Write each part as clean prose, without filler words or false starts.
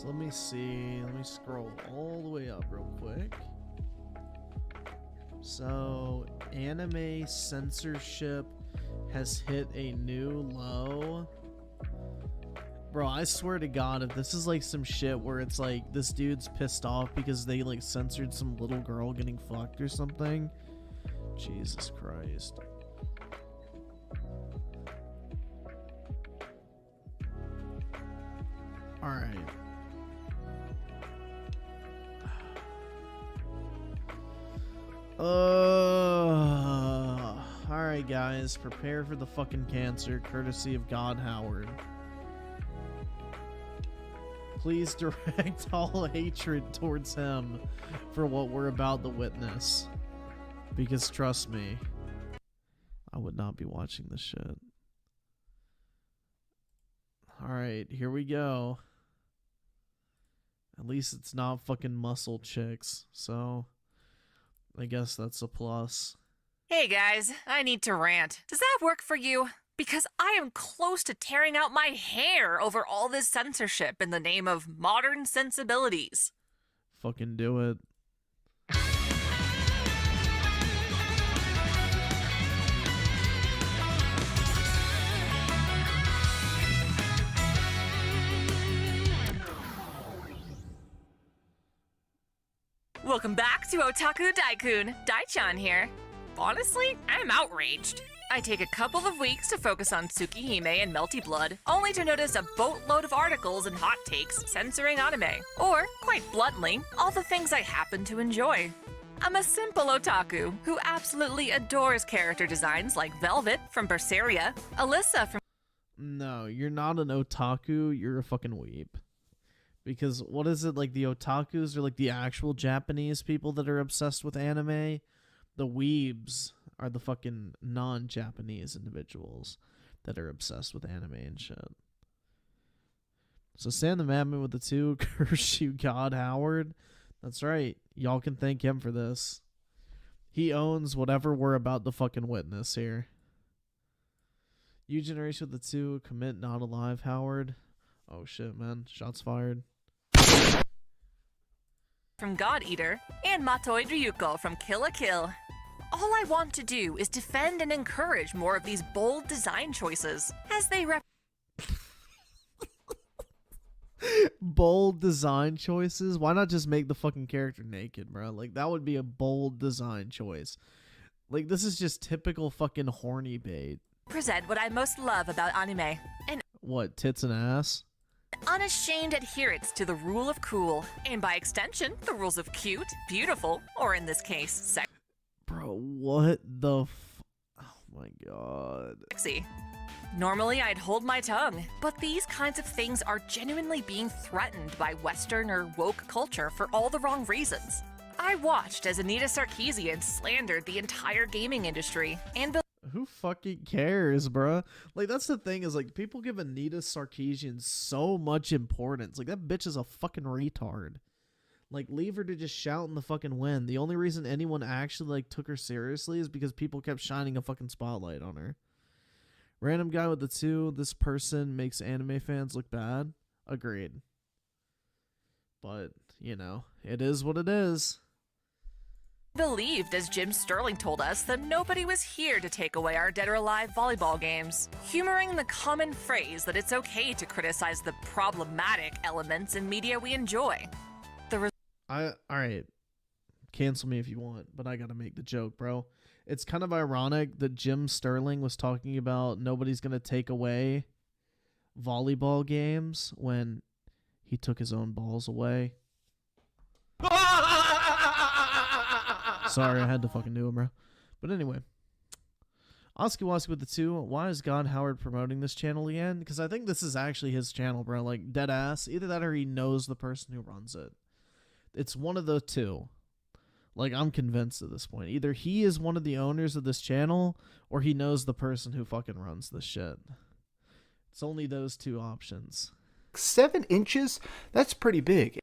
So let me see. Let me scroll all the way up real quick. So, anime censorship has hit a new low. Bro, I swear to God, if this is like some shit where it's like this dude's pissed off because they like censored some little girl getting fucked or something. Jesus Christ. Alright. Alright guys, prepare for the fucking cancer, courtesy of God Howard. Please direct all hatred towards him for what we're about to witness. Because trust me, I would not be watching this shit. Alright, here we go. At least it's not fucking muscle chicks, so I guess that's a plus. Hey guys, I need to rant. Does that work for you? Because I am close to tearing out my hair over all this censorship in the name of modern sensibilities. Fucking do it. Welcome back to Otaku Daikun. Daichan here. Honestly, I'm outraged. I take a couple of weeks to focus on Tsukihime and Melty Blood, only to notice a boatload of articles and hot takes censoring anime. Or, quite bluntly, all the things I happen to enjoy. I'm a simple otaku who absolutely adores character designs like Velvet from Berseria, Alyssa from... No, you're not an otaku, you're a fucking weeb. Because what is it, like the otakus are like the actual Japanese people that are obsessed with anime? The weebs are the fucking non-Japanese individuals that are obsessed with anime and shit. So Sam the Madman with the 2, curse you God Howard. That's right, y'all can thank him for this. He owns whatever we're about to fucking witness here. You Generation with the 2, commit not alive Howard. Oh shit, man, shots fired. From God Eater, and Matoi Ryuko from Kill la Kill. All I want to do is defend and encourage more of these bold design choices, as they Bold design choices? Why not just make the fucking character naked, bro? Like, that would be a bold design choice. Like, this is just typical fucking horny bait. Present what I most love about anime. An What, tits and ass? unashamed adherence to the rule of cool, and by extension, the rules of cute, beautiful, or in this case, Bro, what the oh my god. sexy. Normally, I'd hold my tongue, but these kinds of things are genuinely being threatened by Western or woke culture for all the wrong reasons. I watched as Anita Sarkeesian slandered the entire gaming industry, and Who fucking cares, bruh? Like, that's the thing, is like people give Anita Sarkeesian so much importance. Like, that bitch is a fucking retard. Like, leave her to just shout in the fucking wind. The only reason anyone actually like took her seriously is because people kept shining a fucking spotlight on her. Random guy with the 2, this person makes anime fans look bad. Agreed. But, you know, it is what it is. believed, as Jim Sterling told us, that nobody was here to take away our dead or alive volleyball games, humoring the common phrase that it's okay to criticize the problematic elements in media we enjoy. Alright, cancel me if you want, but I gotta make the joke, bro. It's kind of ironic that Jim Sterling was talking about nobody's gonna take away volleyball games when he took his own balls away. Sorry, I had to fucking do it, bro. But anyway, Oski Woski with the 2, why is God Howard promoting this channel again? Because I think this is actually his channel, bro. Like, dead ass. Either that or he knows the person who runs it. It's one of the two. Like, I'm convinced at this point. Either he is one of the owners of this channel, or he knows the person who fucking runs this shit. It's only those two options. 7 inches? That's pretty big.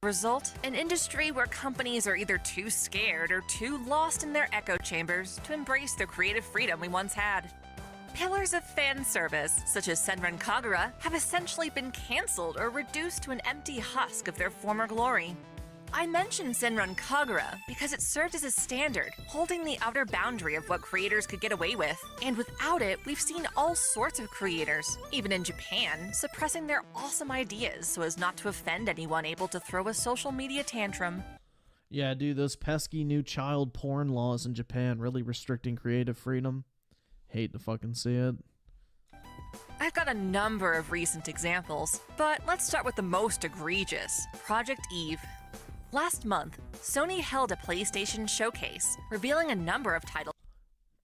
Result, an industry where companies are either too scared or too lost in their echo chambers to embrace the creative freedom we once had. Pillars of fan service, such as Senran Kagura, have essentially been cancelled or reduced to an empty husk of their former glory. I mention Senran Kagura because it served as a standard, holding the outer boundary of what creators could get away with. And without it, we've seen all sorts of creators, even in Japan, suppressing their awesome ideas so as not to offend anyone able to throw a social media tantrum. Yeah, dude, those pesky new child porn laws in Japan really restricting creative freedom. Hate to fucking see it. I've got a number of recent examples, but let's start with the most egregious, Project Eve. Last month, Sony held a PlayStation showcase, revealing a number of titles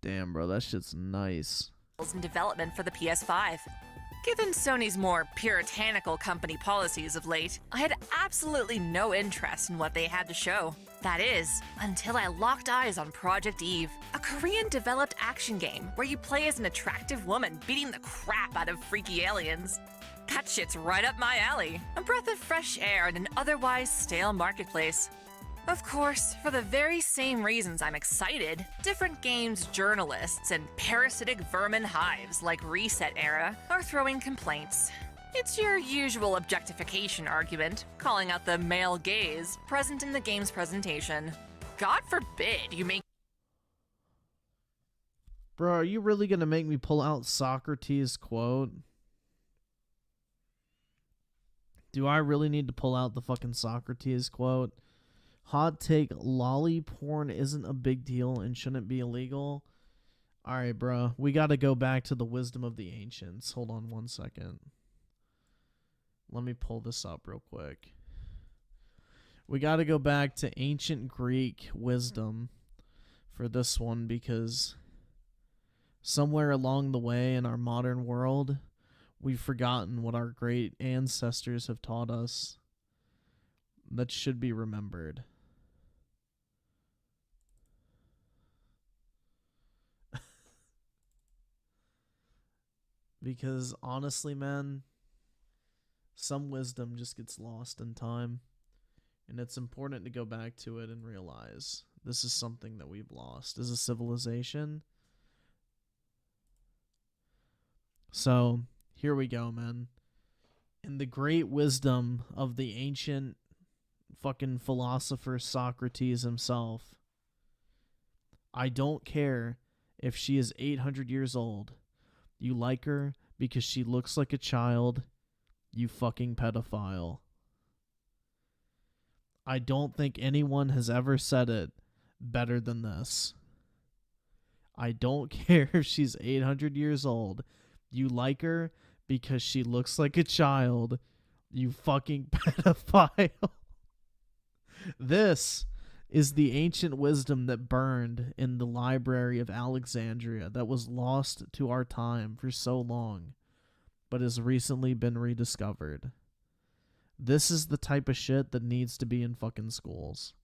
Damn, bro, that shit's nice. in development for the PS5. Given Sony's more puritanical company policies of late, I had absolutely no interest in what they had to show. That is, until I locked eyes on Project Eve, a Korean-developed action game where you play as an attractive woman beating the crap out of freaky aliens. That shit's right up my alley. A breath of fresh air in an otherwise stale marketplace. Of course, for the very same reasons I'm excited, different games journalists and parasitic vermin hives like Reset Era are throwing complaints. It's your usual objectification argument, calling out the male gaze present in the game's presentation. God forbid you make Bro, are you really gonna make me pull out Socrates' quote? Do I really need to pull out the fucking Socrates quote? Hot take, lolly porn isn't a big deal and shouldn't be illegal. Alright, bro. We gotta go back to the wisdom of the ancients. Hold on one second. Let me pull this up real quick. We gotta go back to ancient Greek wisdom for this one because somewhere along the way in our modern world, we've forgotten what our great ancestors have taught us that should be remembered. Because honestly, man, some wisdom just gets lost in time. And it's important to go back to it and realize this is something that we've lost as a civilization. So, here we go, man. In the great wisdom of the ancient fucking philosopher Socrates himself, I don't care if she is 800 years old. You like her because she looks like a child, you fucking pedophile. I don't think anyone has ever said it better than this. I don't care if she's 800 years old. You like her because she looks like a child, you fucking pedophile. This is the ancient wisdom that burned in the library of Alexandria that was lost to our time for so long, but has recently been rediscovered. This is the type of shit that needs to be in fucking schools,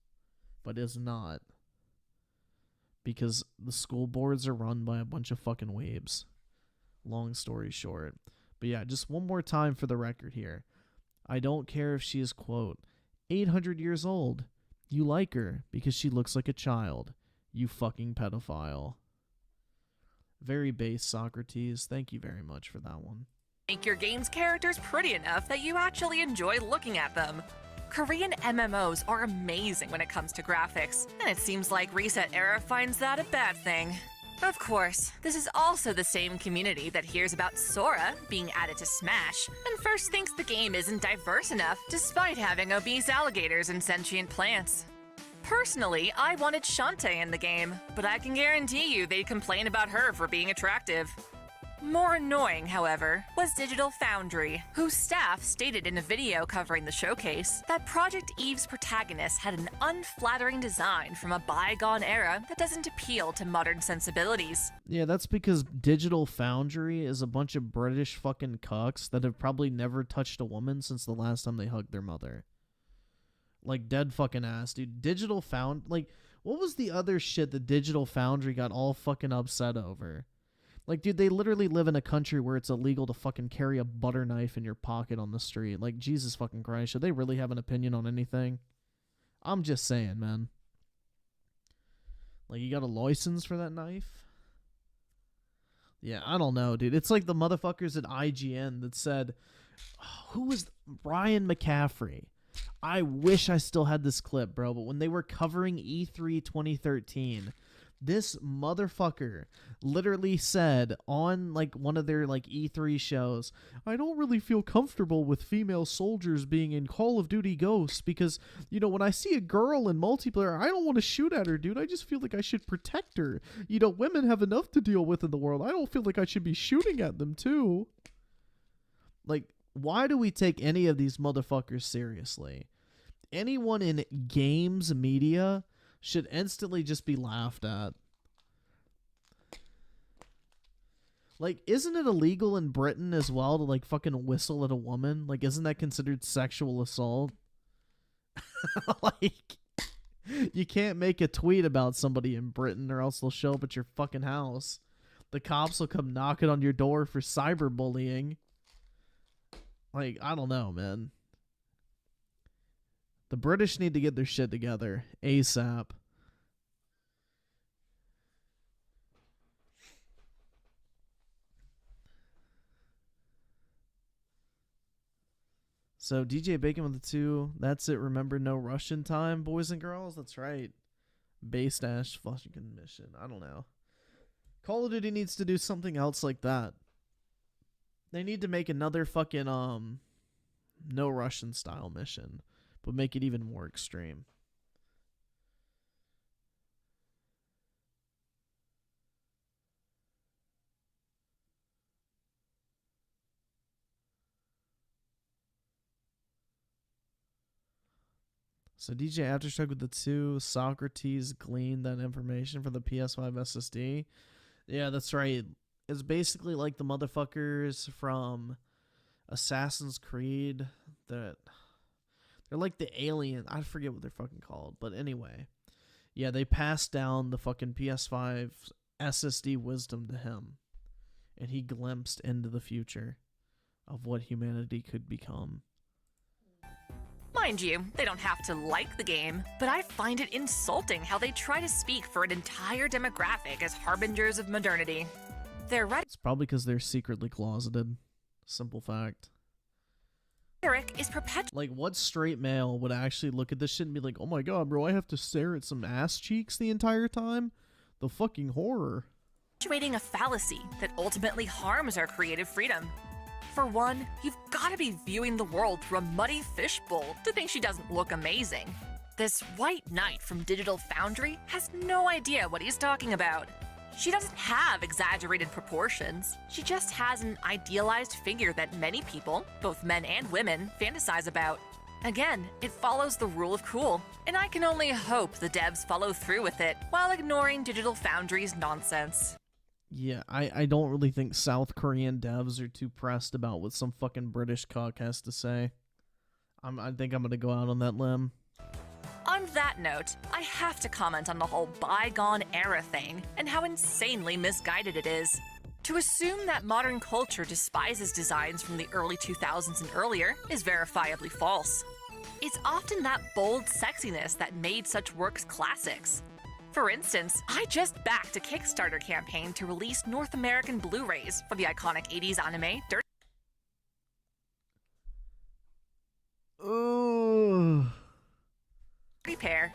but is not. Because the school boards are run by a bunch of fucking weebs. Long story short. But yeah, just one more time for the record here. I don't care if she is, quote, 800 years old. You like her because she looks like a child. You fucking pedophile. Very base, Socrates. Thank you very much for that one. Make your game's characters pretty enough that you actually enjoy looking at them. Korean MMOs are amazing when it comes to graphics, and it seems like Reset Era finds that a bad thing. Of course, this is also the same community that hears about Sora being added to Smash, and first thinks the game isn't diverse enough despite having obese alligators and sentient plants. Personally, I wanted Shantae in the game, but I can guarantee you they'd complain about her for being attractive. More annoying, however, was Digital Foundry, whose staff stated in a video covering the showcase that Project Eve's protagonist had an unflattering design from a bygone era that doesn't appeal to modern sensibilities. Yeah, that's because Digital Foundry is a bunch of British fucking cucks that have probably never touched a woman since the last time they hugged their mother. Like, dead fucking ass, dude. What was the other shit that Digital Foundry got all fucking upset over? Like, dude, they literally live in a country where it's illegal to fucking carry a butter knife in your pocket on the street. Like, Jesus fucking Christ, should they really have an opinion on anything? I'm just saying, man. Like, you got a license for that knife? Yeah, I don't know, dude. It's like the motherfuckers at IGN that said, who was Ryan McCaffrey? I wish I still had this clip, bro, but when they were covering E3 2013, this motherfucker literally said on like one of their like E3 shows, I don't really feel comfortable with female soldiers being in Call of Duty Ghosts because, you know, when I see a girl in multiplayer, I don't want to shoot at her, dude. I just feel like I should protect her. You know, women have enough to deal with in the world. I don't feel like I should be shooting at them too. Like, why do we take any of these motherfuckers seriously? Anyone in games media should instantly just be laughed at. Like, isn't it illegal in Britain as well to, like, fucking whistle at a woman? Like, isn't that considered sexual assault? Like, you can't make a tweet about somebody in Britain or else they'll show up at your fucking house. The cops will come knocking on your door for cyberbullying. Like, I don't know, man. The British need to get their shit together ASAP. So DJ Bacon with the 2. That's it. Remember, no Russian time, boys and girls. That's right. Base dash fucking mission. I don't know. Call of Duty needs to do something else like that. They need to make another fucking no Russian style mission, but make it even more extreme. So DJ Aftershock with the 2, Socrates gleaned that information for the PS5 SSD. Yeah, that's right. It's basically like the motherfuckers from Assassin's Creed that they're like the alien. I forget what they're fucking called, but anyway. Yeah, they passed down the fucking PS5 SSD wisdom to him, and he glimpsed into the future of what humanity could become. Mind you, they don't have to like the game, but I find it insulting how they try to speak for an entire demographic as harbingers of modernity. Their It's probably because they're secretly closeted. Simple fact. rhetoric is perpetuating Like, what straight male would actually look at this shit and be like, oh my god, bro, I have to stare at some ass cheeks the entire time? The fucking horror. a fallacy that ultimately harms our creative freedom. For one, you've got to be viewing the world through a muddy fishbowl to think she doesn't look amazing. This white knight from Digital Foundry has no idea what he's talking about. She doesn't have exaggerated proportions. She just has an idealized figure that many people, both men and women, fantasize about. Again, it follows the rule of cool, and I can only hope the devs follow through with it while ignoring Digital Foundry's nonsense. Yeah, I don't really think South Korean devs are too pressed about what some fucking British cock has to say. I think I'm gonna go out on that limb. On that note, I have to comment on the whole bygone era thing and how insanely misguided it is. To assume that modern culture despises designs from the early 2000s and earlier is verifiably false. It's often that bold sexiness that made such works classics. For instance, I just backed a Kickstarter campaign to release North American Blu-rays for the iconic 80s anime Ooh. Pair.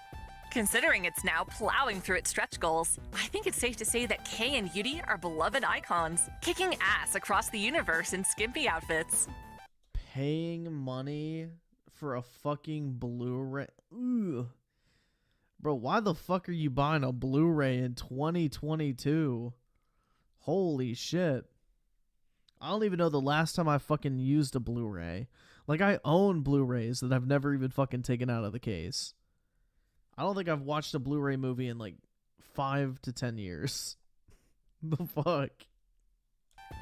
Considering it's now plowing through its stretch goals, I think it's safe to say that Kei and Yuri are beloved icons, kicking ass across the universe in skimpy outfits. Paying money for a fucking Blu-ray. Ooh. Bro, why the fuck are you buying a Blu-ray in 2022? Holy shit. I don't even know the last time I fucking used a Blu-ray. Like, I own Blu-rays that I've never even fucking taken out of the case. I don't think I've watched a Blu-ray movie in like 5 to 10 years. The fuck?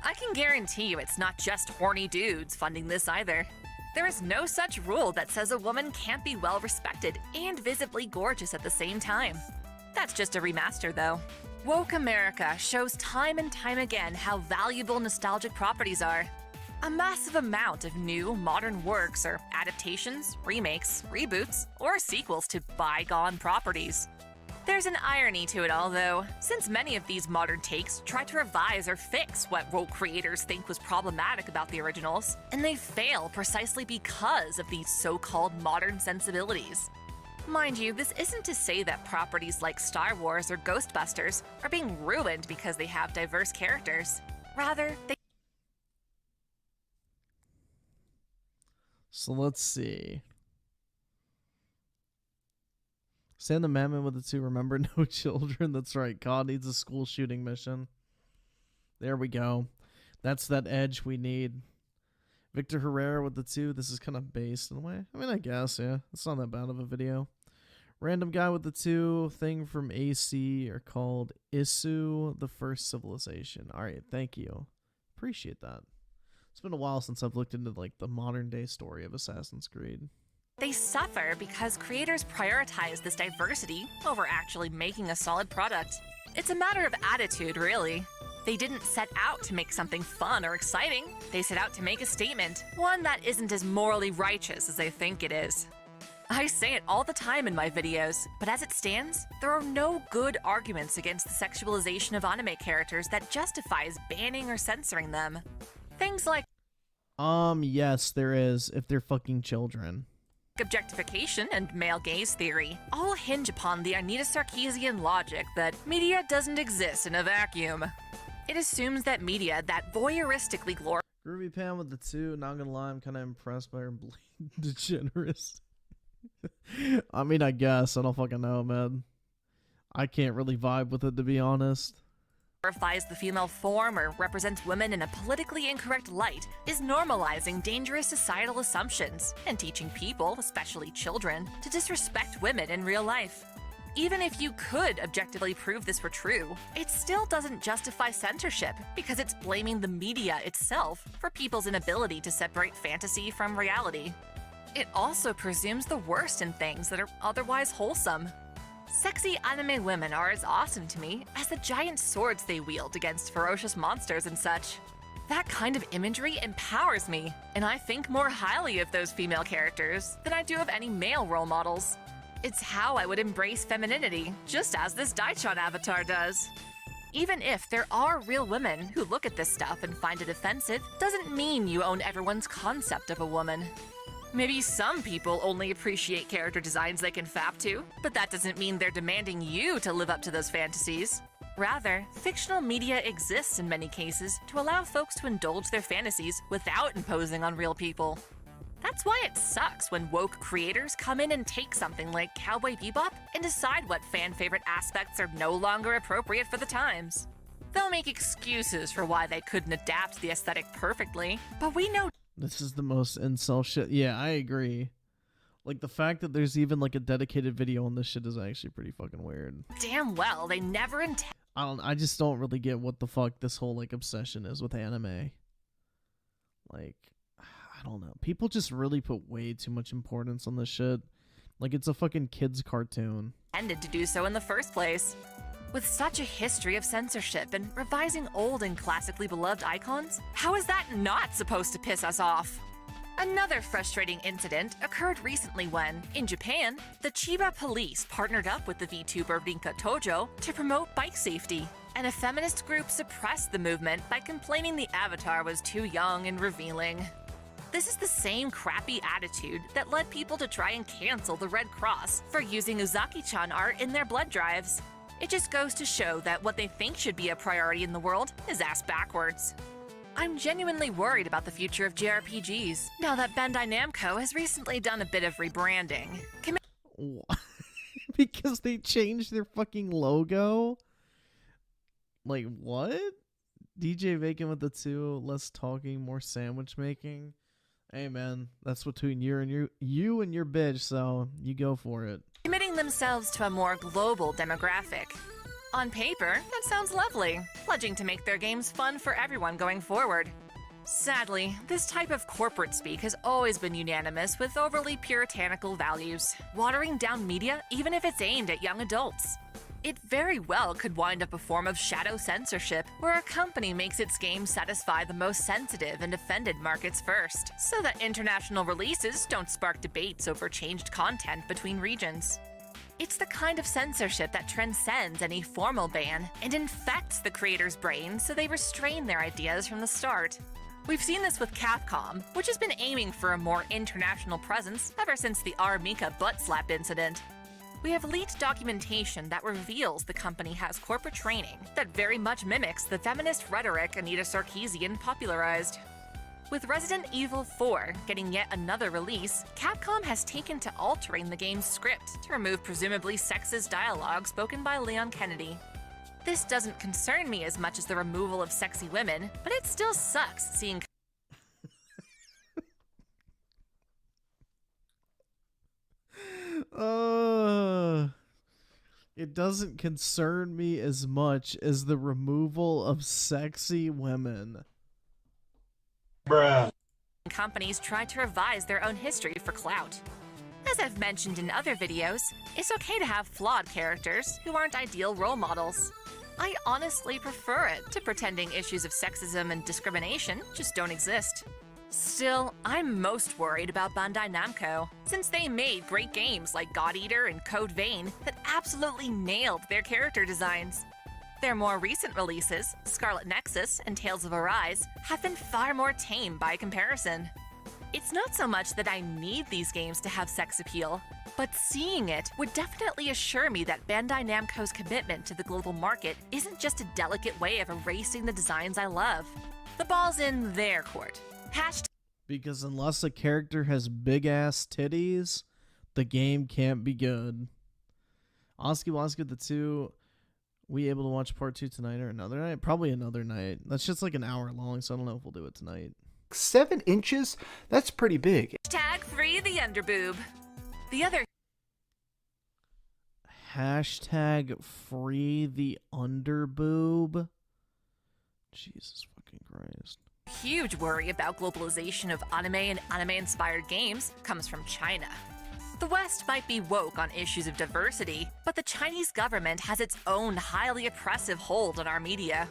I can guarantee you it's not just horny dudes funding this either. There is no such rule that says a woman can't be well respected and visibly gorgeous at the same time. That's just a remaster, though. Woke America shows time and time again how valuable nostalgic properties are. A massive amount of new, modern works are adaptations, remakes, reboots, or sequels to bygone properties. There's an irony to it all, though, since many of these modern takes try to revise or fix what woke creators think was problematic about the originals, and they fail precisely because of these so-called modern sensibilities. Mind you, this isn't to say that properties like Star Wars or Ghostbusters are being ruined because they have diverse characters. Rather, they... So let's see. Sand the Mammon with the 2. Remember, no children. That's right. God needs a school shooting mission. There we go. That's that edge we need. Victor Herrera with the 2. This is kind of based in a way. I mean, I guess, yeah. It's not that bad of a video. Random guy with the 2. Thing from AC are called Isu, the First Civilization. All right, thank you. Appreciate that. It's been a while since I've looked into like the modern day story of Assassin's Creed. They suffer because creators prioritize this diversity over actually making a solid product. It's a matter of attitude, really. They didn't set out to make something fun or exciting. They set out to make a statement, one that isn't as morally righteous as they think it is. I say it all the time in my videos, but as it stands, there are no good arguments against the sexualization of anime characters that justifies banning or censoring them. Things like yes, there is, if they're fucking children. Objectification and male gaze theory all hinge upon the Anita Sarkeesian logic that media doesn't exist in a vacuum. It assumes that media that voyeuristically glorifies Groovy Pam with the 2. Not gonna lie, I'm kind of impressed by her blatant degenerate. I mean, I guess. I don't fucking know, man. I can't really vibe with it, to be honest. the female form or represents women in a politically incorrect light is normalizing dangerous societal assumptions and teaching people, especially children, to disrespect women in real life. Even if you could objectively prove this were true, it still doesn't justify censorship because it's blaming the media itself for people's inability to separate fantasy from reality. It also presumes the worst in things that are otherwise wholesome. Sexy anime women are as awesome to me as the giant swords they wield against ferocious monsters and such. That kind of imagery empowers me, and I think more highly of those female characters than I do of any male role models. It's how I would embrace femininity, just as this Daichan avatar does. Even if there are real women who look at this stuff and find it offensive, doesn't mean you own everyone's concept of a woman. Maybe some people only appreciate character designs they can fap to, but that doesn't mean they're demanding you to live up to those fantasies. Rather, fictional media exists in many cases to allow folks to indulge their fantasies without imposing on real people. That's why it sucks when woke creators come in and take something like Cowboy Bebop and decide what fan-favorite aspects are no longer appropriate for the times. They'll make excuses for why they couldn't adapt the aesthetic perfectly, but we know This is the most incel shit. Yeah, I agree. Like, the fact that there's even, like, a dedicated video on this shit is actually pretty fucking weird. damn well they never intended. I just don't really get what the fuck this whole, like, obsession is with anime. Like, I don't know. People just really put way too much importance on this shit. Like, it's a fucking kid's cartoon. To do so in the first place. With such a history of censorship and revising old and classically beloved icons, how is that not supposed to piss us off? Another frustrating incident occurred recently when, in Japan, the Chiba police partnered up with the VTuber Rinka Tojo to promote bike safety, and a feminist group suppressed the movement by complaining the avatar was too young and revealing. This is the same crappy attitude that led people to try and cancel the Red Cross for using Uzaki-chan art in their blood drives. It just goes to show that what they think should be a priority in the world is ass backwards. I'm genuinely worried about the future of JRPGs, now that Bandai Namco has recently done a bit of rebranding. Because they changed their fucking logo? Like, what? DJ Vacant with the 2, less talking, more sandwich making. Hey man, that's between you and your bitch, so you go for it. Committing themselves to a more global demographic. On paper, that sounds lovely, pledging to make their games fun for everyone going forward. Sadly, this type of corporate speak has always been unanimous with overly puritanical values, watering down media even if it's aimed at young adults. It very well could wind up a form of shadow censorship, where a company makes its games satisfy the most sensitive and offended markets first, so that international releases don't spark debates over changed content between regions. It's the kind of censorship that transcends any formal ban and infects the creator's brain so they restrain their ideas from the start. We've seen this with Capcom, which has been aiming for a more international presence ever since the R. Mika butt slap incident. We have leaked documentation that reveals the company has corporate training that very much mimics the feminist rhetoric Anita Sarkeesian popularized. With Resident Evil 4 getting yet another release, Capcom has taken to altering the game's script to remove presumably sexist dialogue spoken by Leon Kennedy. This doesn't concern me as much as the removal of sexy women, but it still sucks seeing It doesn't concern me as much as the removal of sexy women. Bruh. companies try to revise their own history for clout. As I've mentioned in other videos, it's okay to have flawed characters who aren't ideal role models. I honestly prefer it to pretending issues of sexism and discrimination just don't exist. Still, I'm most worried about Bandai Namco, since they made great games like God Eater and Code Vein that absolutely nailed their character designs. Their more recent releases, Scarlet Nexus and Tales of Arise, have been far more tame by comparison. It's not so much that I need these games to have sex appeal, but seeing it would definitely assure me that Bandai Namco's commitment to the global market isn't just a delicate way of erasing the designs I love. The ball's in their court. Because unless a character has big ass titties, the game can't be good. Oski Waska the 2, we able to watch part 2 tonight or another night? Probably another night. That's just like an hour long, so I don't know if we'll do it tonight. 7 inches? That's pretty big. #free the underboob. The other #free the underboob. Jesus fucking Christ. huge worry about globalization of anime and anime-inspired games comes from China. The West might be woke on issues of diversity, but the Chinese government has its own highly oppressive hold on our media.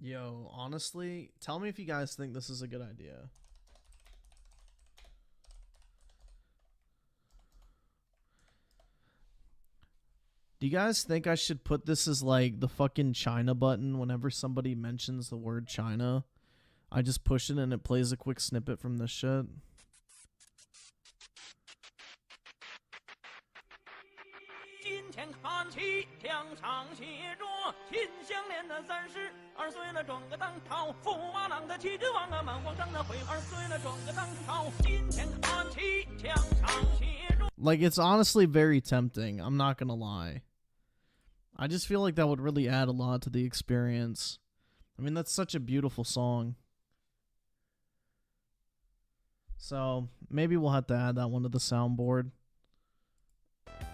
Yo, honestly, tell me if you guys think this is a good idea. Do you guys think I should put this as like the fucking China button whenever somebody mentions the word China? I just push it and it plays a quick snippet from this shit. Like, it's honestly very tempting. I'm not gonna lie. I just feel like that would really add a lot to the experience. I mean, that's such a beautiful song. So, maybe we'll have to add that one to the soundboard.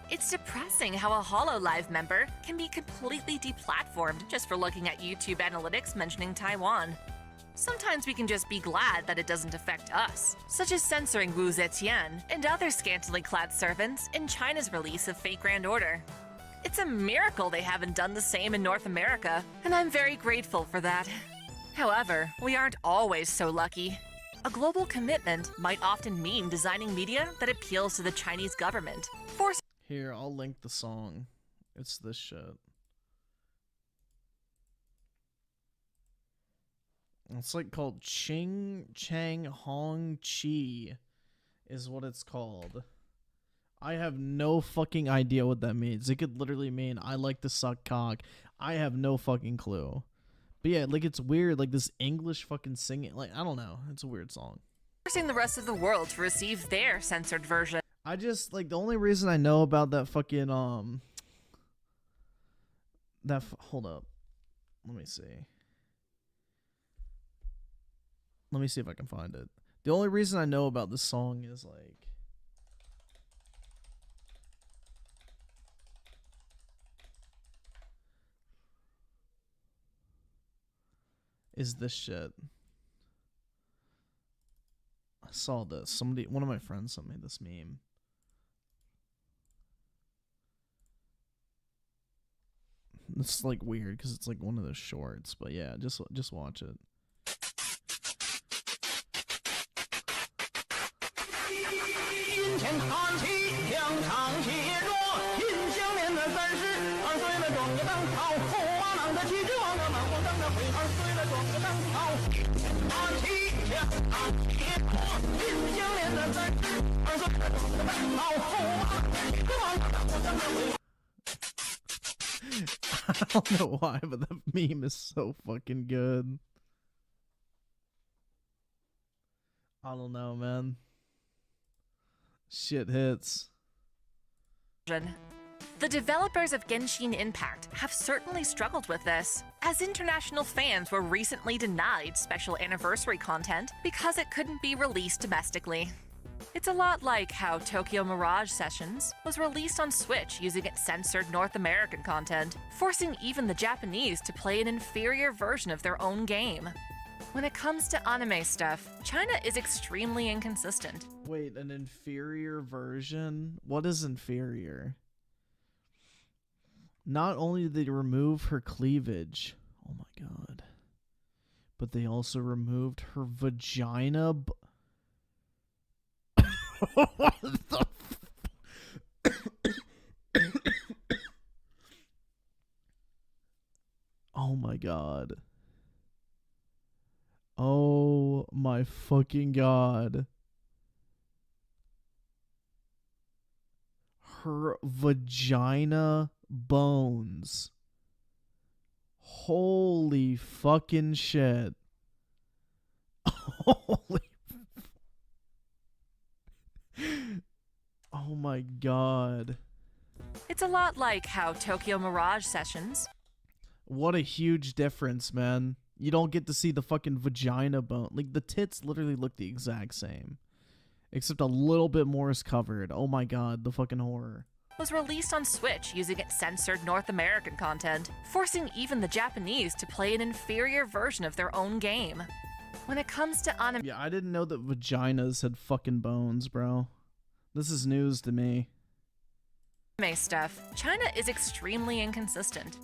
It's depressing how a HoloLive member can be completely deplatformed just for looking at YouTube analytics mentioning Taiwan. Sometimes we can just be glad that it doesn't affect us, such as censoring Wu Zetian and other scantily clad servants in China's release of Fate Grand Order. It's a miracle they haven't done the same in North America, and I'm very grateful for that. However, we aren't always so lucky. A global commitment might often mean designing media that appeals to the Chinese government. Here, I'll link the song. It's this shit. It's like called Ching Chang Hong Chi is what it's called. I have no fucking idea what that means. It could literally mean I like to suck cock. I have no fucking clue. But yeah, like, it's weird, like this English fucking singing, like, I don't know. It's a weird song. Forcing the rest of the world to receive their censored version. I just, like, the only reason I know about that fucking, hold up. Let me see. Let me see if I can find it. The only reason I know about this song is, like, is this shit. I saw this. One of my friends sent me this meme. It's like weird because it's like one of those shorts, but yeah, just watch it. I don't know why, but that meme is so fucking good. I don't know, man. Shit hits. The developers of Genshin Impact have certainly struggled with this, as international fans were recently denied special anniversary content because it couldn't be released domestically. It's a lot like how Tokyo Mirage Sessions was released on Switch using its censored North American content, forcing even the Japanese to play an inferior version of their own game. When it comes to anime stuff, China is extremely inconsistent. Wait, an inferior version? What is inferior? Not only did they remove her cleavage, oh my god, but they also removed her vagina. What the Oh my god. Oh my fucking god. Her vagina bones. Holy fucking shit. Holy. Oh my god. It's a lot like how Tokyo Mirage Sessions. What a huge difference, man. You don't get to see the fucking vagina bone. Like, the tits literally look the exact same. Except a little bit more is covered. Oh my god, the fucking horror. Was released on Switch using its censored North American content, forcing even the Japanese to play an inferior version of their own game. When it comes to anime Yeah, I didn't know that vaginas had fucking bones, bro. This is news to me. stuff, China is extremely inconsistent.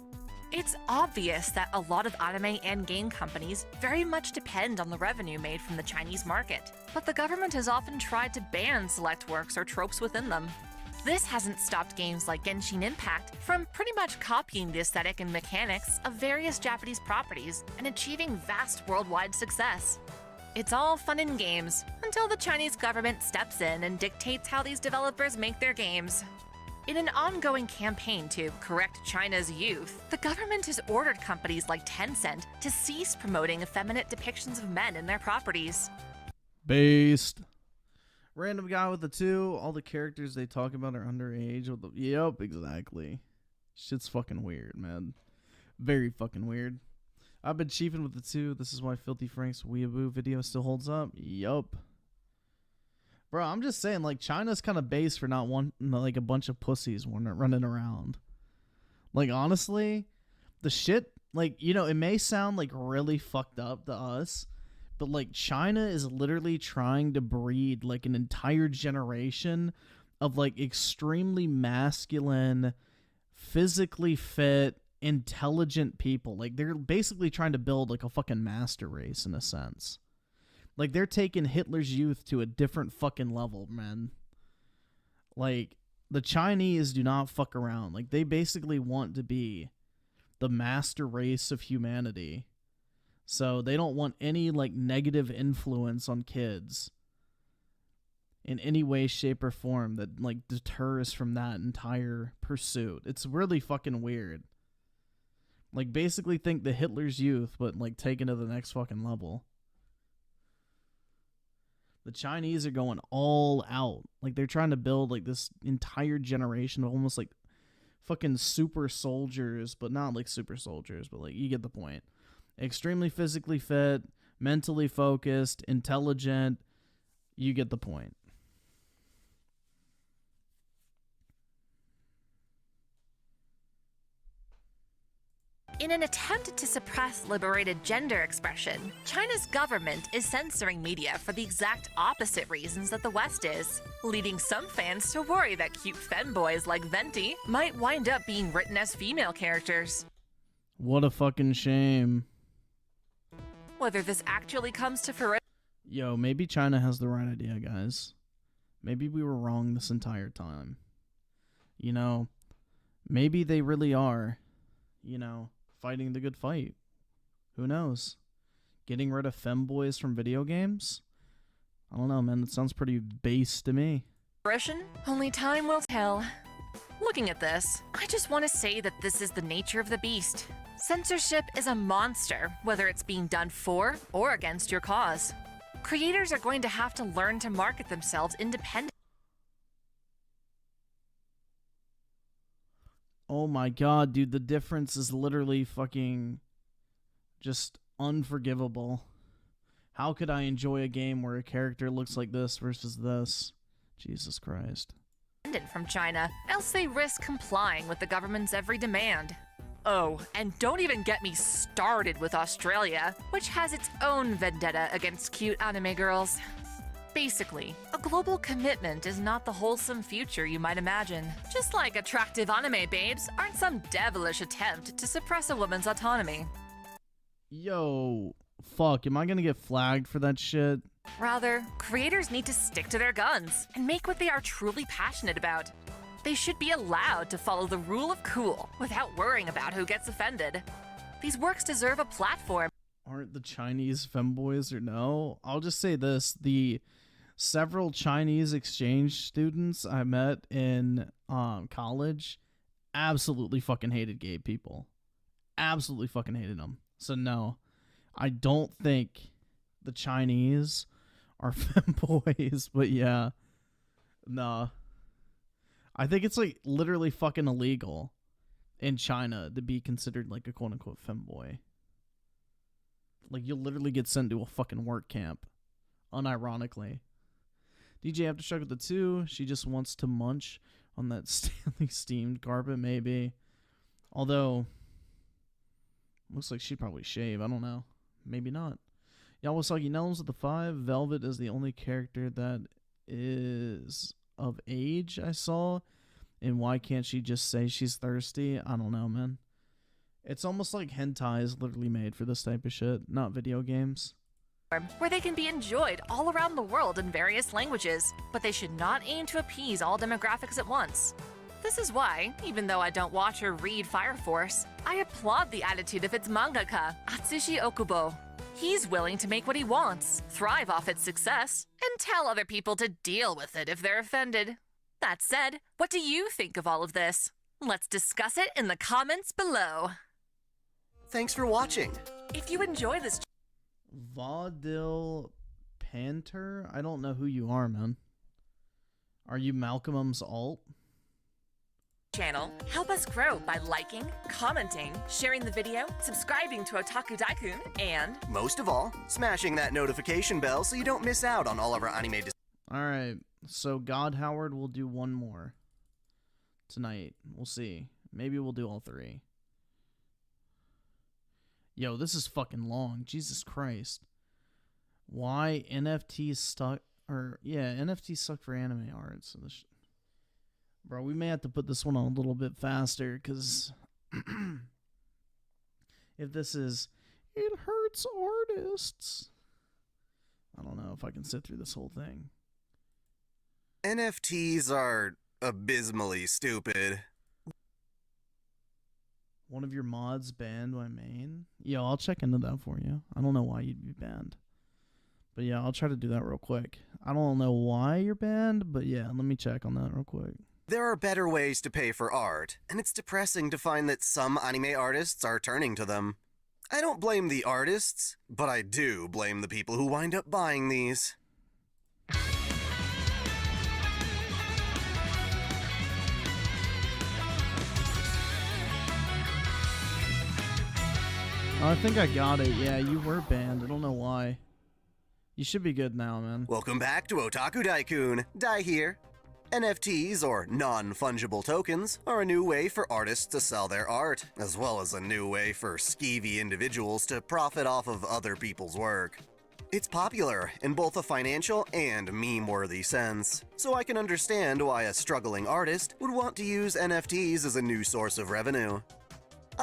It's obvious that a lot of anime and game companies very much depend on the revenue made from the Chinese market, but the government has often tried to ban select works or tropes within them. This hasn't stopped games like Genshin Impact from pretty much copying the aesthetic and mechanics of various Japanese properties and achieving vast worldwide success. It's all fun and games until the Chinese government steps in and dictates how these developers make their games. In an ongoing campaign to correct China's youth, the government has ordered companies like Tencent to cease promoting effeminate depictions of men in their properties. Based. Random guy with the 2. All the characters they talk about are underage. Yep, exactly. Shit's fucking weird, man. Very fucking weird. I've been chiefing with the 2. This is why Filthy Frank's Weeaboo video still holds up. Yup. Bro, I'm just saying, like, China's kind of based for not wanting, like, a bunch of pussies running around. Like, honestly, the shit, like, you know, it may sound, like, really fucked up to us, but, like, China is literally trying to breed, like, an entire generation of, like, extremely masculine, physically fit, intelligent people. Like, they're basically trying to build, like, a fucking master race, in a sense. Like, they're taking Hitler's youth to a different fucking level, man. Like, the Chinese do not fuck around. Like, they basically want to be the master race of humanity. So they don't want any, like, negative influence on kids in any way, shape, or form that, like, deters from that entire pursuit. It's really fucking weird. Like, basically think the Hitler's youth, but, like, taken to the next fucking level. The Chinese are going all out. Like, they're trying to build, like, this entire generation of almost, like, fucking super soldiers, but not, like, super soldiers, but, like, you get the point. Extremely physically fit, mentally focused, intelligent. You get the point. In an attempt to suppress liberated gender expression, China's government is censoring media for the exact opposite reasons that the West is, leading some fans to worry that cute femboys like Venti might wind up being written as female characters. What a fucking shame. Whether this actually comes to fruition... Yo, maybe China has the right idea, guys. Maybe we were wrong this entire time. You know, Maybe they really are, you know, fighting the good fight. Who knows? Getting rid of femboys from video games? I don't know, man. That sounds pretty base to me. Only time will tell. Looking at this, I just want to say that this is the nature of the beast. Censorship is a monster, whether it's being done for or against your cause. Creators are going to have to learn to market themselves independently. Oh my god, dude, the difference is literally fucking just unforgivable. How could I enjoy a game where a character looks like this versus this? Jesus Christ. From China, else they risk complying with the government's every demand. Oh, and don't even get me started with Australia, which has its own vendetta against cute anime girls. Basically, a global commitment is not the wholesome future you might imagine. Just like attractive anime babes aren't some devilish attempt to suppress a woman's autonomy. Yo, fuck, am I gonna get flagged for that shit? Rather, creators need to stick to their guns and make what they are truly passionate about. They should be allowed to follow the rule of cool without worrying about who gets offended. These works deserve a platform. Aren't the Chinese femboys or no? I'll just say this, the several Chinese exchange students I met in college absolutely fucking hated gay people. Absolutely fucking hated them. So no, I don't think the Chinese are femboys, but yeah, nah. I think it's like literally fucking illegal in China to be considered like a quote unquote femboy. Like you'll literally get sent to a fucking work camp, unironically. DJ Aftershock with the 2, she just wants to munch on that Stanley steamed carpet, maybe. Although, looks like she'd probably shave, I don't know. Maybe not. Yawasaki Nelms with the 5, Velvet is the only character that is of age I saw. And why can't she just say she's thirsty? I don't know, man. It's almost like hentai is literally made for this type of shit, not video games. Where they can be enjoyed all around the world in various languages, but they should not aim to appease all demographics at once. This is why, even though I don't watch or read Fire Force, I applaud the attitude of its mangaka, Atsushi Okubo. He's willing to make what he wants, thrive off its success, and tell other people to deal with it if they're offended. That said, what do you think of all of this? Let's discuss it in the comments below. Thanks for watching. If you enjoy this Vaudil Panter? I don't know who you are, man. Are you Malcolm's alt? channel, help us grow by liking, commenting, sharing the video, subscribing to Otaku Daikun, and most of all, smashing that notification bell so you don't miss out on all of our anime. Alright, so God Howard will do one more tonight. We'll see. Maybe we'll do all three. Yo, this is fucking long. Jesus Christ. Why NFTs stuck? Or, yeah, NFTs suck for anime art. So this bro, we may have to put this one on a little bit faster, because if this is, it hurts artists. I don't know if I can sit through this whole thing. NFTs are abysmally stupid. One of your mods banned my main? Yo, I'll check into that for you. I don't know why you'd be banned. But yeah, I'll try to do that real quick. I don't know why you're banned, but yeah, let me check on that real quick. There are better ways to pay for art, and it's depressing to find that some anime artists are turning to them. I don't blame the artists, but I do blame the people who wind up buying these. Oh, I think I got it. Yeah, you were banned. I don't know why. You should be good now, man. Welcome back to Otaku Daikun. Dai here. NFTs, or non-fungible tokens, are a new way for artists to sell their art, as well as a new way for skeevy individuals to profit off of other people's work. It's popular in both a financial and meme-worthy sense, so I can understand why a struggling artist would want to use NFTs as a new source of revenue.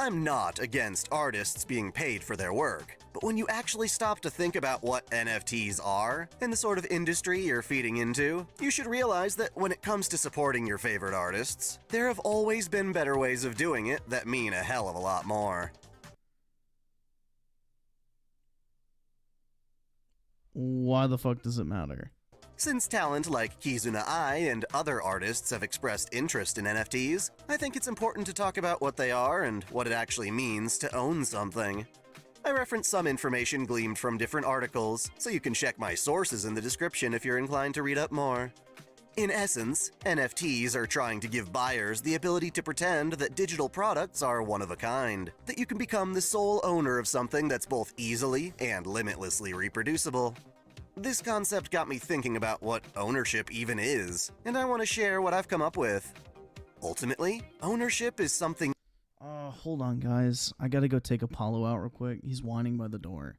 I'm not against artists being paid for their work, but when you actually stop to think about what NFTs are and the sort of industry you're feeding into, you should realize that when it comes to supporting your favorite artists, there have always been better ways of doing it that mean a hell of a lot more. Why the fuck does it matter? Since talent like Kizuna Ai and other artists have expressed interest in NFTs, I think it's important to talk about what they are and what it actually means to own something. I reference some information gleaned from different articles, so you can check my sources in the description if you're inclined to read up more. In essence, NFTs are trying to give buyers the ability to pretend that digital products are one of a kind, that you can become the sole owner of something that's both easily and limitlessly reproducible. This concept got me thinking about what ownership even is, and I want to share what I've come up with. Ultimately, ownership is something. Hold on, guys. I gotta go take Apollo out real quick. He's whining by the door.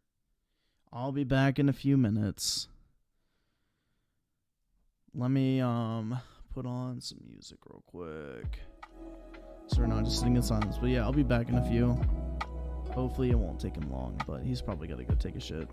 I'll be back in a few minutes. Let me, put on some music real quick. So we're not just sitting in silence. But yeah, I'll be back in a few. Hopefully it won't take him long, but he's probably gotta go take a shit.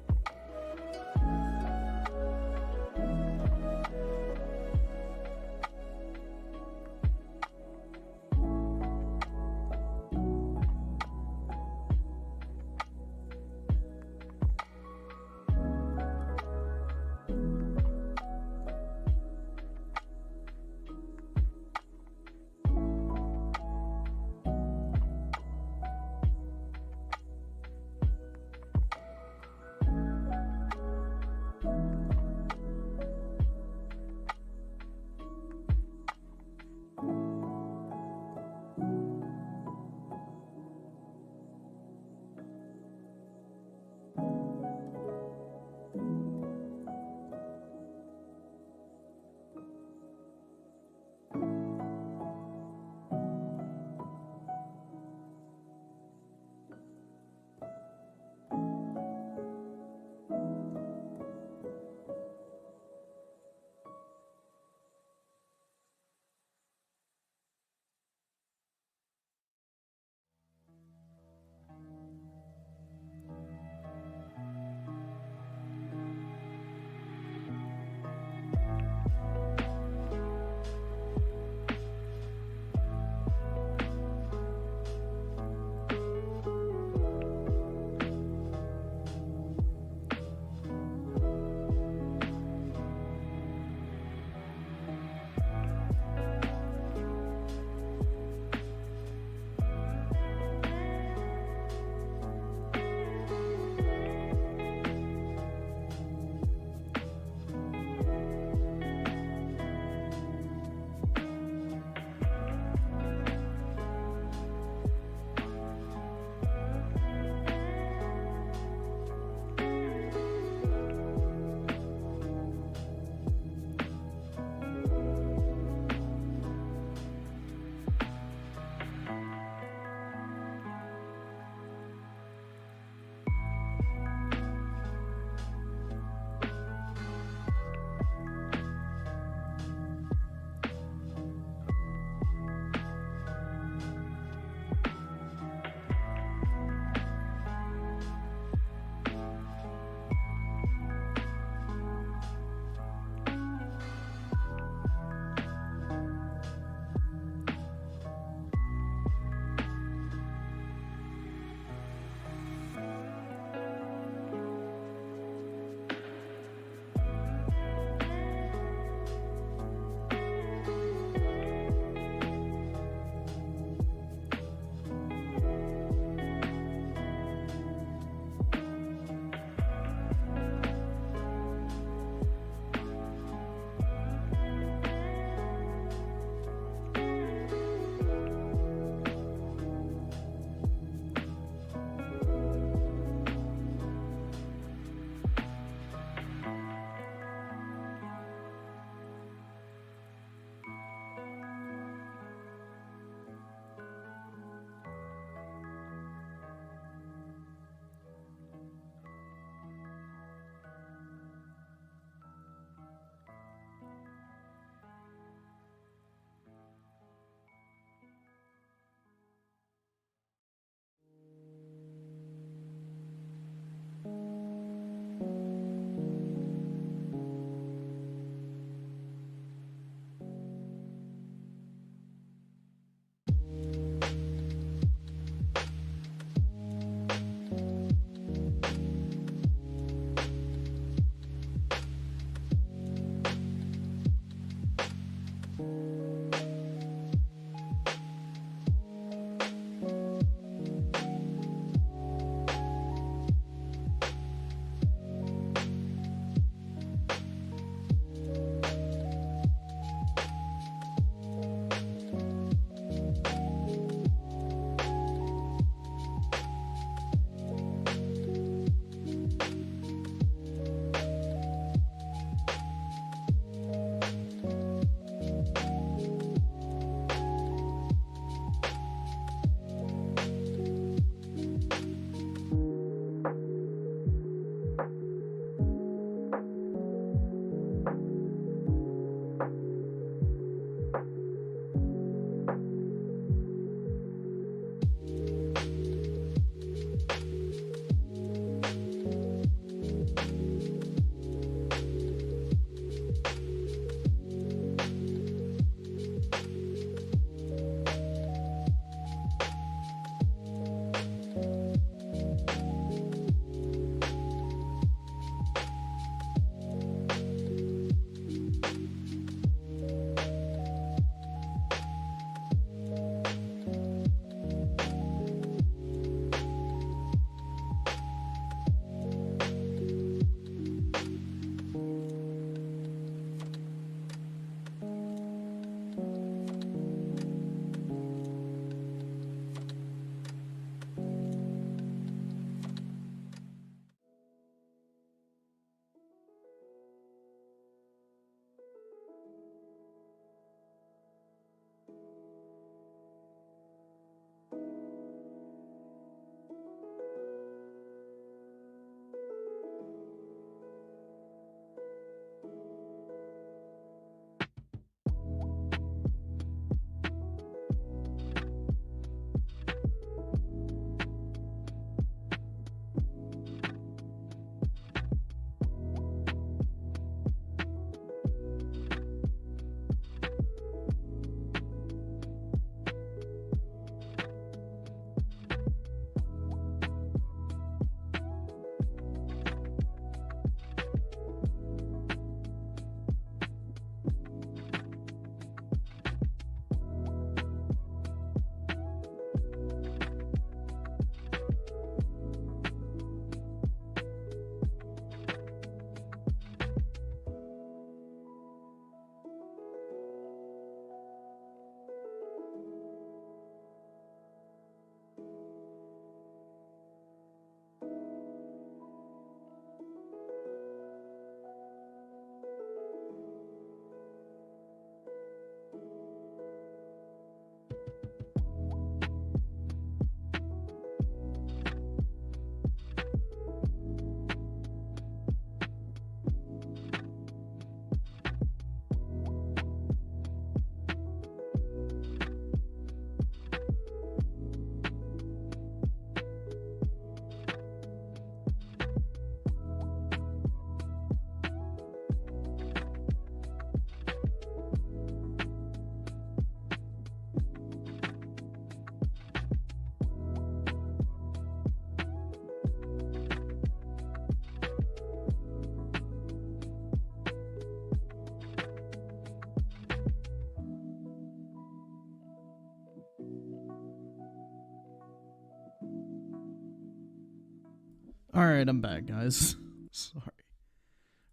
Alright, I'm back, guys. Sorry.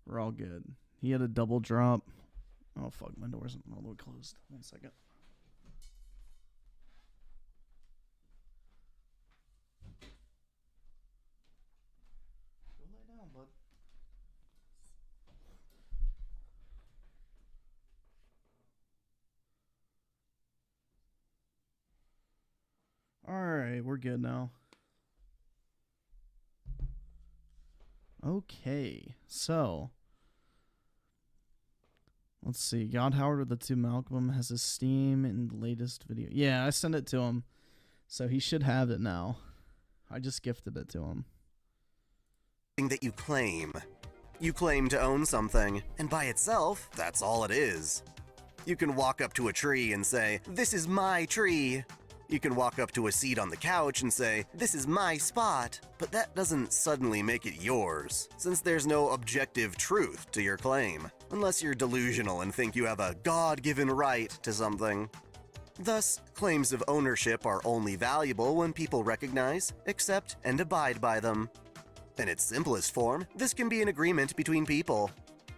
We're all good. He had a double drop. Oh, fuck. My door's all the way closed. 1 second. Go lay down, bud. Alright, we're good now. Okay, so let's see. God Howard with the 2 Malcolm has his Steam in the latest video. Yeah, I sent it to him, so he should have it now. I just gifted it to him. That you claim. You claim to own something, and by itself, that's all it is. You can walk up to a tree and say, "This is my tree." You can walk up to a seat on the couch and say, "This is my spot," but that doesn't suddenly make it yours, since there's no objective truth to your claim, unless you're delusional and think you have a God-given right to something. Thus, claims of ownership are only valuable when people recognize, accept, and abide by them. In its simplest form, this can be an agreement between people.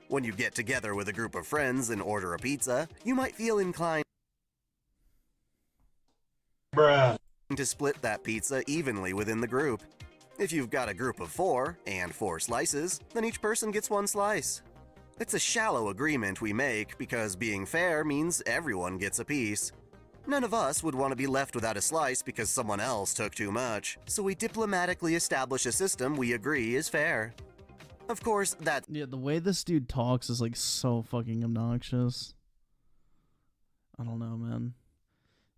When you get together with a group of friends and order a pizza, you might feel inclined to split that pizza evenly within the group. If you've got a group of 4 and 4 slices, then each person gets 1 slice. It's a shallow agreement we make because being fair means everyone gets a piece. None of us would want to be left without a slice because someone else took too much, so we diplomatically establish a system we agree is fair. Of course, Yeah, the way this dude talks is like so fucking obnoxious. I don't know, man.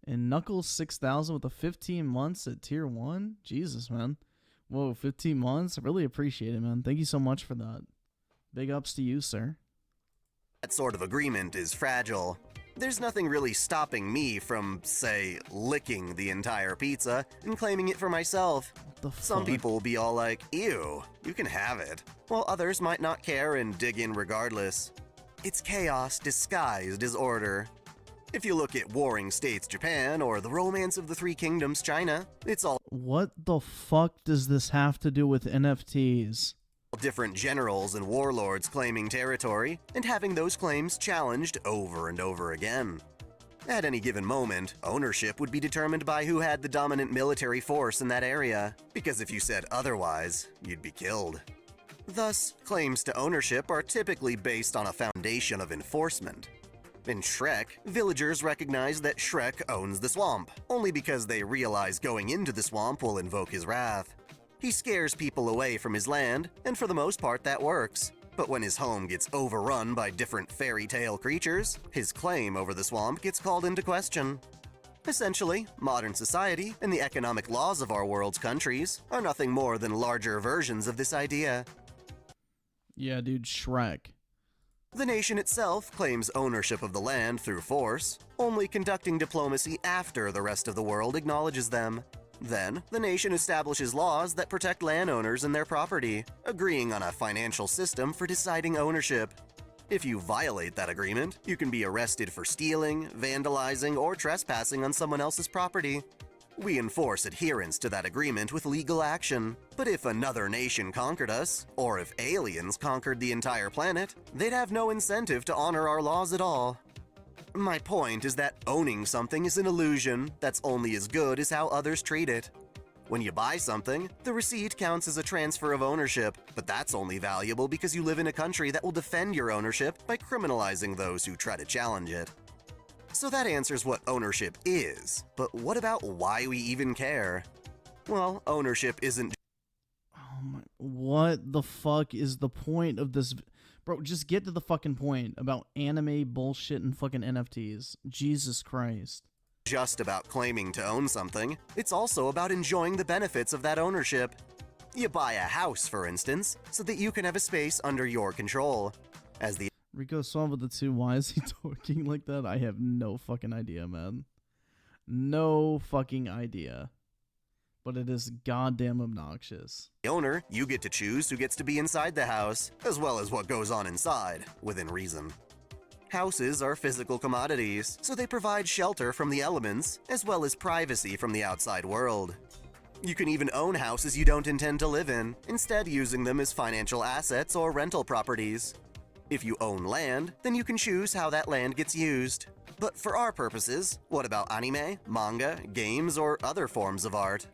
And Knuckles 6000 with the 15 months at tier 1? Jesus, man. Whoa, 15 months? I really appreciate it, man. Thank you so much for that. Big ups to you, sir. That sort of agreement is fragile. There's nothing really stopping me from, say, licking the entire pizza and claiming it for myself. What the fuck? Some people will be all like, "Ew, you can have it," while others might not care and dig in regardless. It's chaos disguised as order. If you look at Warring States Japan or the Romance of the Three Kingdoms China, it's all What the fuck does this have to do with NFTs? different generals and warlords claiming territory and having those claims challenged over and over again. At any given moment, ownership would be determined by who had the dominant military force in that area, because if you said otherwise, you'd be killed. Thus, claims to ownership are typically based on a foundation of enforcement. In Shrek, villagers recognize that Shrek owns the swamp, only because they realize going into the swamp will invoke his wrath. He scares people away from his land, and for the most part that works. But when his home gets overrun by different fairy tale creatures, his claim over the swamp gets called into question. Essentially, modern society and the economic laws of our world's countries are nothing more than larger versions of this idea. Yeah, dude, Shrek. The nation itself claims ownership of the land through force, only conducting diplomacy after the rest of the world acknowledges them. Then, the nation establishes laws that protect landowners and their property, agreeing on a financial system for deciding ownership. If you violate that agreement, you can be arrested for stealing, vandalizing, or trespassing on someone else's property. We enforce adherence to that agreement with legal action. But if another nation conquered us, or if aliens conquered the entire planet, they'd have no incentive to honor our laws at all. My point is that owning something is an illusion that's only as good as how others treat it. When you buy something, the receipt counts as a transfer of ownership, but that's only valuable because you live in a country that will defend your ownership by criminalizing those who try to challenge it. So that answers what ownership is, but what about why we even care? Well, ownership isn't. Oh my, what the fuck is the point of this? Bro, just get to the fucking point about anime bullshit and fucking NFTs. Jesus Christ. Just about claiming to own something, it's also about enjoying the benefits of that ownership. You buy a house, for instance, so that you can have a space under your control. As the Rico Swan with the 2, why is he talking like that? I have no fucking idea, man. No fucking idea. But it is goddamn obnoxious. owner, you get to choose who gets to be inside the house, as well as what goes on inside, within reason. Houses are physical commodities, so they provide shelter from the elements, as well as privacy from the outside world. You can even own houses you don't intend to live in, instead using them as financial assets or rental properties. If you own land, then you can choose how that land gets used. But for our purposes, what about anime, manga, games, or other forms of art?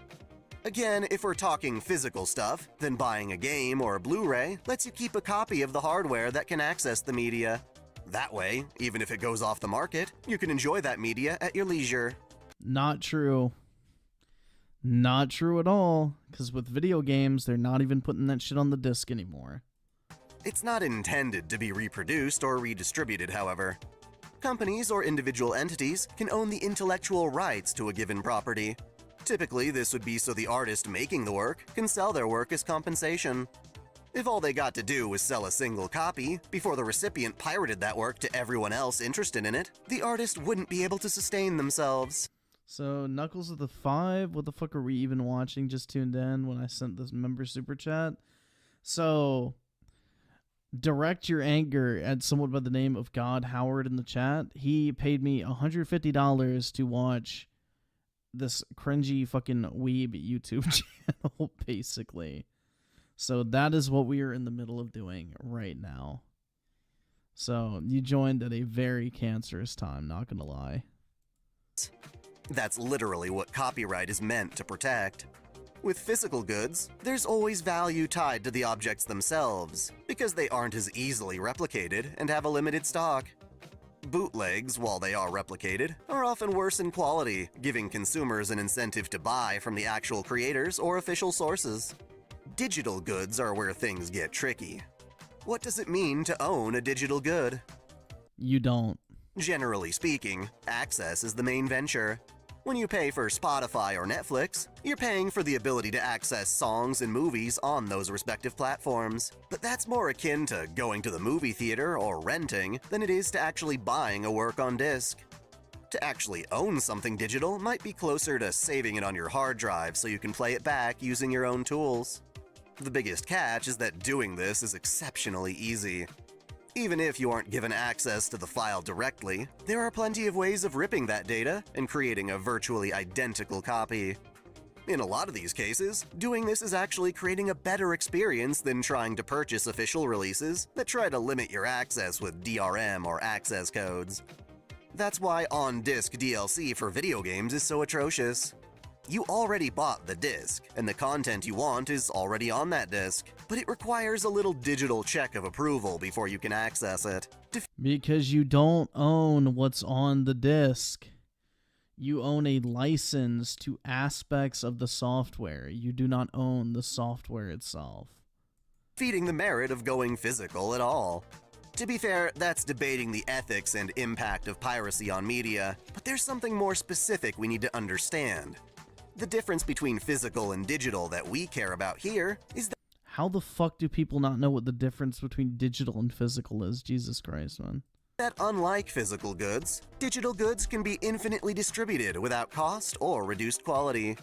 Again, if we're talking physical stuff, then buying a game or a Blu-ray lets you keep a copy of the hardware that can access the media. That way, even if it goes off the market, you can enjoy that media at your leisure. Not true. Not true at all, because with video games, they're not even putting that shit on the disc anymore. It's not intended to be reproduced or redistributed, however. Companies or individual entities can own the intellectual rights to a given property. Typically, this would be so the artist making the work can sell their work as compensation. If all they got to do was sell a single copy before the recipient pirated that work to everyone else interested in it, the artist wouldn't be able to sustain themselves. So, Knuckles of the 5, what the fuck are we even watching? Just tuned in when I sent this member super chat. So, direct your anger at someone by the name of God Howard in the chat. He paid me $150 to watch this cringy fucking weeb YouTube channel, basically. So that is what we are in the middle of doing right now. So you joined at a very cancerous time, not gonna lie. That's literally what copyright is meant to protect. With physical goods, there's always value tied to the objects themselves, because they aren't as easily replicated and have a limited stock. Bootlegs, while they are replicated, are often worse in quality, giving consumers an incentive to buy from the actual creators or official sources. Digital goods are where things get tricky. What does it mean to own a digital good? You don't. Generally speaking, access is the main venture. When you pay for Spotify or Netflix, you're paying for the ability to access songs and movies on those respective platforms. But that's more akin to going to the movie theater or renting than it is to actually buying a work on disc. To actually own something digital might be closer to saving it on your hard drive so you can play it back using your own tools. The biggest catch is that doing this is exceptionally easy. Even if you aren't given access to the file directly, there are plenty of ways of ripping that data and creating a virtually identical copy. In a lot of these cases, doing this is actually creating a better experience than trying to purchase official releases that try to limit your access with DRM or access codes. That's why on-disc DLC for video games is so atrocious. You already bought the disc, and the content you want is already on that disc, but it requires a little digital check of approval before you can access it. Because you don't own what's on the disc. You own a license to aspects of the software. You do not own the software itself. Defeating the merit of going physical at all. To be fair, that's debating the ethics and impact of piracy on media, but there's something more specific we need to understand. The difference between physical and digital that we care about here is that How the fuck do people not know what the difference between digital and physical is? Jesus Christ, man. unlike physical goods, digital goods can be infinitely distributed without cost or reduced quality.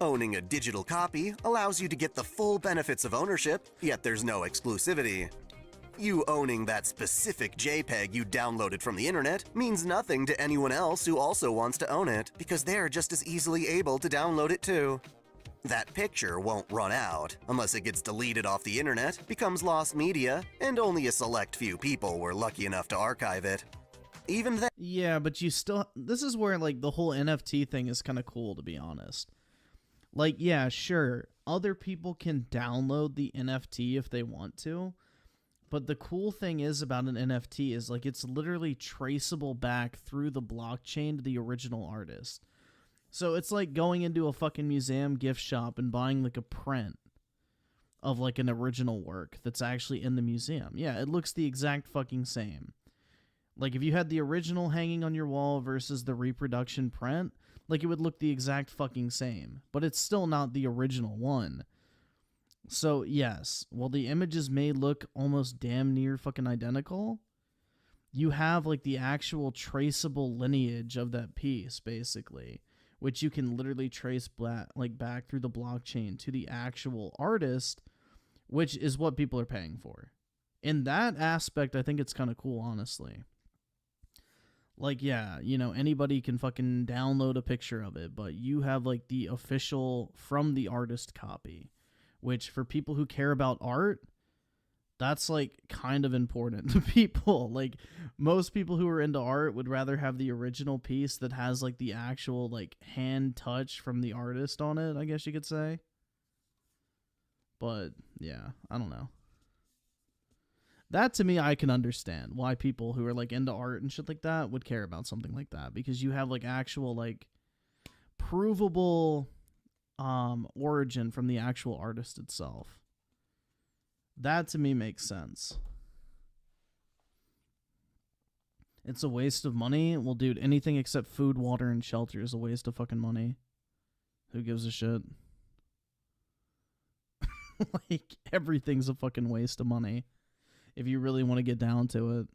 Owning a digital copy allows you to get the full benefits of ownership, yet there's no exclusivity. You owning that specific JPEG you downloaded from the internet means nothing to anyone else who also wants to own it, because they're just as easily able to download it too. That picture won't run out, unless it gets deleted off the internet, becomes lost media, and only a select few people were lucky enough to archive it. Even then, Yeah, but you still... This is where, like, the whole NFT thing is kind of cool, to be honest. Like, yeah, sure, other people can download the NFT if they want to, but the cool thing is about an NFT is, like, it's literally traceable back through the blockchain to the original artist. So it's like going into a fucking museum gift shop and buying, like, a print of, like, an original work that's actually in the museum. Yeah, it looks the exact fucking same. Like, if you had the original hanging on your wall versus the reproduction print, like, it would look the exact fucking same. But it's still not the original one. So, yes, while the images may look almost damn near fucking identical, you have, like, the actual traceable lineage of that piece, basically, which you can literally trace back through the blockchain to the actual artist, which is what people are paying for. In that aspect, I think it's kind of cool, honestly. Like, yeah, anybody can fucking download a picture of it, but you have like the official from the artist copy, which for people who care about art, that's like kind of important to people. Like, most people who are into art would rather have the original piece that has like the actual like hand touch from the artist on it, I guess you could say. But yeah, I don't know. That to me, I can understand why people who are like into art and shit like that would care about something like that, because you have like actual like provable origin from the actual artist itself. That to me makes sense. It's a waste of money. Well, dude, anything except food, water, and shelter is a waste of fucking money. Who gives a shit? Like, everything's a fucking waste of money if you really want to get down to it.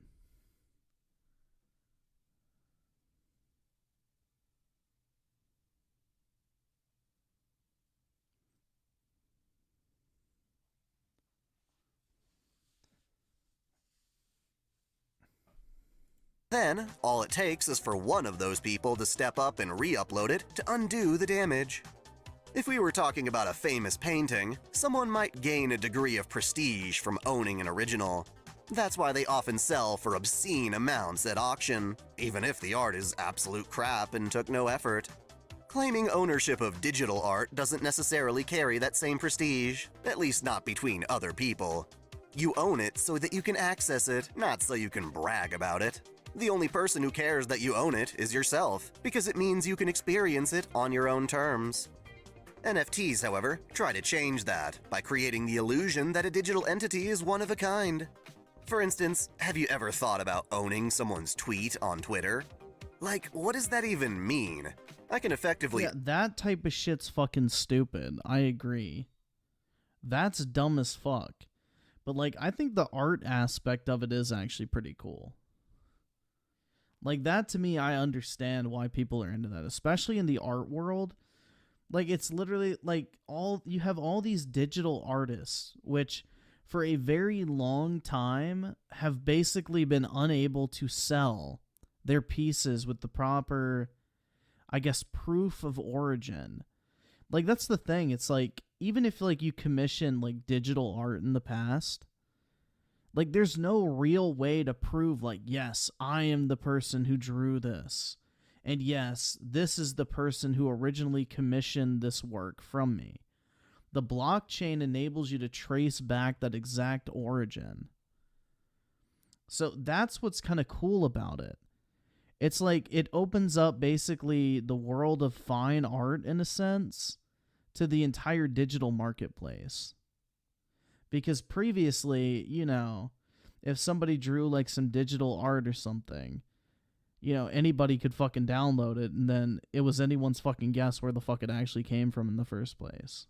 Then, all it takes is for one of those people to step up and re-upload it to undo the damage. If we were talking about a famous painting, someone might gain a degree of prestige from owning an original. That's why they often sell for obscene amounts at auction, even if the art is absolute crap and took no effort. Claiming ownership of digital art doesn't necessarily carry that same prestige, at least not between other people. You own it so that you can access it, not so you can brag about it. The only person who cares that you own it is yourself, because it means you can experience it on your own terms. NFTs, however, try to change that by creating the illusion that a digital entity is one of a kind. For instance, have you ever thought about owning someone's tweet on Twitter? Like, what does that even mean? I can effectively... Yeah, that type of shit's fucking stupid. I agree. That's dumb as fuck. But, like, I think the art aspect of it is actually pretty cool. Like, that to me, I understand why people are into that, especially in the art world. Like, it's literally, like, you have all these digital artists, which, for a very long time, have basically been unable to sell their pieces with the proper, I guess, proof of origin. Like, that's the thing. It's like, even if, like, you commission, like, digital art in the past, like, there's no real way to prove, like, yes, I am the person who drew this. And yes, this is the person who originally commissioned this work from me. The blockchain enables you to trace back that exact origin. So that's what's kind of cool about it. It's like it opens up basically the world of fine art, in a sense, to the entire digital marketplace. Because previously, if somebody drew like some digital art or something, anybody could fucking download it, and then it was anyone's fucking guess where the fuck it actually came from in the first place.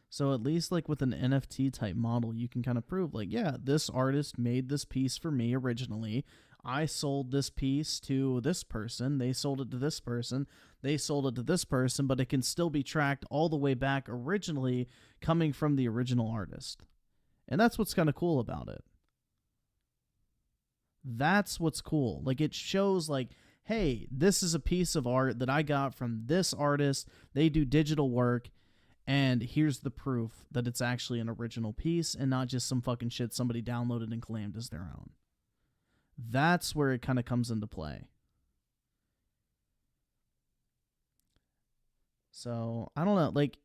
So at least like with an NFT type model, you can kind of prove like, yeah, this artist made this piece for me originally. I sold this piece to this person. They sold it to this person. They sold it to this person, but it can still be tracked all the way back originally coming from the original artist. And that's what's kind of cool about it. That's what's cool. Like, it shows like, hey, this is a piece of art that I got from this artist. They do digital work, and here's the proof that it's actually an original piece and not just some fucking shit somebody downloaded and claimed as their own. That's where it kind of comes into play. So, I don't know, like,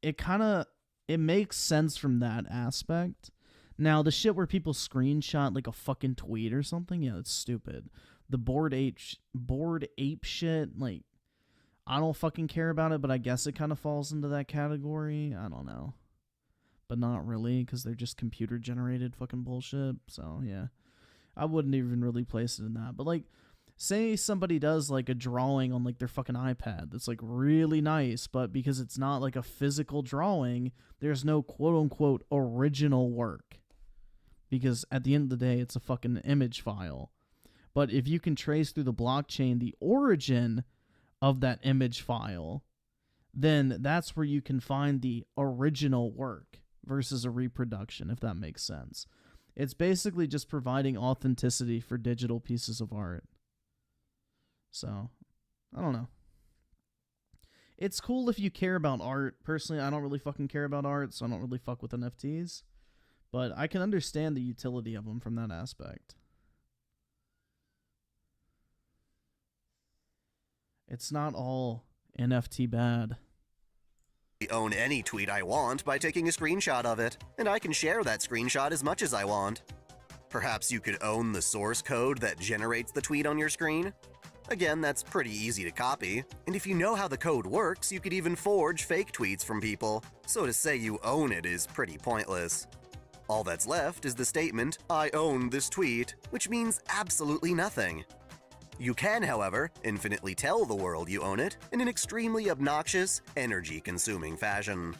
it makes sense from that aspect. Now, the shit where people screenshot like a fucking tweet or something, yeah, that's stupid. The bored ape shit, like, I don't fucking care about it, but I guess it kind of falls into that category. I don't know. But not really, because they're just computer-generated fucking bullshit. So, yeah. I wouldn't even really place it in that. But, like, say somebody does, like, a drawing on, like, their fucking iPad that's, like, really nice, but because it's not, like, a physical drawing, there's no quote-unquote original work. Because at the end of the day, it's a fucking image file. But if you can trace through the blockchain the origin of that image file, then that's where you can find the original work versus a reproduction, if that makes sense. It's basically just providing authenticity for digital pieces of art. So, I don't know. It's cool if you care about art. Personally, I don't really fucking care about art, so I don't really fuck with NFTs. But I can understand the utility of them from that aspect. It's not all NFT bad. I own any tweet I want by taking a screenshot of it, and I can share that screenshot as much as I want. Perhaps you could own the source code that generates the tweet on your screen? Again, that's pretty easy to copy, and if you know how the code works, you could even forge fake tweets from people, so to say you own it is pretty pointless. All that's left is the statement, "I own this tweet," which means absolutely nothing. You can, however, infinitely tell the world you own it in an extremely obnoxious, energy-consuming fashion.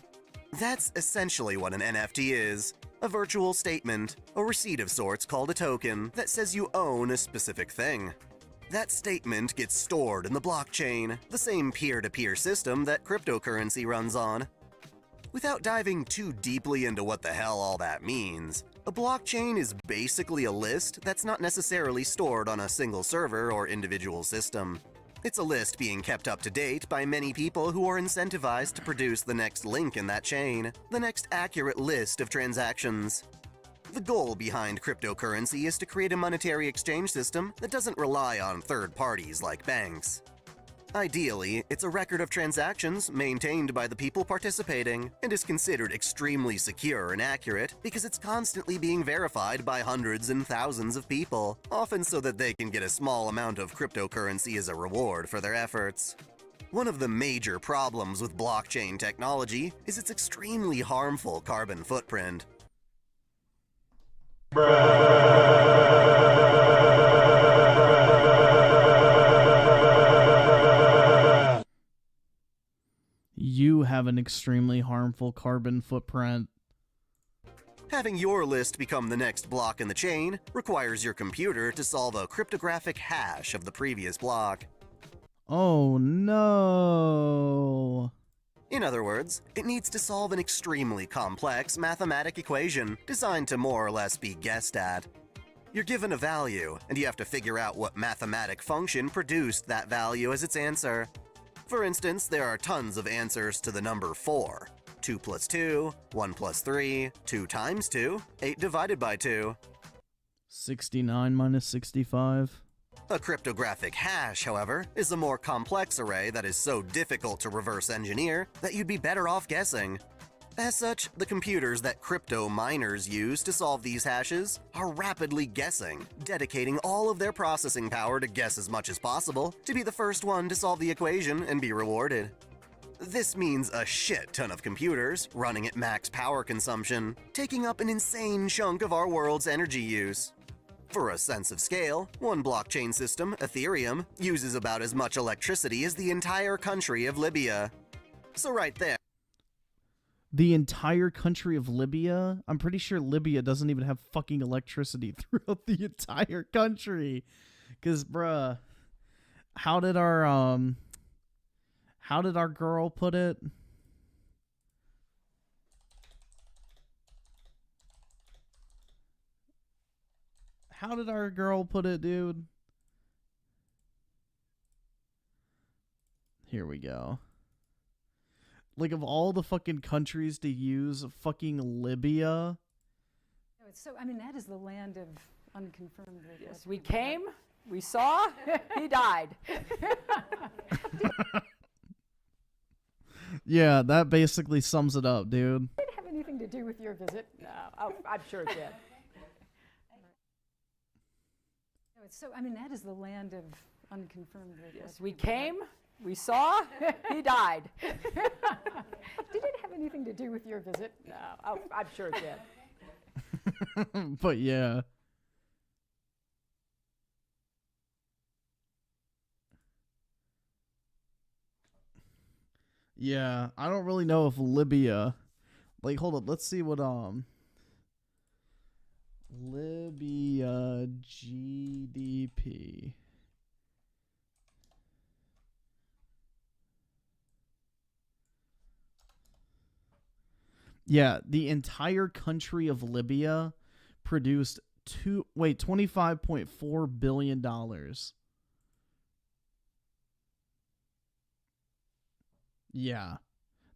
That's essentially what an NFT is. A virtual statement, a receipt of sorts called a token, that says you own a specific thing. That statement gets stored in the blockchain, the same peer-to-peer system that cryptocurrency runs on. Without diving too deeply into what the hell all that means, a blockchain is basically a list that's not necessarily stored on a single server or individual system. It's a list being kept up to date by many people who are incentivized to produce the next link in that chain, the next accurate list of transactions. The goal behind cryptocurrency is to create a monetary exchange system that doesn't rely on third parties like banks. Ideally, it's a record of transactions maintained by the people participating and is considered extremely secure and accurate because it's constantly being verified by hundreds and thousands of people, often so that they can get a small amount of cryptocurrency as a reward for their efforts. One of the major problems with blockchain technology is its extremely harmful carbon footprint. You have an extremely harmful carbon footprint. Having your list become the next block in the chain requires your computer to solve a cryptographic hash of the previous block. Oh no. In other words, it needs to solve an extremely complex mathematic equation designed to more or less be guessed at. You're given a value, and you have to figure out what mathematic function produced that value as its answer. For instance, there are tons of answers to the number 4. 2 plus 2, 1 plus 3, 2 times 2, 8 divided by 2. 69 minus 65. A cryptographic hash, however, is a more complex array that is so difficult to reverse engineer that you'd be better off guessing. As such, the computers that crypto miners use to solve these hashes are rapidly guessing, dedicating all of their processing power to guess as much as possible to be the first one to solve the equation and be rewarded. This means a shit ton of computers running at max power consumption, taking up an insane chunk of our world's energy use. For a sense of scale, one blockchain system, Ethereum, uses about as much electricity as the entire country of Libya. So right there. The entire country of Libya? I'm pretty sure Libya doesn't even have fucking electricity throughout the entire country. Cause bruh, how did our girl put it? How did our girl put it, dude? Here we go. Like, of all the fucking countries to use, fucking Libya. So, I mean, that is the land of unconfirmed. Yes, we came, we saw, he died. Yeah, that basically sums it up, dude. Did it have anything to do with your visit? No, I'm sure it did. So, I mean, that is the land of unconfirmed. Yes, we came, we saw, he died. Did it have anything to do with your visit? No, I'm sure it did. But yeah. Yeah, I don't really know if Libya... Like, hold up, let's see what, Libya GDP. Yeah, the entire country of Libya produced $25.4 billion. Yeah.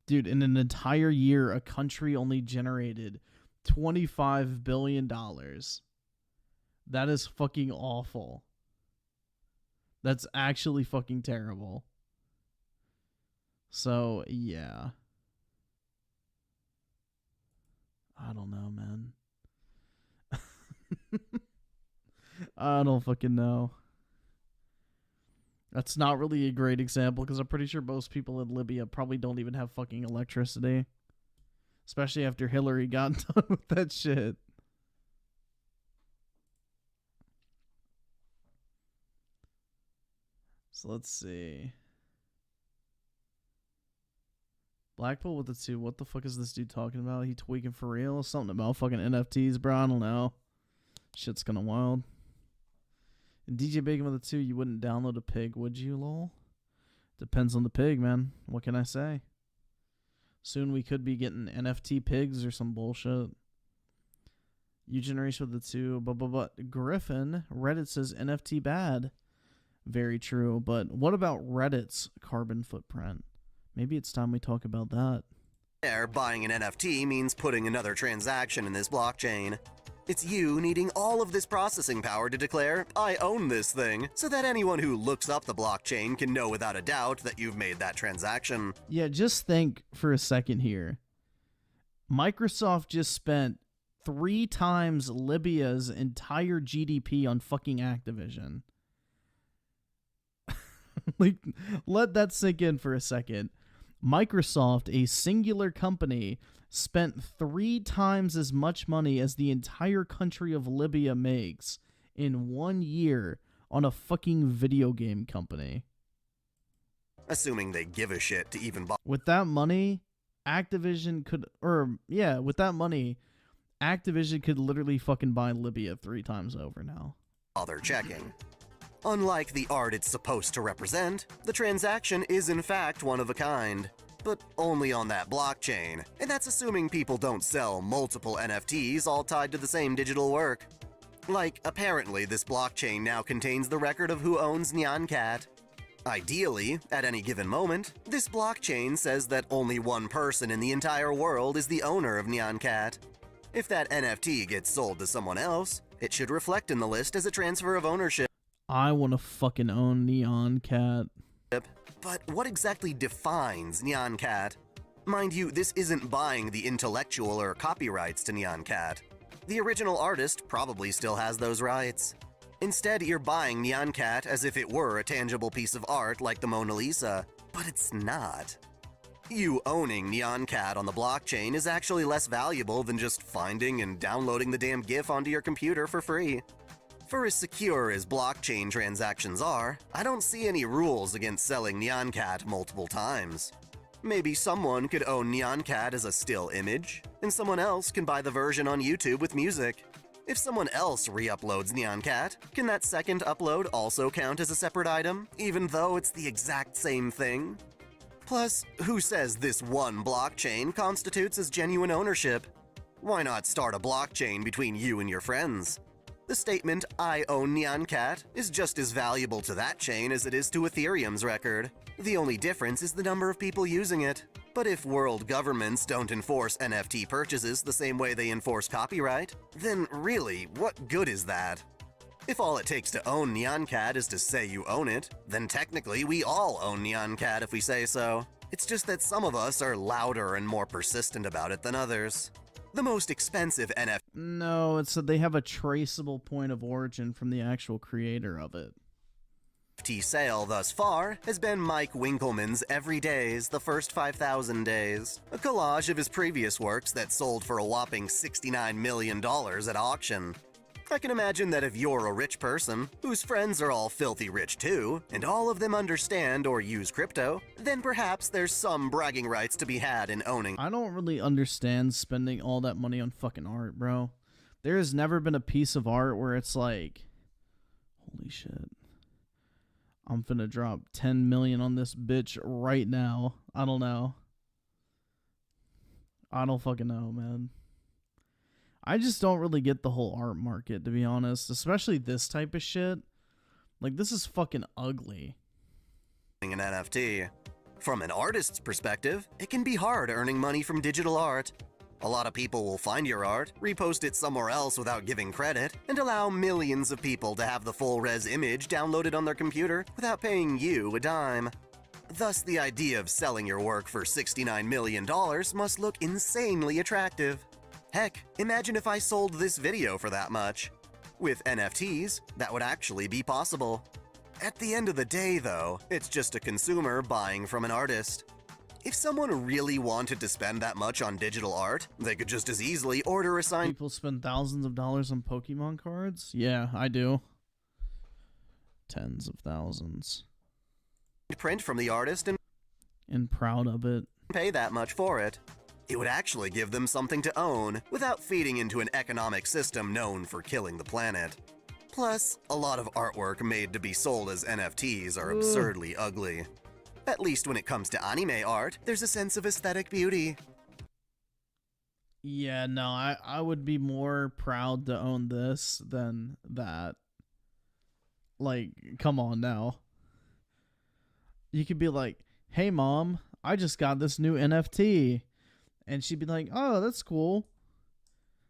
Dude, in an entire year, a country only generated $25 billion. That is fucking awful. That's actually fucking terrible. So, yeah. I don't know, man. I don't fucking know. That's not really a great example because I'm pretty sure most people in Libya probably don't even have fucking electricity. Especially after Hillary got done with that shit. So let's see. Blackpool with the 2. What the fuck is this dude talking about? He tweaking for real? Something about fucking NFTs, bro. I don't know. Shit's kinda wild. And DJ Bacon with the 2, you wouldn't download a pig, would you, lol? Depends on the pig, man. What can I say? Soon we could be getting NFT pigs or some bullshit. You generation with the 2, but Griffin, Reddit says NFT bad. Very true, but what about Reddit's carbon footprint? Maybe it's time we talk about that. Buying an NFT means putting another transaction in this blockchain. It's you needing all of this processing power to declare, I own this thing, so that anyone who looks up the blockchain can know without a doubt that you've made that transaction. Yeah, just think for a second here. Microsoft just spent 3 times Libya's entire GDP on fucking Activision. Like, let that sink in for a second. Microsoft, a singular company, spent 3 times as much money as the entire country of Libya makes in 1 year on a fucking video game company. Assuming they give a shit to even With that money, Activision could literally fucking buy Libya 3 times over now. bother checking. Unlike the art it's supposed to represent, the transaction is in fact one of a kind, but only on that blockchain, and that's assuming people don't sell multiple NFTs all tied to the same digital work. Like, apparently this blockchain now contains the record of who owns Nyan Cat. Ideally, at any given moment, this blockchain says that only one person in the entire world is the owner of Nyan Cat. If that NFT gets sold to someone else, it should reflect in the list as a transfer of ownership. I want to fucking own Nyan Cat. But what exactly defines Nyan Cat? Mind you, this isn't buying the intellectual or copyrights to Nyan Cat. The original artist probably still has those rights. Instead, you're buying Nyan Cat as if it were a tangible piece of art like the Mona Lisa, but it's not. You owning Nyan Cat on the blockchain is actually less valuable than just finding and downloading the damn GIF onto your computer for free. For as secure as blockchain transactions are, I don't see any rules against selling Nyan Cat multiple times. Maybe someone could own Nyan Cat as a still image, and someone else can buy the version on YouTube with music. If someone else re-uploads Nyan Cat, can that second upload also count as a separate item, even though it's the exact same thing? Plus, who says this one blockchain constitutes as genuine ownership? Why not start a blockchain between you and your friends? The statement, I own Nyan Cat, is just as valuable to that chain as it is to Ethereum's record. The only difference is the number of people using it. But if world governments don't enforce NFT purchases the same way they enforce copyright, then really, what good is that? If all it takes to own Nyan Cat is to say you own it, then technically we all own Nyan Cat if we say so. It's just that some of us are louder and more persistent about it than others. The most expensive NFT No, it said they have a traceable point of origin from the actual creator of it. sale thus far has been Mike Winkleman's Every Days, The First 5,000 Days, a collage of his previous works that sold for a whopping $69 million at auction. I can imagine that if you're a rich person, whose friends are all filthy rich too, and all of them understand or use crypto, then perhaps there's some bragging rights to be had in owning. I don't really understand spending all that money on fucking art, bro. There has never been a piece of art where it's like, holy shit, I'm finna drop 10 million on this bitch right now. I don't know. I don't fucking know, man. I just don't really get the whole art market, to be honest, especially this type of shit. Like, this is fucking ugly. An NFT. From an artist's perspective, it can be hard earning money from digital art. A lot of people will find your art, repost it somewhere else without giving credit, and allow millions of people to have the full-res image downloaded on their computer without paying you a dime. Thus, the idea of selling your work for $69 million must look insanely attractive. Heck, imagine if I sold this video for that much. With NFTs, that would actually be possible. At the end of the day, though, it's just a consumer buying from an artist. If someone really wanted to spend that much on digital art, they could just as easily order a signed People spend thousands of dollars on Pokemon cards? Yeah, I do. Tens of thousands. print from the artist And proud of it. pay that much for it. It would actually give them something to own without feeding into an economic system known for killing the planet. Plus, a lot of artwork made to be sold as NFTs are absurdly ugly. At least when it comes to anime art, there's a sense of aesthetic beauty. Yeah, no, I would be more proud to own this than that. Like, come on now. You could be like, hey, Mom, I just got this new NFT. And she'd be like, oh, that's cool.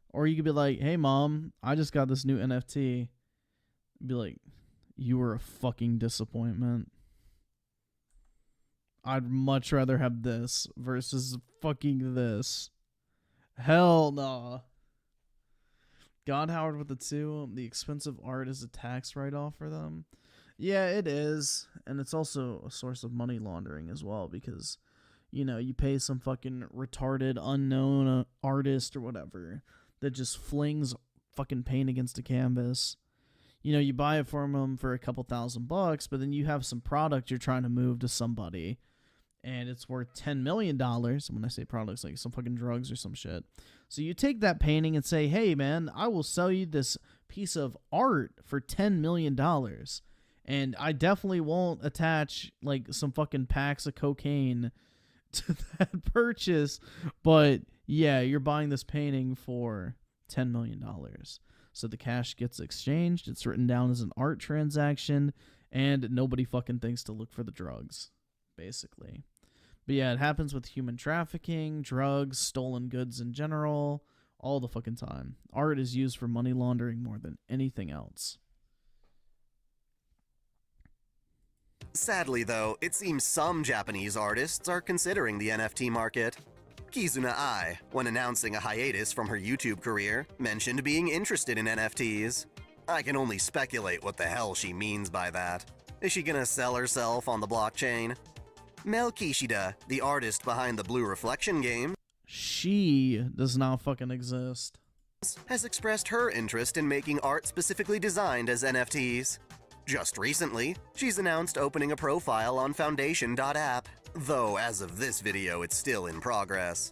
Or you could be like, hey, Mom, I just got this new NFT. Be like, you were a fucking disappointment. I'd much rather have this versus fucking this. Hell no. God Howard with the 2. The expensive art is a tax write-off for them. Yeah, it is. And it's also a source of money laundering as well because, you know, you pay some fucking retarded, unknown artist or whatever that just flings fucking paint against a canvas. You know, you buy it from them for a couple $1,000, but then you have some product you're trying to move to somebody, and it's worth $10 million. And when I say products, like some fucking drugs or some shit. So you take that painting and say, hey, man, I will sell you this piece of art for $10 million. And I definitely won't attach, like, some fucking packs of cocaine to that purchase. But, yeah, you're buying this painting for $10 million. So the cash gets exchanged, it's written down as an art transaction, and nobody fucking thinks to look for the drugs, basically. But yeah, it happens with human trafficking, drugs, stolen goods in general, all the fucking time. Art is used for money laundering more than anything else. Sadly, though, it seems some Japanese artists are considering the NFT market. Kizuna Ai, when announcing a hiatus from her YouTube career, mentioned being interested in NFTs. I can only speculate what the hell she means by that. Is she gonna sell herself on the blockchain? Mel Kishida, the artist behind the Blue Reflection game, She does not fucking exist. has expressed her interest in making art specifically designed as NFTs. Just recently, she's announced opening a profile on Foundation.app, though as of this video it's still in progress.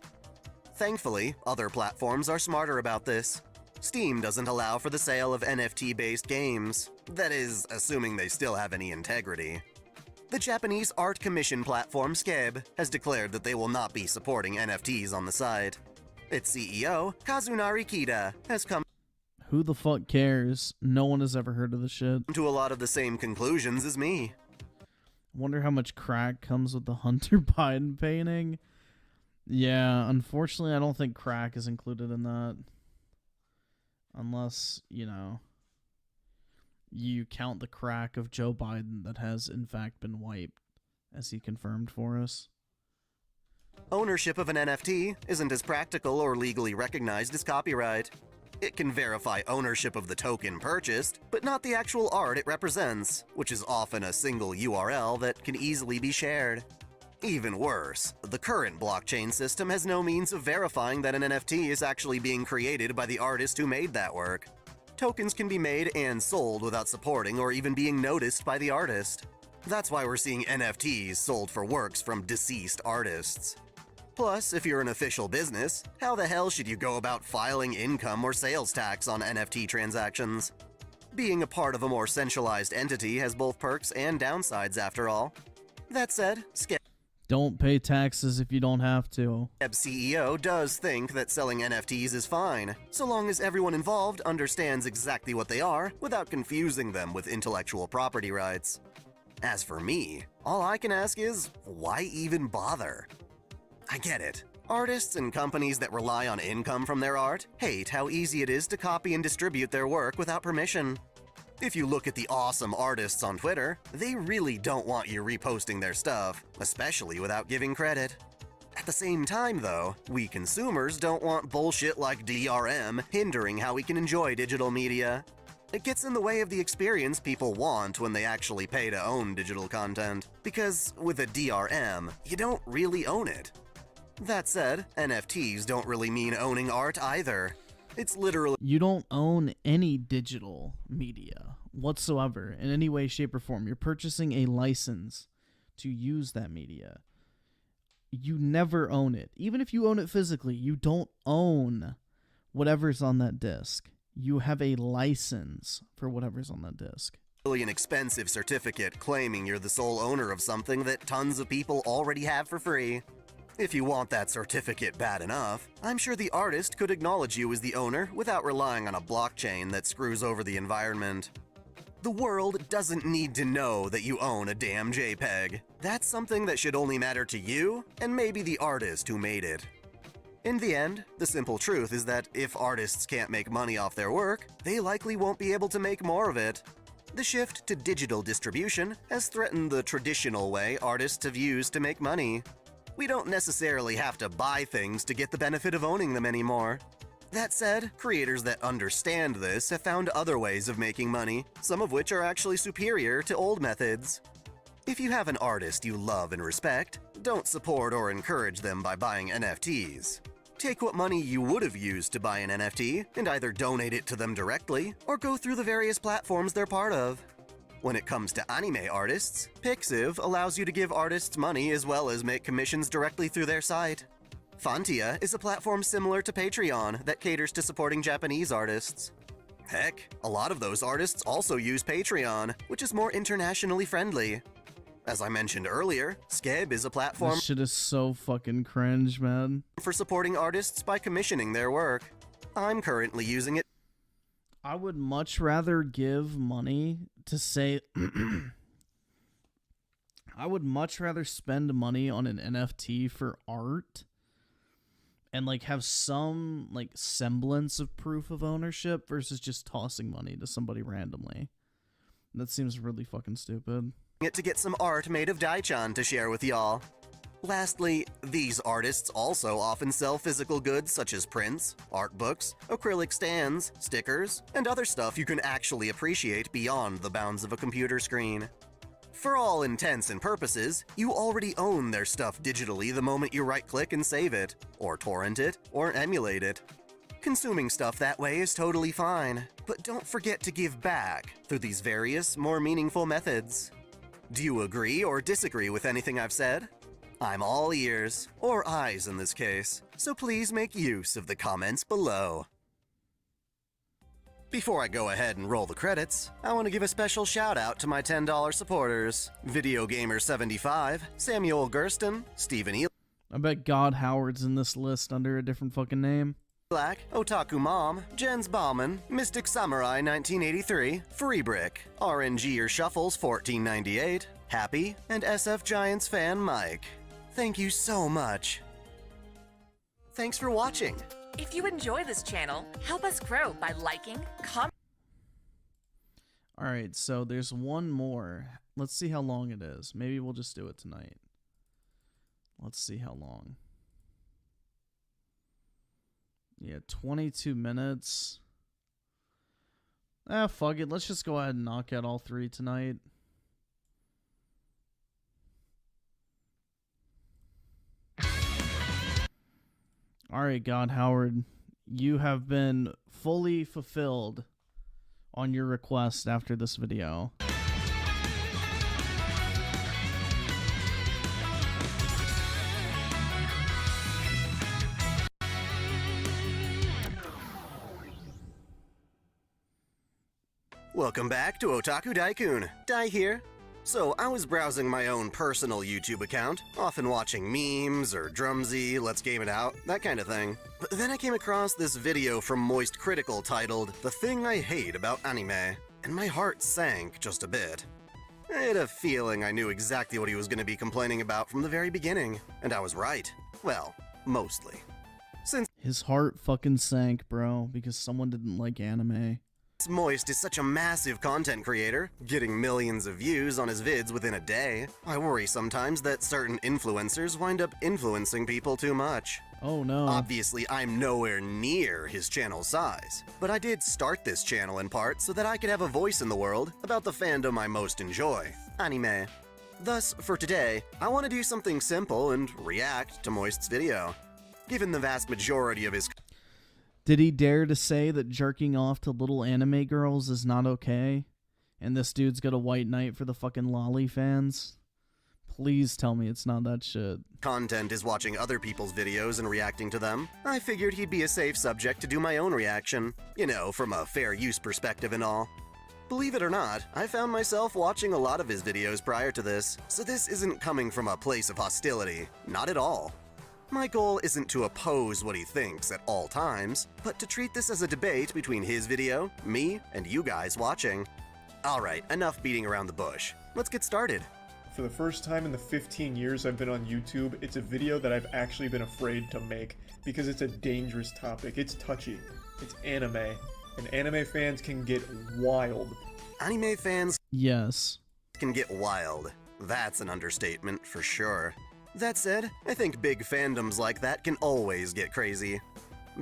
Thankfully, other platforms are smarter about this. Steam doesn't allow for the sale of NFT-based games. That is, assuming they still have any integrity. The Japanese art commission platform Sped has declared that they will not be supporting NFTs on the site. Its CEO, Kazunari Kida, has come Who the fuck cares? No one has ever heard of the shit. to a lot of the same conclusions as me. Wonder how much crack comes with the Hunter Biden painting. Yeah, unfortunately, I don't think crack is included in that. Unless, you know, you count the crack of Joe Biden that has, in fact, been wiped, as he confirmed for us. Ownership of an NFT isn't as practical or legally recognized as copyright. It can verify ownership of the token purchased, but not the actual art it represents, which is often a single URL that can easily be shared. Even worse, the current blockchain system has no means of verifying that an NFT is actually being created by the artist who made that work. Tokens can be made and sold without supporting or even being noticed by the artist. That's why we're seeing NFTs sold for works from deceased artists. Plus, if you're an official business, how the hell should you go about filing income or sales tax on NFT transactions? Being a part of a more centralized entity has both perks and downsides after all. That said, Don't pay taxes if you don't have to. CEO does think that selling NFTs is fine, so long as everyone involved understands exactly what they are without confusing them with intellectual property rights. As for me, all I can ask is, why even bother? I get it. Artists and companies that rely on income from their art hate how easy it is to copy and distribute their work without permission. If you look at the awesome artists on Twitter, they really don't want you reposting their stuff, especially without giving credit. At the same time, though, we consumers don't want bullshit like DRM hindering how we can enjoy digital media. It gets in the way of the experience people want when they actually pay to own digital content, because with a DRM, you don't really own it. That said, NFTs don't really mean owning art either. It's literally You don't own any digital media whatsoever in any way, shape, or form. You're purchasing a license to use that media. You never own it. Even if you own it physically, you don't own whatever's on that disc. You have a license for whatever's on that disc. an expensive certificate claiming you're the sole owner of something that tons of people already have for free. If you want that certificate bad enough, I'm sure the artist could acknowledge you as the owner without relying on a blockchain that screws over the environment. The world doesn't need to know that you own a damn JPEG. That's something that should only matter to you and maybe the artist who made it. In the end, the simple truth is that if artists can't make money off their work, they likely won't be able to make more of it. The shift to digital distribution has threatened the traditional way artists have used to make money. We don't necessarily have to buy things to get the benefit of owning them anymore. That said, creators that understand this have found other ways of making money, some of which are actually superior to old methods. If you have an artist you love and respect, don't support or encourage them by buying NFTs. Take what money you would have used to buy an NFT and either donate it to them directly or go through the various platforms they're part of. When it comes to anime artists, Pixiv allows you to give artists money as well as make commissions directly through their site. Fontia is a platform similar to Patreon that caters to supporting Japanese artists. Heck, a lot of those artists also use Patreon, which is more internationally friendly. As I mentioned earlier, Skeb is a platform This shit is so fucking cringe, man. for supporting artists by commissioning their work. I'm currently using it. I would much rather give money to say I would much rather spend money on an NFT for art and like have some like semblance of proof of ownership versus just tossing money to somebody randomly. That seems really fucking stupid. To get some art made of Daichan to share with y'all. Lastly, these artists also often sell physical goods such as prints, art books, acrylic stands, stickers, and other stuff you can actually appreciate beyond the bounds of a computer screen. For all intents and purposes, you already own their stuff digitally the moment you right-click and save it, or torrent it, or emulate it. Consuming stuff that way is totally fine, but don't forget to give back through these various, more meaningful methods. Do you agree or disagree with anything I've said? I'm all ears, or eyes in this case, so please make use of the comments below. Before I go ahead and roll the credits, I want to give a special shout out to my $10 supporters: Video Gamer 75, Samuel Gersten, Stephen E. I bet God Howard's in this list under a different fucking name. Black, Otaku Mom, Jens Bauman, Mystic Samurai 1983, Free Brick, RNG or Shuffles 1498, Happy, and SF Giants fan Mike. Thank you so much. Thanks for watching. If you enjoy this channel, help us grow by liking, commenting. Alright, so there's one more. Let's see how long it is. Maybe we'll just do it tonight. Let's see how long. Yeah, 22 minutes. Ah, fuck it. Let's just go ahead and knock out all three tonight. Alright, God Howard. You have been fully fulfilled on your request after this video. Welcome back to Otaku Daikun. Dai here. So I was browsing my own personal YouTube account, often watching memes or Drumsy, Let's Game It Out, that kind of thing. But then I came across this video from Moist Critical titled, "The Thing I Hate About Anime," and my heart sank just a bit. I had a feeling I knew exactly what he was going to be complaining about from the very beginning, and I was right. Well, mostly. Since His heart fucking sank, bro, because someone didn't like anime. Moist is such a massive content creator, getting millions of views on his vids within a day, I worry sometimes that certain influencers wind up influencing people too much. Oh no. Obviously, I'm nowhere near his channel size, but I did start this channel in part so that I could have a voice in the world about the fandom I most enjoy, anime. Thus, for today, I want to do something simple and react to Moist's video. Given the vast majority of his Did he dare to say that jerking off to little anime girls is not okay? And this dude's got a white knight for the fucking lolly fans? Please tell me it's not that shit. content is watching other people's videos and reacting to them, I figured he'd be a safe subject to do my own reaction. You know, from a fair use perspective and all. Believe it or not, I found myself watching a lot of his videos prior to this, so this isn't coming from a place of hostility. Not at all. My goal isn't to oppose what he thinks at all times, but to treat this as a debate between his video, me, and you guys watching. Alright, enough beating around the bush. Let's get started. For the first time in the 15 years I've been on YouTube, it's a video that I've actually been afraid to make because it's a dangerous topic. It's touchy. It's anime. And anime fans can get wild. Anime fans Yes. can get wild. That's an understatement for sure. That said, I think big fandoms like that can always get crazy.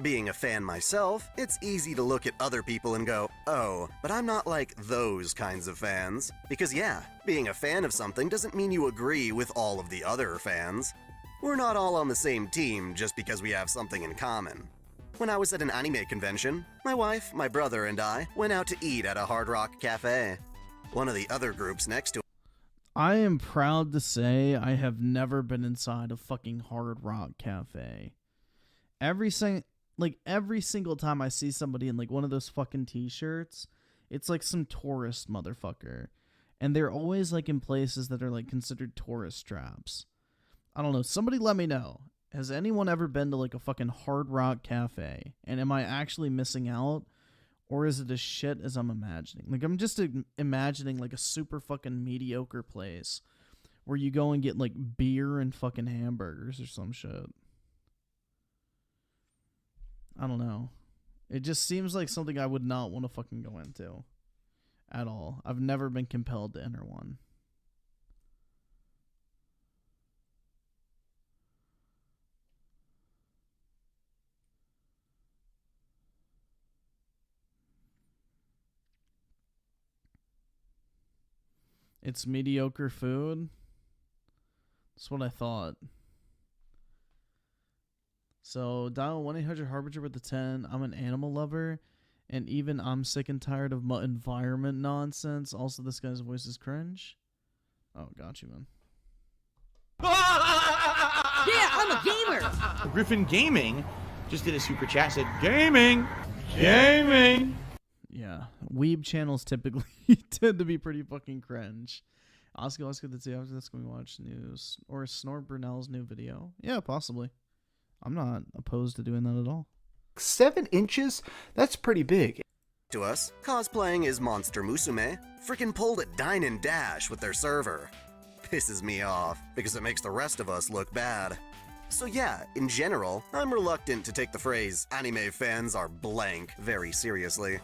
Being a fan myself, it's easy to look at other people and go, oh, but I'm not like those kinds of fans. Because yeah, being a fan of something doesn't mean you agree with all of the other fans. We're not all on the same team just because we have something in common. When I was at an anime convention, my wife, my brother, and I went out to eat at a Hard Rock Cafe. One of the other groups next to I am proud to say I have never been inside a fucking Hard Rock Cafe. Every single time I see somebody in like one of those fucking t-shirts, it's like some tourist motherfucker. And they're always like in places that are like considered tourist traps. I don't know. Somebody let me know. Has anyone ever been to like a fucking Hard Rock Cafe? And am I actually missing out? Or is it as shit as I'm imagining? Like, I'm just imagining like a super fucking mediocre place where you go and get like beer and fucking hamburgers or some shit. I don't know. It just seems like something I would not want to fucking go into at all. I've never been compelled to enter one. It's mediocre food. That's what I thought. So dial 1-800-HARBINGER with the 10. I'm an animal lover, and even I'm sick and tired of environment nonsense. Also, this guy's voice is cringe. Oh, got you, man. Yeah, I'm a gamer. Griffin Gaming just did a super chat, said gaming. Yeah, weeb channels typically tend to be pretty fucking cringe. Oscar the two after this, can we watch news or Snort Brunel's new video? Yeah, possibly. I'm not opposed to doing that at all. 7 inches? That's pretty big. to us, cosplaying as Monster Musume, frickin' pulled a dine and dash with their server. Pisses me off, because it makes the rest of us look bad. So yeah, in general, I'm reluctant to take the phrase anime fans are blank very seriously.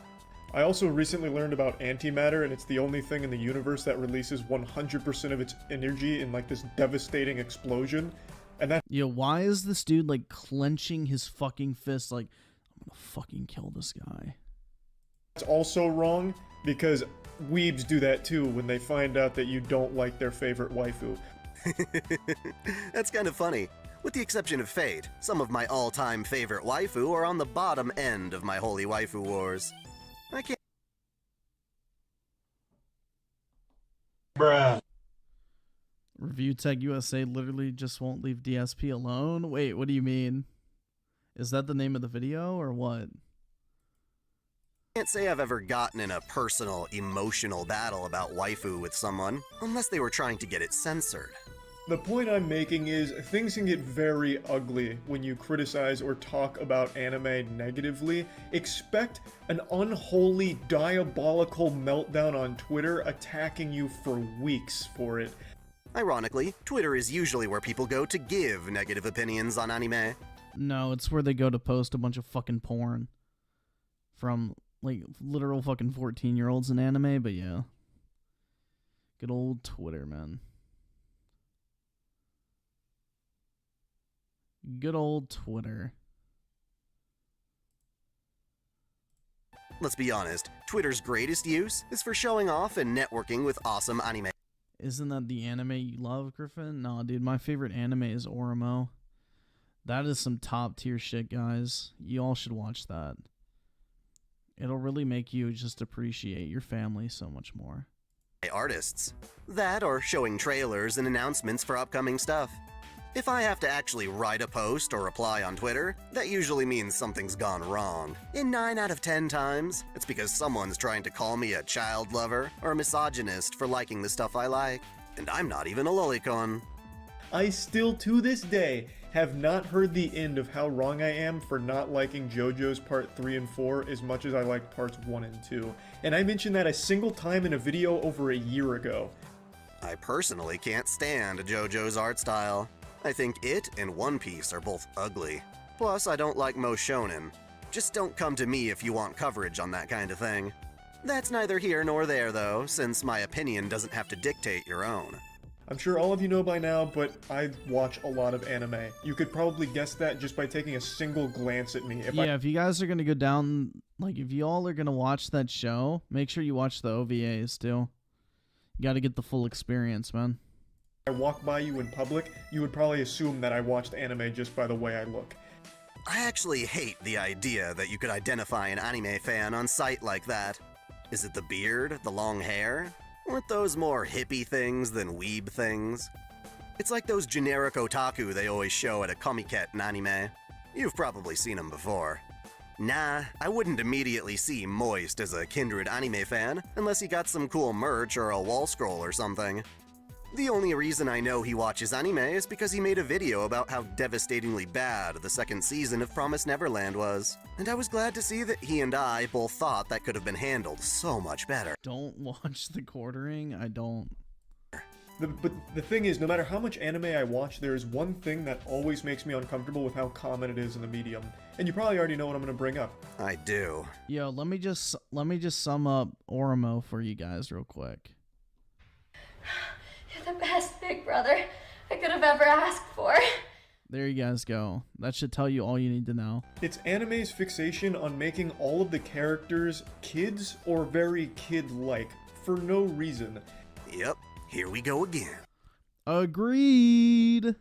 I also recently learned about antimatter, and it's the only thing in the universe that releases 100% of its energy in like this devastating explosion. And that Yo, why is this dude like clenching his fucking fist like, I'm gonna fucking kill this guy? that's also wrong, because weebs do that too when they find out that you don't like their favorite waifu. That's kind of funny. With the exception of Fate, some of my all-time favorite waifu are on the bottom end of my holy waifu wars. I can't Bruh. Review Tech USA literally just won't leave DSP alone? Wait, what do you mean? Is that the name of the video or what? Can't say I've ever gotten in a personal, emotional battle about waifu with someone, unless they were trying to get it censored. The point I'm making is, things can get very ugly when you criticize or talk about anime negatively. Expect an unholy, diabolical meltdown on Twitter attacking you for weeks for it. Ironically, Twitter is usually where people go to give negative opinions on anime. No, it's where they go to post a bunch of fucking porn. From, like, literal fucking 14-year-olds in anime, but yeah. Good old Twitter, man. Good old Twitter. Let's be honest, Twitter's greatest use is for showing off and networking with awesome anime. Isn't that the anime you love, Griffin? No, dude, my favorite anime is Oromo. That is some top tier shit, guys. You all should watch that. It'll really make you just appreciate your family so much more. Artists. That or showing trailers and announcements for upcoming stuff. If I have to actually write a post or reply on Twitter, that usually means something's gone wrong. In 9 out of 10 times, it's because someone's trying to call me a child lover or a misogynist for liking the stuff I like. And I'm not even a lolicon. I still, to this day, have not heard the end of how wrong I am for not liking JoJo's Part 3 and 4 as much as I liked Parts 1 and 2. And I mentioned that a single time in a video over a year ago. I personally can't stand JoJo's art style. I think it and One Piece are both ugly. Plus, I don't like most shonen. Just don't come to me if you want coverage on that kind of thing. That's neither here nor there, though, since my opinion doesn't have to dictate your own. I'm sure all of you know by now, but I watch a lot of anime. You could probably guess that just by taking a single glance at me. If you guys are going to go down, like, if y'all are going to watch that show, make sure you watch the OVAs, too. You got to get the full experience, man. I walk by you in public, you would probably assume that I watched anime just by the way I look. I actually hate the idea that you could identify an anime fan on sight like that. Is it the beard, the long hair? Aren't those more hippie things than weeb things? It's like those generic otaku they always show at a comiket in anime. You've probably seen them before. Nah, I wouldn't immediately see Moist as a kindred anime fan unless he got some cool merch or a wall scroll or something. The only reason I know he watches anime is because he made a video about how devastatingly bad the second season of Promised Neverland was. And I was glad to see that he and I both thought that could have been handled so much better. Don't watch The Quartering. I don't. But the thing is, no matter how much anime I watch, there is one thing that always makes me uncomfortable with how common it is in the medium. And you probably already know what I'm going to bring up. I do. Yo, let me just sum up Oromo for you guys real quick. You're the best big brother I could have ever asked for. There you guys go. That should tell you all you need to know. It's anime's fixation on making all of the characters kids or very kid-like, for no reason. Yep, here we go again. Agreed.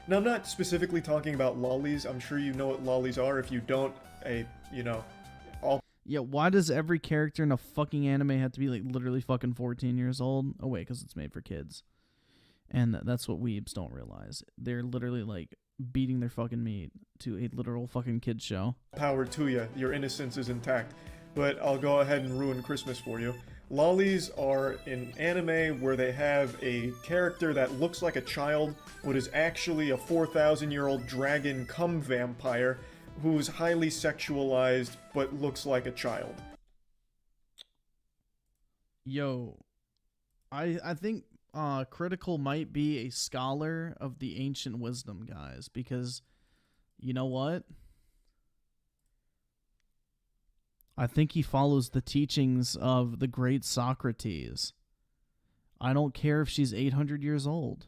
Now, I'm not specifically talking about lollies. I'm sure you know what lollies are. If you don't, Yeah, why does every character in a fucking anime have to be, like, literally fucking 14 years old? Oh, wait, because it's made for kids. And that's what weebs don't realize. They're literally, like, beating their fucking meat to a literal fucking kids show. Power to you. Your innocence is intact. But I'll go ahead and ruin Christmas for you. Lollies are an anime where they have a character that looks like a child, but is actually a 4,000-year-old dragon cum vampire who's highly sexualized but looks like a child. Yo, I think Critical might be a scholar of the ancient wisdom, guys, because you know what? I think he follows the teachings of the great Socrates. I don't care if she's 800 years old.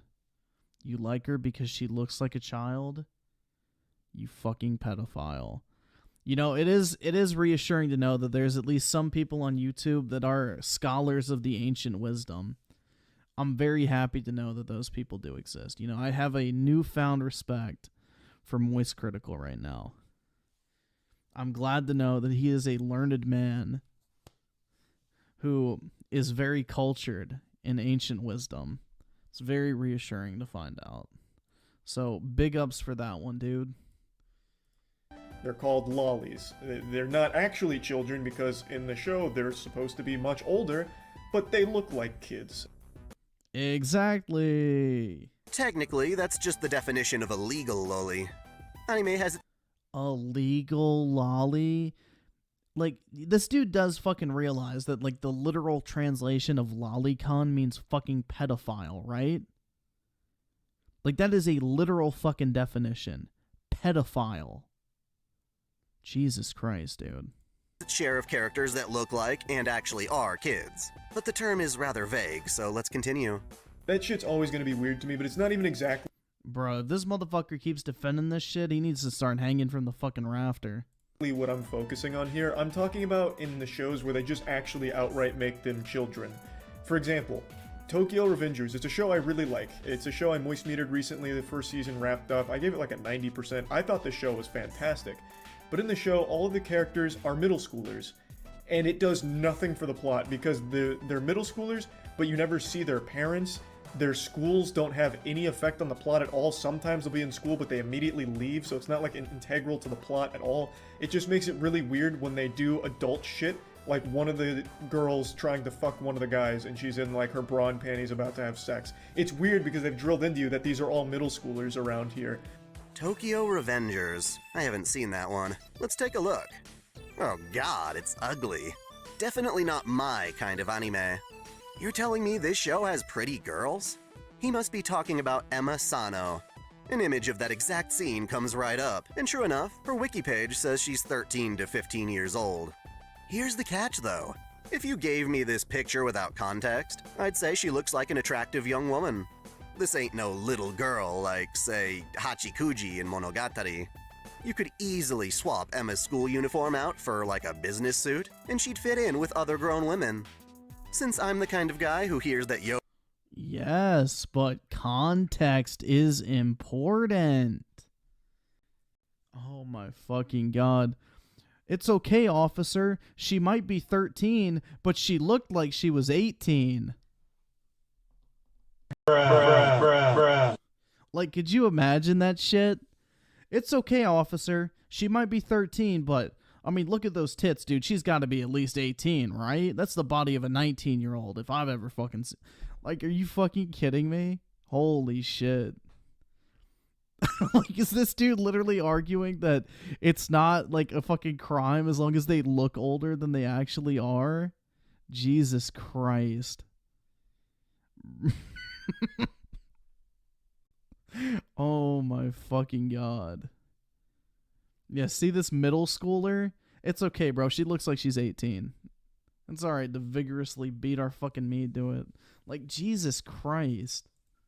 You like her because she looks like a child? You fucking pedophile. You know, it is reassuring to know that there's at least some people on YouTube that are scholars of the ancient wisdom. I'm very happy to know that those people do exist. You know, I have a newfound respect for Moist Critical right now. I'm glad to know that he is a learned man who is very cultured in ancient wisdom. It's very reassuring to find out. So, big ups for that one, dude. They're called lollies. They're not actually children because in the show they're supposed to be much older, but they look like kids. Exactly. Technically, that's just the definition of a legal lolly. Anime has A legal lolly? Like, this dude does fucking realize that, like, the literal translation of lolicon means fucking pedophile, right? Like, that is a literal fucking definition. Pedophile. Jesus Christ, dude. its share of characters that look like and actually are kids. But the term is rather vague, so let's continue. That shit's always gonna be weird to me, but it's not even exactly... Bro, if this motherfucker keeps defending this shit, he needs to start hanging from the fucking rafter. What I'm focusing on here. I'm talking about in the shows where they just actually outright make them children. For example, Tokyo Revengers. It's a show I really like. It's a show I moist metered recently. The first season wrapped up. I gave it like a 90%. I thought the show was fantastic. But in the show, all of the characters are middle schoolers. And it does nothing for the plot because they're middle schoolers, but you never see their parents. Their schools don't have any effect on the plot at all. Sometimes they'll be in school, but they immediately leave, so it's not like integral to the plot at all. It just makes it really weird when they do adult shit, like one of the girls trying to fuck one of the guys, and she's in like her bra and panties about to have sex. It's weird because they've drilled into you that these are all middle schoolers around here. Tokyo Revengers. I haven't seen that one. Let's take a look. Oh god, it's ugly. Definitely not my kind of anime. You're telling me this show has pretty girls? He must be talking about Emma Sano. An image of that exact scene comes right up, and true enough, her wiki page says she's 13 to 15 years old. Here's the catch though. If you gave me this picture without context, I'd say she looks like an attractive young woman. This ain't no little girl like, say, Hachikuji in Monogatari. You could easily swap Emma's school uniform out for like a business suit, and she'd fit in with other grown women. Since I'm the kind of guy who hears that Yes, but context is important. Oh my fucking god. It's okay, officer. She might be 13, but she looked like she was 18. Bruh. Like, could you imagine that shit? It's okay, officer. She might be 13, but... I mean, look at those tits, dude. She's got to be at least 18, right? That's the body of a 19-year-old if I've ever fucking... Like, are you fucking kidding me? Holy shit. Like, is this dude literally arguing that it's not, like, a fucking crime as long as they look older than they actually are? Jesus Christ. Oh my fucking god. Yeah, see this middle schooler? It's okay, bro. She looks like she's 18. It's alright to vigorously beat our fucking meat to it. Like, Jesus Christ.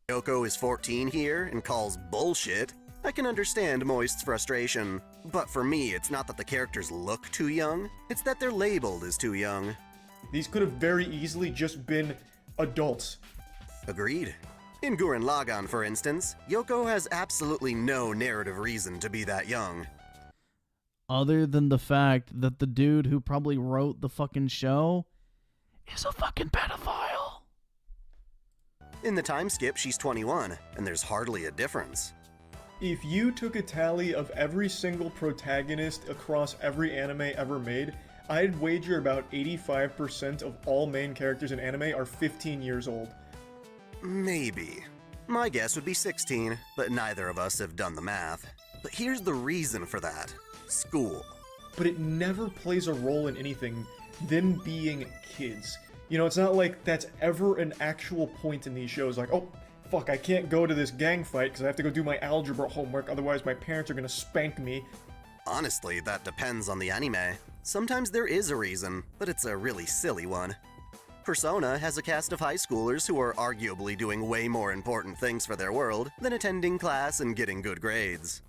Yoko is 14 here and calls bullshit, I can understand Moist's frustration. But for me, it's not that the characters look too young, it's that they're labeled as too young. These could have very easily just been adults. Agreed. In Gurren Lagann, for instance, Yoko has absolutely no narrative reason to be that young. Other than the fact that the dude who probably wrote the fucking show is a fucking pedophile. In the time skip, she's 21, and there's hardly a difference. If you took a tally of every single protagonist across every anime ever made, I'd wager about 85% of all main characters in anime are 15 years old. Maybe. My guess would be 16, but neither of us have done the math. But here's the reason for that. School. But it never plays a role in anything, them being kids. You know, it's not like that's ever an actual point in these shows, like, oh, fuck, I can't go to this gang fight because I have to go do my algebra homework, otherwise my parents are gonna spank me. Honestly, that depends on the anime. Sometimes there is a reason, but it's a really silly one. Persona has a cast of high schoolers who are arguably doing way more important things for their world than attending class and getting good grades.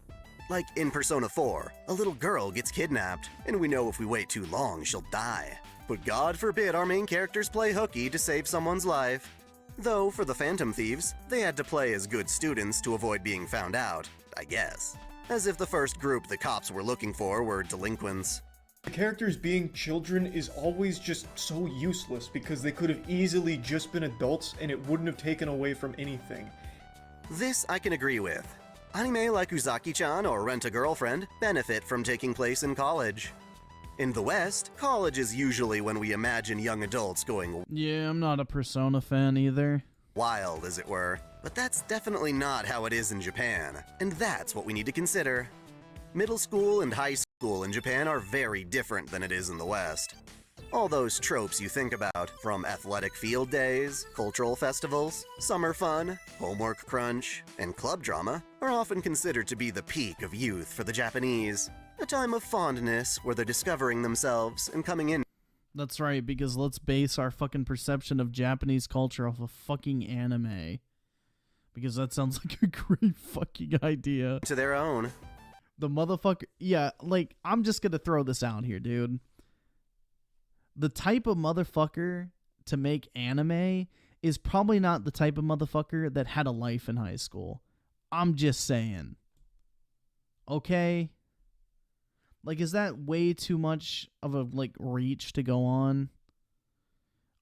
Like in Persona 4, a little girl gets kidnapped, and we know if we wait too long, she'll die. But God forbid our main characters play hooky to save someone's life. Though, for the Phantom Thieves, they had to play as good students to avoid being found out, I guess. As if the first group the cops were looking for were delinquents. The characters being children is always just so useless because they could have easily just been adults and it wouldn't have taken away from anything. This I can agree with. Anime like Uzaki-chan or Rent-a-Girlfriend benefit from taking place in college. In the West, college is usually when we imagine young adults going Yeah, I'm not a Persona fan either. wild, as it were. But that's definitely not how it is in Japan, and that's what we need to consider. Middle school and high school in Japan are very different than it is in the West. All those tropes you think about, from athletic field days, cultural festivals, summer fun, homework crunch, and club drama, are often considered to be the peak of youth for the Japanese. A time of fondness where they're discovering themselves and coming in. That's right, because let's base our fucking perception of Japanese culture off of fucking anime. Because that sounds like a great fucking idea. To their own. The motherfucker... Yeah, like, I'm just gonna throw this out here, dude. The type of motherfucker to make anime is probably not the type of motherfucker that had a life in high school. I'm just saying. Okay? Like, is that way too much of a, like, reach to go on?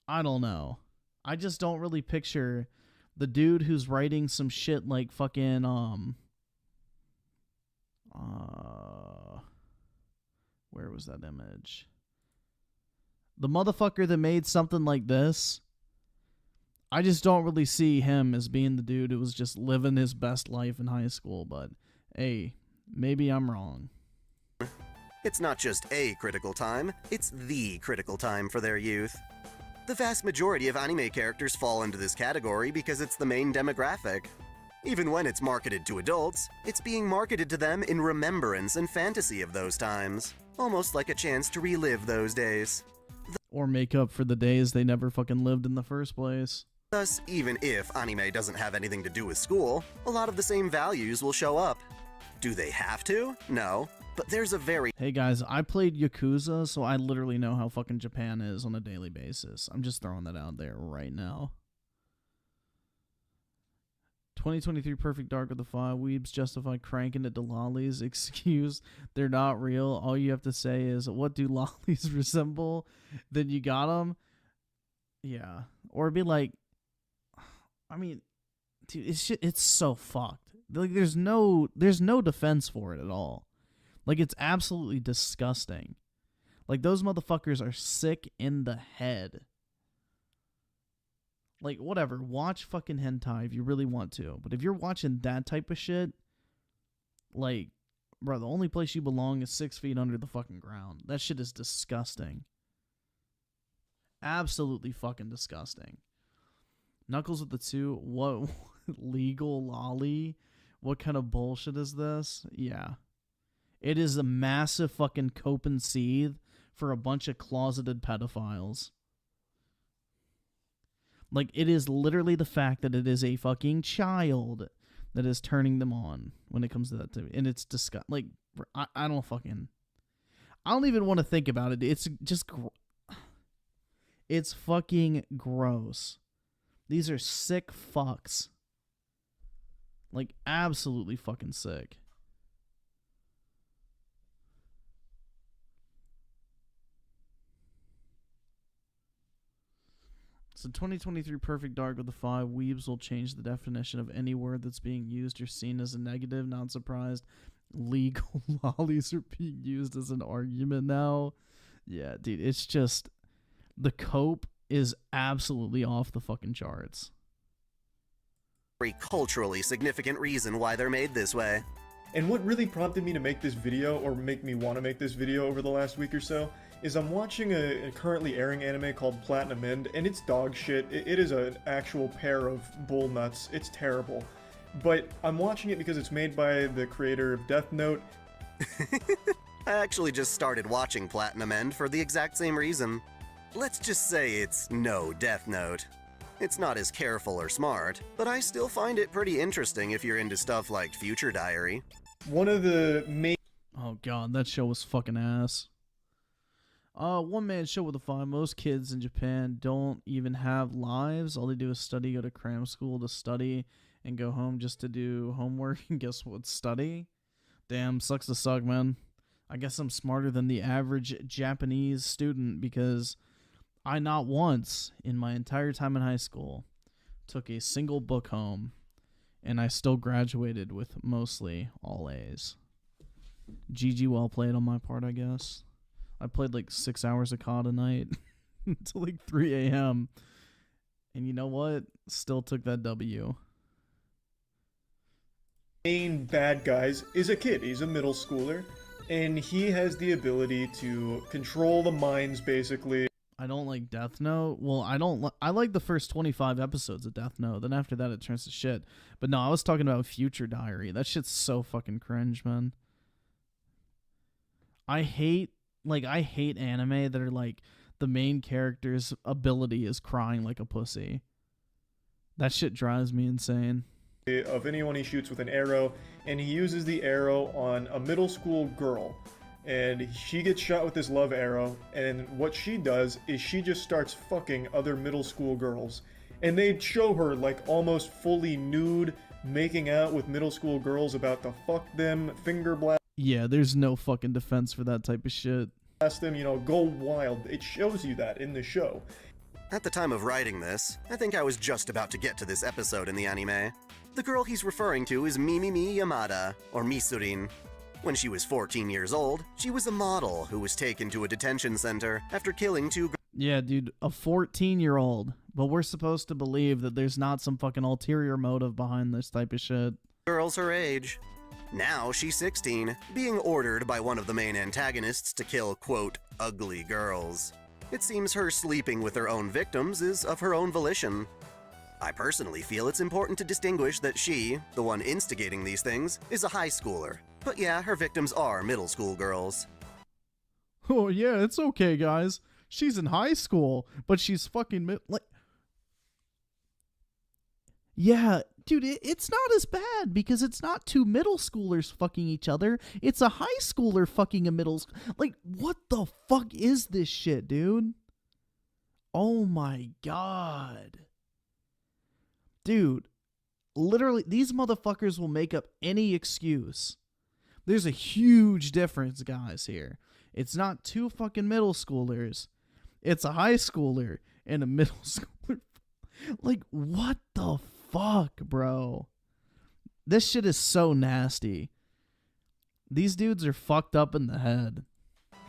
I don't know. I just don't really picture the dude who's writing some shit like fucking, where was that image? The motherfucker that made something like this, I just don't really see him as being the dude who was just living his best life in high school, but hey, maybe I'm wrong. It's not just a critical time, it's the critical time for their youth. The vast majority of anime characters fall into this category because it's the main demographic. Even when it's marketed to adults, it's being marketed to them in remembrance and fantasy of those times, almost like a chance to relive those days. Or make up for the days they never fucking lived in the first place. Thus, even if anime doesn't have anything to do with school, a lot of the same values will show up. Do they have to? No. But there's a very... Hey guys, I played Yakuza, so I literally know how fucking Japan is on a daily basis. I'm just throwing that out there right now. 2023 Perfect Dark of the Five. Weebs justify cranking it to lollies. Excuse, they're not real. All you have to say is, what do lollies resemble? Then you got them. Yeah. Or be like, I mean, dude, it's so fucked. Like, there's no defense for it at all. Like, it's absolutely disgusting. Like, those motherfuckers are sick in the head. Like, whatever, watch fucking hentai if you really want to. But if you're watching that type of shit, like, bro, the only place you belong is 6 feet under the fucking ground. That shit is disgusting. Absolutely fucking disgusting. Knuckles with the 2, what, legal lolly? What kind of bullshit is this? Yeah. It is a massive fucking cope and seethe for a bunch of closeted pedophiles. Like, it is literally the fact that it is a fucking child that is turning them on when it comes to that. And it's disgusting. Like, I don't fucking... I don't even want to think about it. It's just... It's fucking gross. These are sick fucks. Like, absolutely fucking sick. So 2023 Perfect Dark of the Five. Weebs will change the definition of any word that's being used or seen as a negative. Not surprised. Legal lollies are being used as an argument now. Yeah, dude, it's just... The cope is absolutely off the fucking charts. Very culturally significant reason why they're made this way. And what really prompted me to make this video, or make me want to make this video over the last week or so, is I'm watching a currently airing anime called Platinum End, and it's dog shit. It is an actual pair of bull nuts. It's terrible. But I'm watching it because it's made by the creator of Death Note. I actually just started watching Platinum End for the exact same reason. Let's just say it's no Death Note. It's not as careful or smart, but I still find it pretty interesting if you're into stuff like Future Diary. One of the main... Oh god, that show was fucking ass. One-man show with a 5. Most kids in Japan don't even have lives. All they do is study, go to cram school to study, and go home just to do homework. And guess what? Study? Damn, sucks to suck, man. I guess I'm smarter than the average Japanese student because I not once in my entire time in high school took a single book home and I still graduated with mostly all A's. GG, well played on my part, I guess. I played like 6 hours of COD a night until like 3 a.m. And you know what? Still took that W. Main bad guys is a kid. He's a middle schooler, and he has the ability to control the minds, basically. I don't like Death Note. Well, I like the first 25 episodes of Death Note. Then after that, it turns to shit. But no, I was talking about Future Diary. That shit's so fucking cringe, man. I hate anime that are like the main character's ability is crying like a pussy. That shit drives me insane. Of anyone he shoots with an arrow, and he uses the arrow on a middle school girl, and she gets shot with this love arrow, and what she does is she just starts fucking other middle school girls, and they show her like almost fully nude, making out with middle school girls, about to fuck them, finger blast. Yeah, there's no fucking defense for that type of shit. Them, you know, go wild. It shows you that in the show. At the time of writing this, I think I was just about to get to this episode in the anime. The girl he's referring to is Mimimi Yamada, or Misurin. When she was 14 years old, she was a model who was taken to a detention center after killing two Yeah, dude, a 14-year-old. But we're supposed to believe that there's not some fucking ulterior motive behind this type of shit. girls her age. Now she's 16, being ordered by one of the main antagonists to kill, quote, ugly girls. It seems her sleeping with her own victims is of her own volition. I personally feel it's important to distinguish that she, the one instigating these things, is a high schooler. But yeah, her victims are middle school girls. Oh yeah, it's okay, guys. She's in high school, but she's fucking Yeah, dude, it's not as bad because it's not two middle schoolers fucking each other. It's a high schooler fucking a middle Like, what the fuck is this shit, dude? Oh my god. Dude, literally, these motherfuckers will make up any excuse. There's a huge difference, guys, here. It's not two fucking middle schoolers. It's a high schooler and a middle schooler. Like, what the fuck, bro? This shit is so nasty. These dudes are fucked up in the head.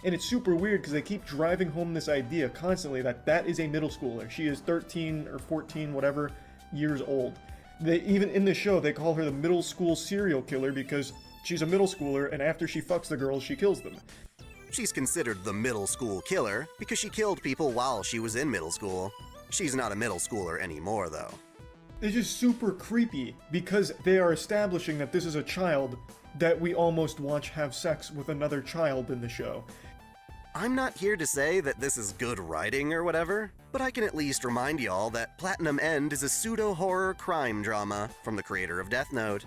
And it's super weird because they keep driving home this idea constantly that that is a middle schooler. She is 13 or 14, whatever, years old. They even in the show they call her the middle school serial killer because she's a middle schooler, and after she fucks the girls, she kills them. She's considered the middle school killer because she killed people while she was in middle school. She's not a middle schooler anymore, though. It's just super creepy because they are establishing that this is a child that we almost watch have sex with another child in the show. I'm not here to say that this is good writing or whatever, but I can at least remind y'all that Platinum End is a pseudo-horror crime drama from the creator of Death Note.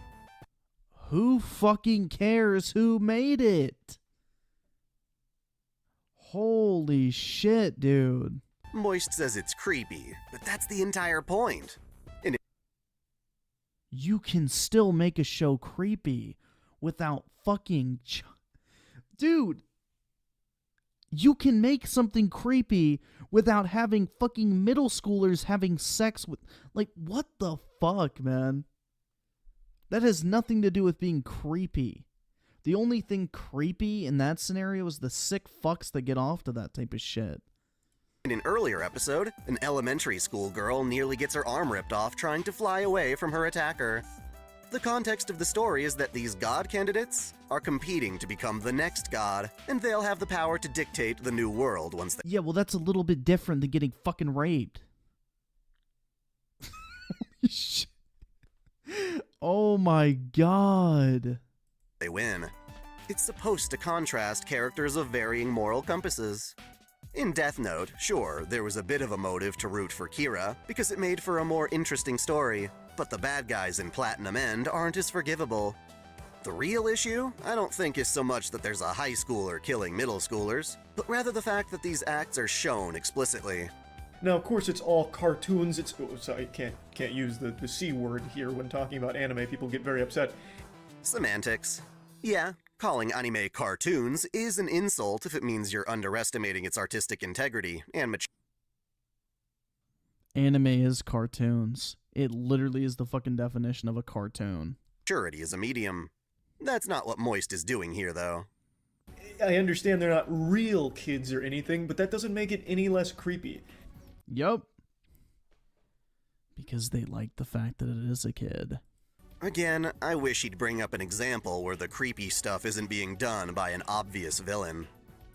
Who fucking cares who made it? Holy shit, dude. Moist says it's creepy, but that's the entire point. You can still make a show creepy without fucking... Dude, you can make something creepy without having fucking middle schoolers having sex with... Like, what the fuck, man? That has nothing to do with being creepy. The only thing creepy in that scenario is the sick fucks that get off to that type of shit. In an earlier episode, an elementary school girl nearly gets her arm ripped off trying to fly away from her attacker. The context of the story is that these god candidates are competing to become the next god, and they'll have the power to dictate the new world once they... Yeah, well, that's a little bit different than getting fucking raped. Shit. Oh my god. They win. It's supposed to contrast characters of varying moral compasses. In Death Note, sure, there was a bit of a motive to root for Kira, because it made for a more interesting story, but the bad guys in Platinum End aren't as forgivable. The real issue, I don't think, is so much that there's a high schooler killing middle schoolers, but rather the fact that these acts are shown explicitly. Now, of course, it's all cartoons. It's sorry, can't use the C word here when talking about anime. People get very upset. Semantics. Yeah, calling anime cartoons is an insult if it means you're underestimating its artistic integrity and maturity. Anime is cartoons. It literally is the fucking definition of a cartoon. Maturity is a medium. That's not what Moist is doing here, though. I understand they're not real kids or anything, but that doesn't make it any less creepy. Yup. Because they like the fact that it is a kid. Again, I wish he'd bring up an example where the creepy stuff isn't being done by an obvious villain.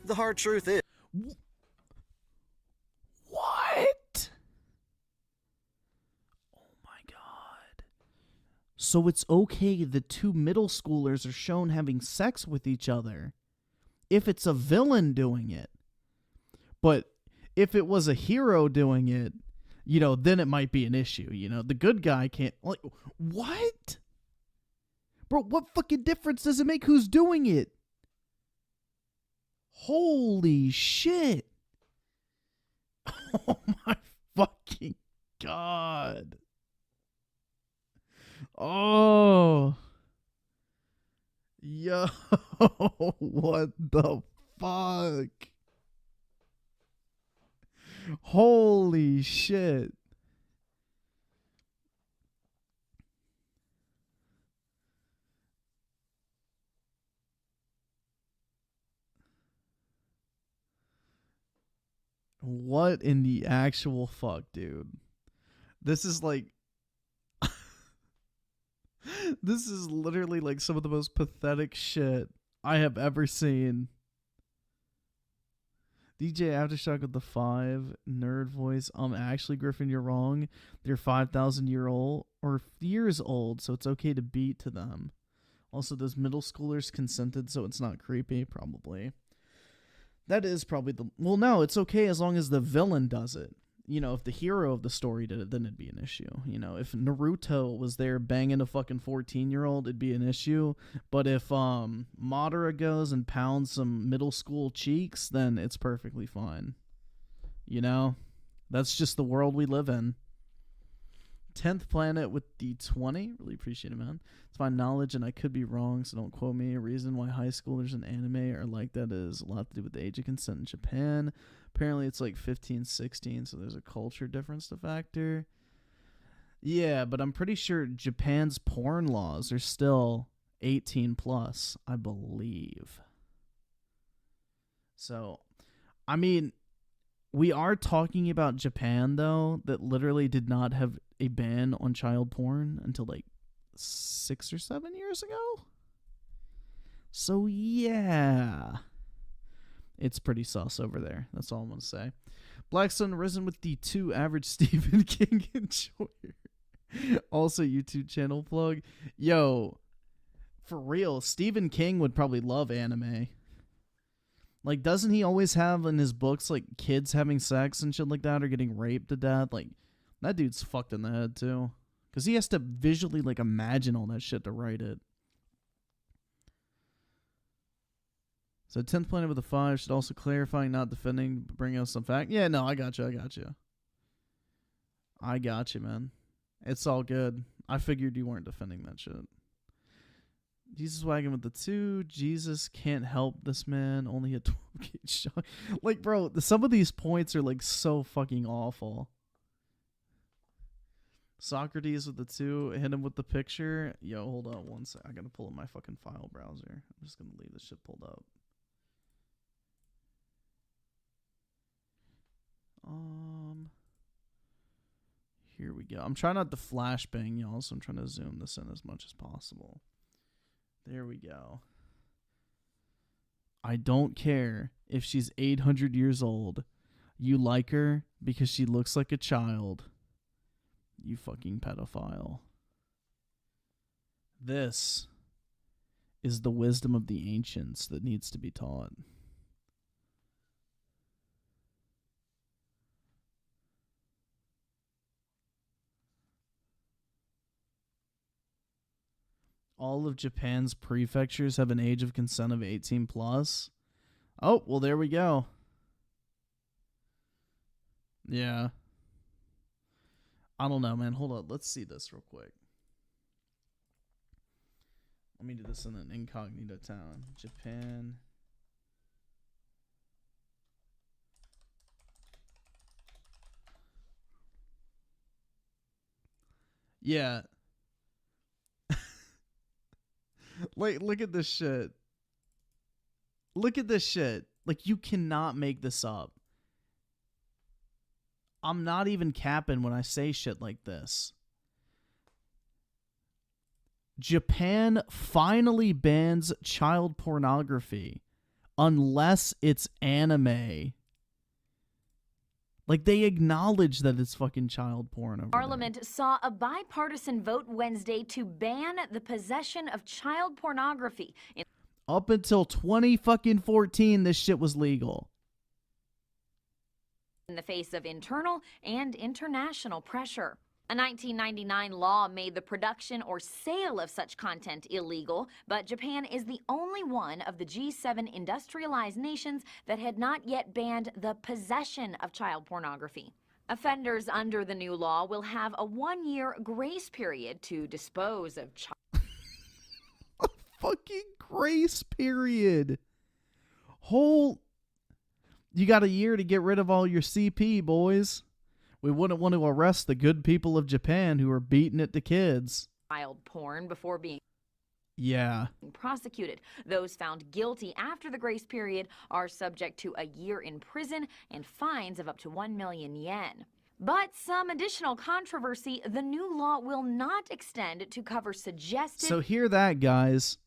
The hard truth is... What? Oh my god. So it's okay the two middle schoolers are shown having sex with each other if it's a villain doing it. But if it was a hero doing it, you know, then it might be an issue, you know? The good guy can't... Like, what? Bro, what fucking difference does it make who's doing it? Holy shit. Oh my fucking god. Oh. Yo, what the fuck? Holy shit. What in the actual fuck, dude? This is like... This is literally like some of the most pathetic shit I have ever seen. DJ Aftershock with the 5 nerd voice. Actually, Griffin, you're wrong. They're 5,000 years old, so it's okay to beat to them. Also, those middle schoolers consented, so it's not creepy, probably. That is probably the... Well, no, it's okay as long as the villain does it. You know, if the hero of the story did it, then it'd be an issue. You know, if Naruto was there banging a fucking 14-year-old, it'd be an issue. But if Madara goes and pounds some middle school cheeks, then it's perfectly fine. You know? That's just the world we live in. 10th planet with D20. Really appreciate it, man. It's my knowledge, and I could be wrong, so don't quote me. A reason why high schoolers in anime are like that is a lot to do with the age of consent in Japan. Apparently it's like 15, 16, so there's a culture difference to factor. Yeah, but I'm pretty sure Japan's porn laws are still 18 plus, I believe. So, I mean, we are talking about Japan, though, that literally did not have a ban on child porn until like 6 or 7 years ago. So, yeah. It's pretty sus over there. That's all I'm going to say. Blackstone risen with the 2 average Stephen King enjoyer. Also, YouTube channel plug. Yo, for real, Stephen King would probably love anime. Like, doesn't he always have in his books, like, kids having sex and shit like that or getting raped to death? Like, that dude's fucked in the head, too. Because he has to visually, like, imagine all that shit to write it. So 10th planet with a 5 should also clarifying, not defending, but bring out some fact. Yeah, no, I got you. I got you, man. It's all good. I figured you weren't defending that shit. Jesus wagon with the 2. Jesus can't help this man. Only a 12 gauge shot. Like, bro, some of these points are like so fucking awful. Socrates with the 2. Hit him with the picture. Yo, hold on one sec. I gotta pull up my fucking file browser. I'm just gonna leave this shit pulled up. Here we go. I'm trying not to flashbang y'all, so I'm trying to zoom this in as much as possible. There we go. I don't care if she's 800 years old. You like her because she looks like a child. You fucking pedophile. This is the wisdom of the ancients that needs to be taught. All of Japan's prefectures have an age of consent of 18 plus. Oh, well, there we go. Yeah. I don't know, man. Hold on. Let's see this real quick. Let me do this in an incognito town. Japan. Yeah. Like, look at this shit. Look at this shit. Like, you cannot make this up. I'm not even capping when I say shit like this. Japan finally bans child pornography unless it's anime. Like, they acknowledge that it's fucking child porn over Parliament saw a bipartisan vote Wednesday to ban the possession of child pornography. Up until 2014, this shit was legal. In the face of internal and international pressure. A 1999 law made the production or sale of such content illegal, but Japan is the only one of the G7 industrialized nations that had not yet banned the possession of child pornography. Offenders under the new law will have a 1-year grace period to dispose of child. A fucking grace period. You got a year to get rid of all your CP, boys. We wouldn't want to arrest the good people of Japan who are beating it to kids. Child porn before being prosecuted. Those found guilty after the grace period are subject to a year in prison and fines of up to 1 million yen. But some additional controversy, the new law will not extend to cover suggested... So hear that, guys.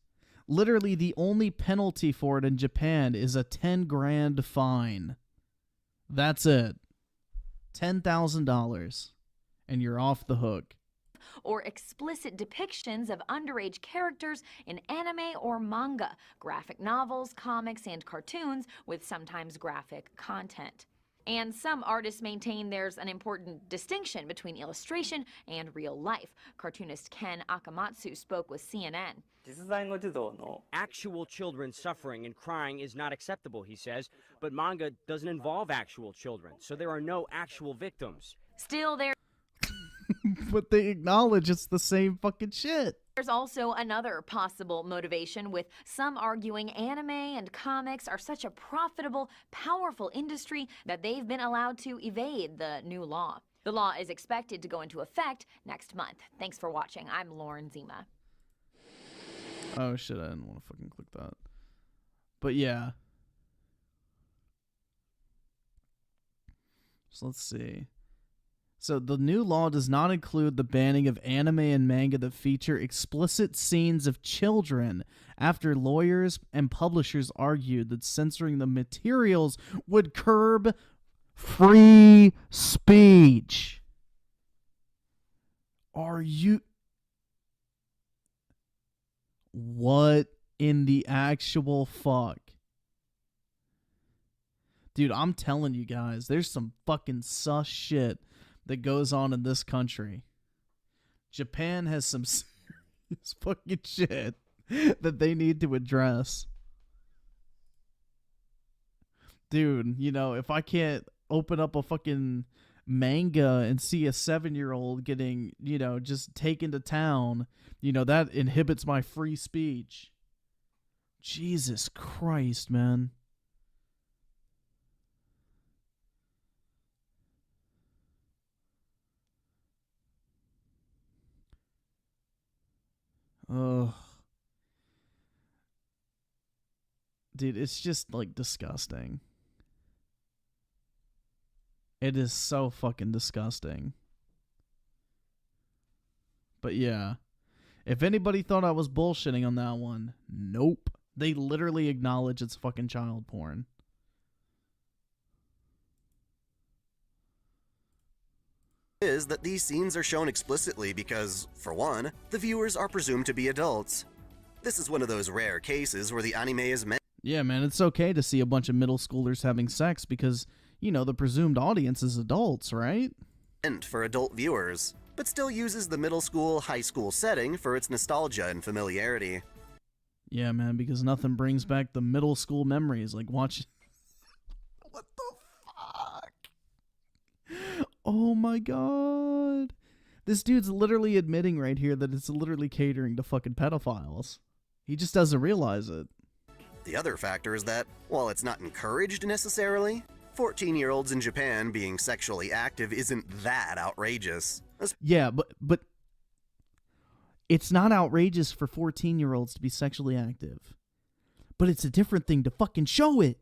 Literally the only penalty for it in Japan is a 10 grand fine. That's it. $10,000. And you're off the hook. Or explicit depictions of underage characters in anime or manga, graphic novels, comics, and cartoons with sometimes graphic content. And some artists maintain there's an important distinction between illustration and real life. Cartoonist Ken Akamatsu spoke with CNN. Actual children suffering and crying is not acceptable, he says, but manga doesn't involve actual children, so there are no actual victims. Still, but they acknowledge it's the same fucking shit. There's also another possible motivation, with some arguing anime and comics are such a profitable, powerful industry that they've been allowed to evade the new law. The law is expected to go into effect next month. Thanks for watching. I'm Lauren Zima. Oh shit, I didn't want to fucking click that. But yeah. So let's see. So the new law does not include the banning of anime and manga that feature explicit scenes of children, after lawyers and publishers argued that censoring the materials would curb free speech. Are you... What in the actual fuck? Dude, I'm telling you guys, there's some fucking sus shit that goes on in this country. Japan has some serious fucking shit that they need to address. Dude, you know, if I can't open up a fucking manga and see a 7-year-old getting, you know, just taken to town, you know, that inhibits my free speech. Jesus Christ, man. Ugh. Dude, it's just, like, disgusting. It is so fucking disgusting. But yeah. If anybody thought I was bullshitting on that one, nope. They literally acknowledge it's fucking child porn. Is that these scenes are shown explicitly because, for one, the viewers are presumed to be adults. This is one of those rare cases where the anime is meant... Yeah, man, it's okay to see a bunch of middle schoolers having sex because, you know, the presumed audience is adults, right? ...meant for adult viewers, but still uses the middle school, high school setting for its nostalgia and familiarity. Yeah, man, because nothing brings back the middle school memories like watching... What the fuck? Oh my god. This dude's literally admitting right here that it's literally catering to fucking pedophiles. He just doesn't realize it. The other factor is that, while it's not encouraged necessarily, 14-year-olds in Japan being sexually active isn't that outrageous. Yeah, but It's not outrageous for 14-year-olds to be sexually active. But it's a different thing to fucking show it.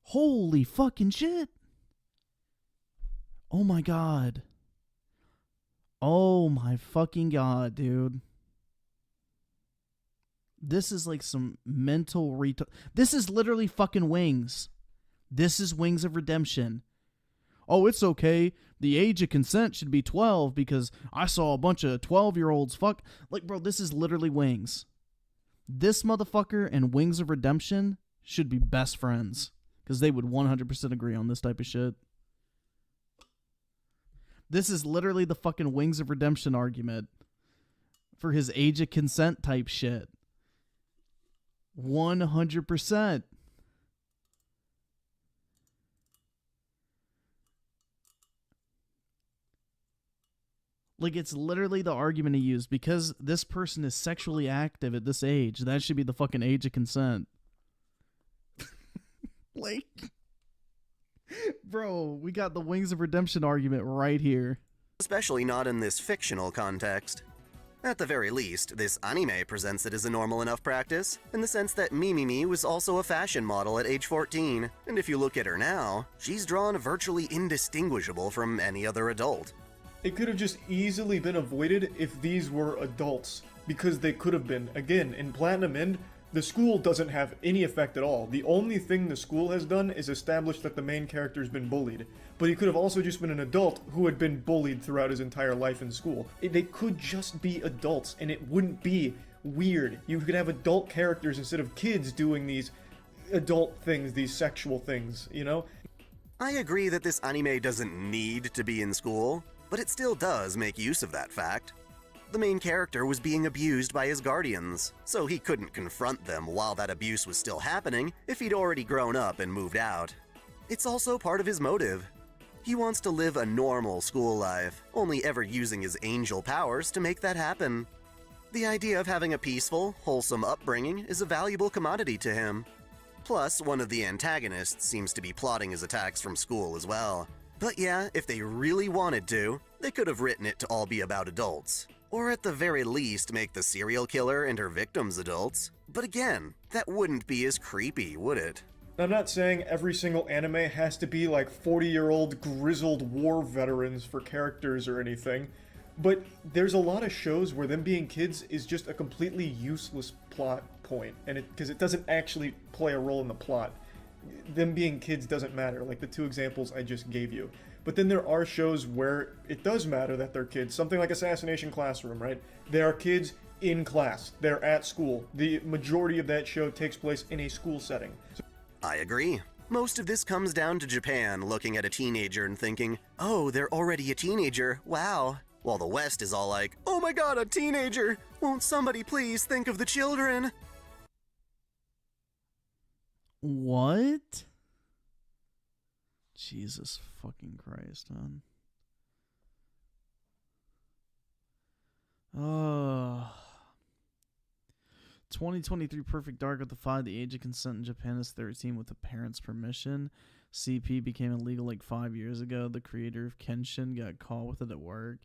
Holy fucking shit. Oh my god. Oh my fucking god, dude. This is like some mental This is literally fucking Wings. This is Wings of Redemption. Oh, it's okay. The age of consent should be 12 because I saw a bunch of 12-year-olds fuck. Like, bro, this is literally Wings. This motherfucker and Wings of Redemption should be best friends because they would 100% agree on this type of shit. This is literally the fucking Wings of Redemption argument for his age of consent type shit. 100%. Like, it's literally the argument he used. Because this person is sexually active at this age, that should be the fucking age of consent. Like, bro, we got the Wings of Redemption argument right here. Especially not in this fictional context. At the very least, this anime presents it as a normal enough practice, in the sense that Mimimi was also a fashion model at age 14, and if you look at her now, she's drawn virtually indistinguishable from any other adult. It could have just easily been avoided if these were adults, because they could have been. Again, in Platinum End, the school doesn't have any effect at all. The only thing the school has done is establish that the main character's been bullied. But he could have also just been an adult who had been bullied throughout his entire life in school. They could just be adults, and it wouldn't be weird. You could have adult characters instead of kids doing these adult things, these sexual things, you know? I agree that this anime doesn't need to be in school, but it still does make use of that fact. The main character was being abused by his guardians, so he couldn't confront them while that abuse was still happening if he'd already grown up and moved out. It's also part of his motive. He wants to live a normal school life, only ever using his angel powers to make that happen. The idea of having a peaceful, wholesome upbringing is a valuable commodity to him. Plus, one of the antagonists seems to be plotting his attacks from school as well. But yeah, if they really wanted to, they could have written it to all be about adults. Or at the very least make the serial killer and her victims adults. But again, that wouldn't be as creepy, would it? I'm not saying every single anime has to be like 40-year-old grizzled war veterans for characters or anything, but there's a lot of shows where them being kids is just a completely useless plot point, and because it doesn't actually play a role in the plot. Them being kids doesn't matter, like the two examples I just gave you. But then there are shows where it does matter that they're kids. Something like Assassination Classroom, right? They are kids in class. They're at school. The majority of that show takes place in a school setting. I agree. Most of this comes down to Japan looking at a teenager and thinking, oh, they're already a teenager, wow. While the West is all like, oh my god, a teenager! Won't somebody please think of the children? What? Jesus fucking Christ, man. 2023 Perfect Dark with the 5. The age of consent in Japan is 13 with the parents' permission. CP became illegal like 5 years ago. The creator of Kenshin got caught with it at work.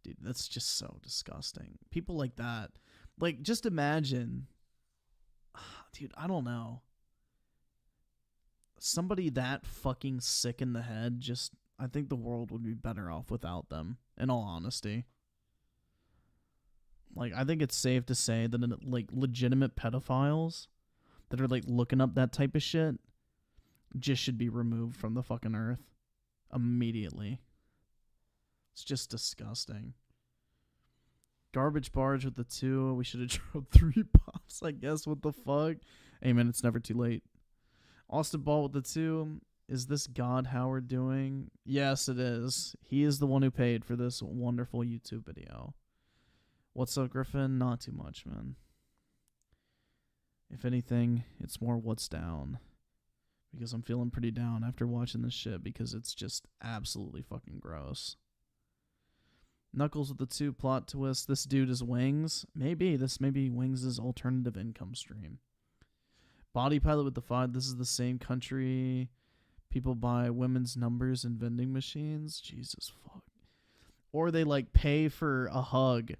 Dude, that's just so disgusting. People like that. Like, just imagine. Dude, I don't know. Somebody that fucking sick in the head, just, I think the world would be better off without them, in all honesty. Like, I think it's safe to say that, like, legitimate pedophiles that are, like, looking up that type of shit just should be removed from the fucking earth immediately. It's just disgusting. Garbage Barge with the 2. We should have dropped 3 pops, I guess. What the fuck? Hey, man, it's never too late. Austin Ball with the 2. Is this God Howard doing? Yes, it is. He is the one who paid for this wonderful YouTube video. What's up, Griffin? Not too much, man. If anything, it's more what's down. Because I'm feeling pretty down after watching this shit because it's just absolutely fucking gross. Knuckles with the 2 plot twist. This dude is Wings. Maybe. This may be Wings' alternative income stream. Body Pilot with the 5. This is the same country. People buy women's numbers in vending machines. Jesus fuck. Or they like pay for a hug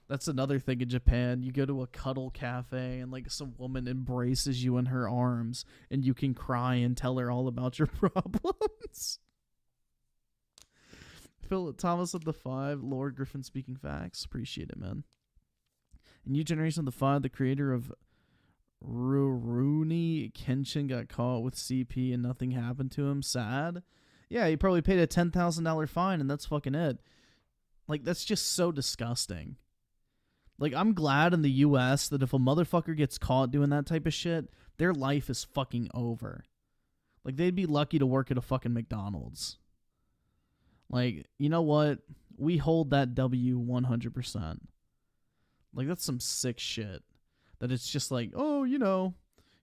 That's another thing in Japan. You go to a cuddle cafe and like some woman embraces you in her arms and you can cry and tell her all about your problems. Philip Thomas of the 5, Lord Griffin speaking facts. Appreciate it, man. In New Generation of the 5, the creator of Rurouni Kenshin got caught with CP and nothing happened to him. Sad. Yeah, he probably paid a $10,000 fine and that's fucking it. Like, that's just so disgusting. Like, I'm glad in the US that if a motherfucker gets caught doing that type of shit, their life is fucking over. Like, they'd be lucky to work at a fucking McDonald's. Like, you know what? We hold that W 100%. Like, that's some sick shit. That it's just like, oh, you know,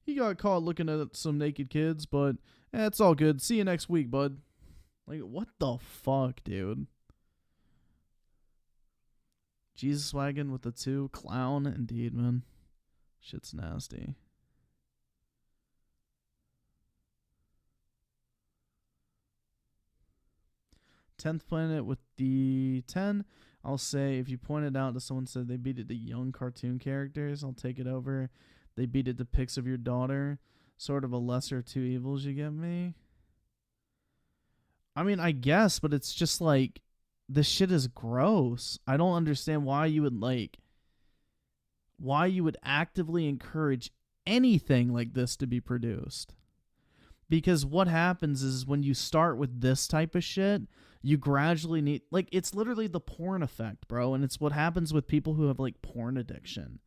he got caught looking at some naked kids, but it's all good. See you next week, bud. Like, what the fuck, dude? Jesus Wagon with the 2. Clown, indeed, man. Shit's nasty. Tenth Planet with the 10. I'll say if you pointed out that someone said they beat it to young cartoon characters, I'll take it over. They beat it to pics of your daughter. Sort of a lesser of two evils, you get me? I mean, I guess, but it's just like, this shit is gross. I don't understand why you would actively encourage anything like this to be produced. Because what happens is when you start with this type of shit, you gradually need, like, it's literally the porn effect, bro. And it's what happens with people who have, like, porn addiction.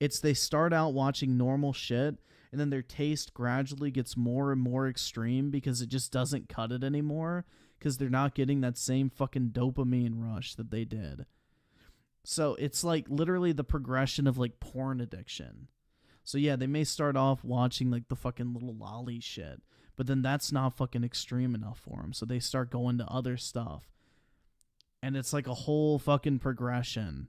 It's they start out watching normal shit, and then their taste gradually gets more and more extreme because it just doesn't cut it anymore. Because they're not getting that same fucking dopamine rush that they did. So it's like literally the progression of like porn addiction. So yeah, they may start off watching like the fucking little lolly shit, but then that's not fucking extreme enough for them. So they start going to other stuff. And it's like a whole fucking progression.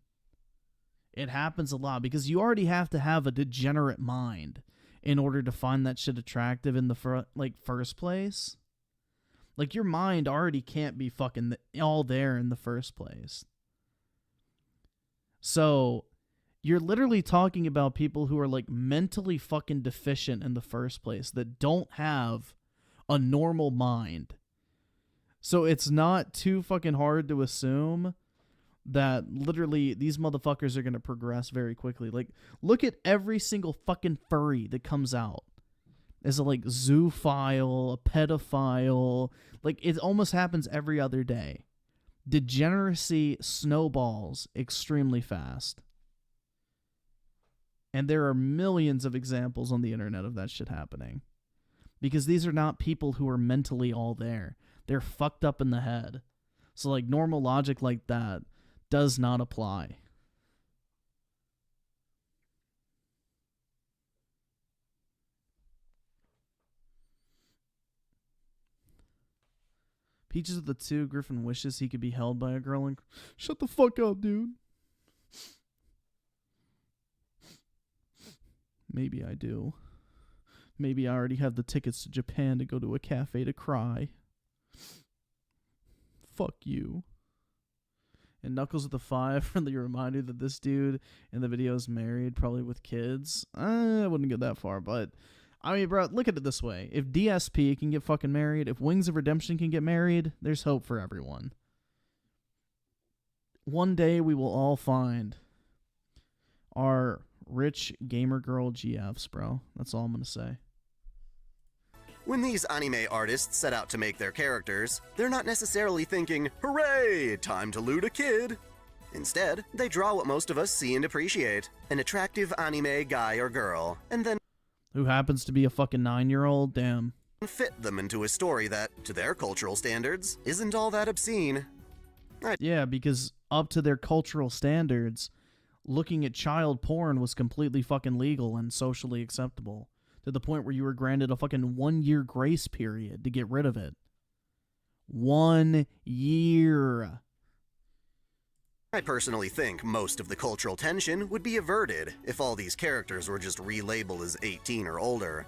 It happens a lot because you already have to have a degenerate mind in order to find that shit attractive in the first place. Like, your mind already can't be fucking all there in the first place. So, you're literally talking about people who are, like, mentally fucking deficient in the first place that don't have a normal mind. So, it's not too fucking hard to assume that literally these motherfuckers are going to progress very quickly. Like, look at every single fucking furry that comes out. As a, like, zoophile, a pedophile. Like, it almost happens every other day. Degeneracy snowballs extremely fast. And there are millions of examples on the internet of that shit happening. Because these are not people who are mentally all there. They're fucked up in the head. So, like, normal logic like that does not apply. Peaches of the 2, Griffin wishes he could be held by a girl and... Shut the fuck up, dude. Maybe I do. Maybe I already have the tickets to Japan to go to a cafe to cry. Fuck you. And Knuckles with the 5, friendly reminder that this dude in the video is married, probably with kids. I wouldn't get that far, but... I mean, bro, look at it this way. If DSP can get fucking married, if Wings of Redemption can get married, there's hope for everyone. One day we will all find our rich gamer girl GFs, bro. That's all I'm going to say. When these anime artists set out to make their characters, they're not necessarily thinking, hooray, time to loot a kid. Instead, they draw what most of us see and appreciate, an attractive anime guy or girl, and then who happens to be a fucking 9-year-old? Damn. Fit them into a story that, to their cultural standards, isn't all that obscene. Yeah, because up to their cultural standards, looking at child porn was completely fucking legal and socially acceptable. To the point where you were granted a fucking 1-year grace period to get rid of it. 1 year. I personally think most of the cultural tension would be averted if all these characters were just relabeled as 18 or older.